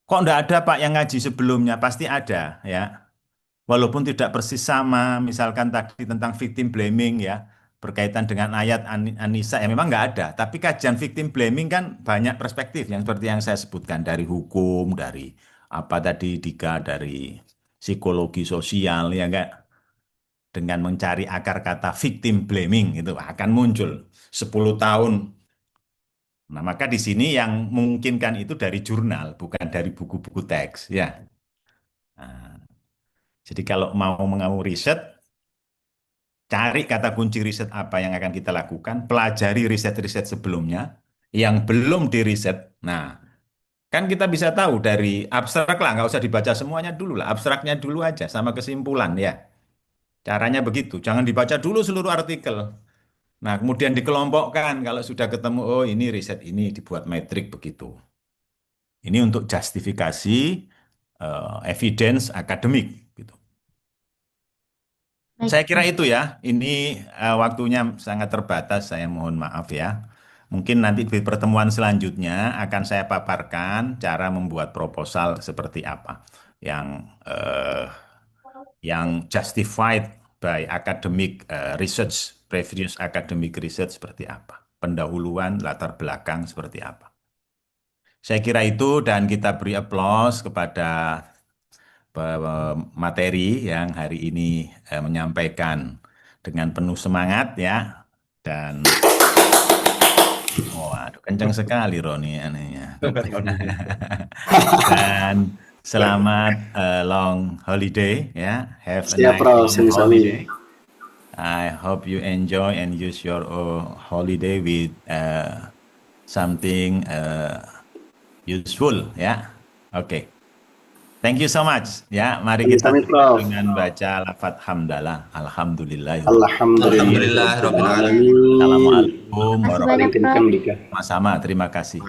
Kok enggak ada Pak yang ngaji sebelumnya? Pasti ada ya. Walaupun tidak persis sama, misalkan tadi tentang victim blaming ya, berkaitan dengan ayat An-Nisa, ya memang nggak ada. Tapi kajian victim blaming kan banyak perspektif, yang seperti yang saya sebutkan, dari hukum, dari apa tadi, Dika, dari psikologi sosial, ya enggak? Dengan mencari akar kata victim blaming, itu akan muncul 10 tahun. Nah, maka di sini yang memungkinkan itu dari jurnal, bukan dari buku-buku teks, ya. Nah, jadi kalau mau riset, cari kata kunci riset apa yang akan kita lakukan, pelajari riset-riset sebelumnya yang belum diriset. Nah, kan kita bisa tahu dari abstrak lah, nggak usah dibaca semuanya dulu lah, abstraknya dulu aja sama kesimpulan ya. Caranya begitu, jangan dibaca dulu seluruh artikel. Nah, kemudian dikelompokkan kalau sudah ketemu, oh ini riset ini dibuat metrik begitu. Ini untuk justifikasi evidence akademik gitu. Baik, Saya kira Pak. itu ya. Ini waktunya sangat terbatas. Saya mohon maaf ya. Mungkin nanti di pertemuan selanjutnya akan saya paparkan cara membuat proposal seperti apa yang justified by academic research, previous academic research seperti apa, pendahuluan, latar belakang seperti apa. Saya kira itu dan kita beri aplaus kepada materi yang hari ini menyampaikan dengan penuh semangat ya dan waduh kencang sekali Roni anehnya dan selamat long holiday ya have a Siap, nice Prof. long Sami-sami. holiday. I hope you enjoy and use your holiday with something useful ya. Oke. Thank you so much. Ya, mari kita Sami, tutup Prof. dengan baca lafaz hamdalah. Alhamdulillah. Alhamdulillah, Rabbil Alamin. Alhamdulillah. Assalamualaikum Masih banyak, warahmatullahi Prof. Kencang, Dika. wabarakatuh. Sama, terima kasih.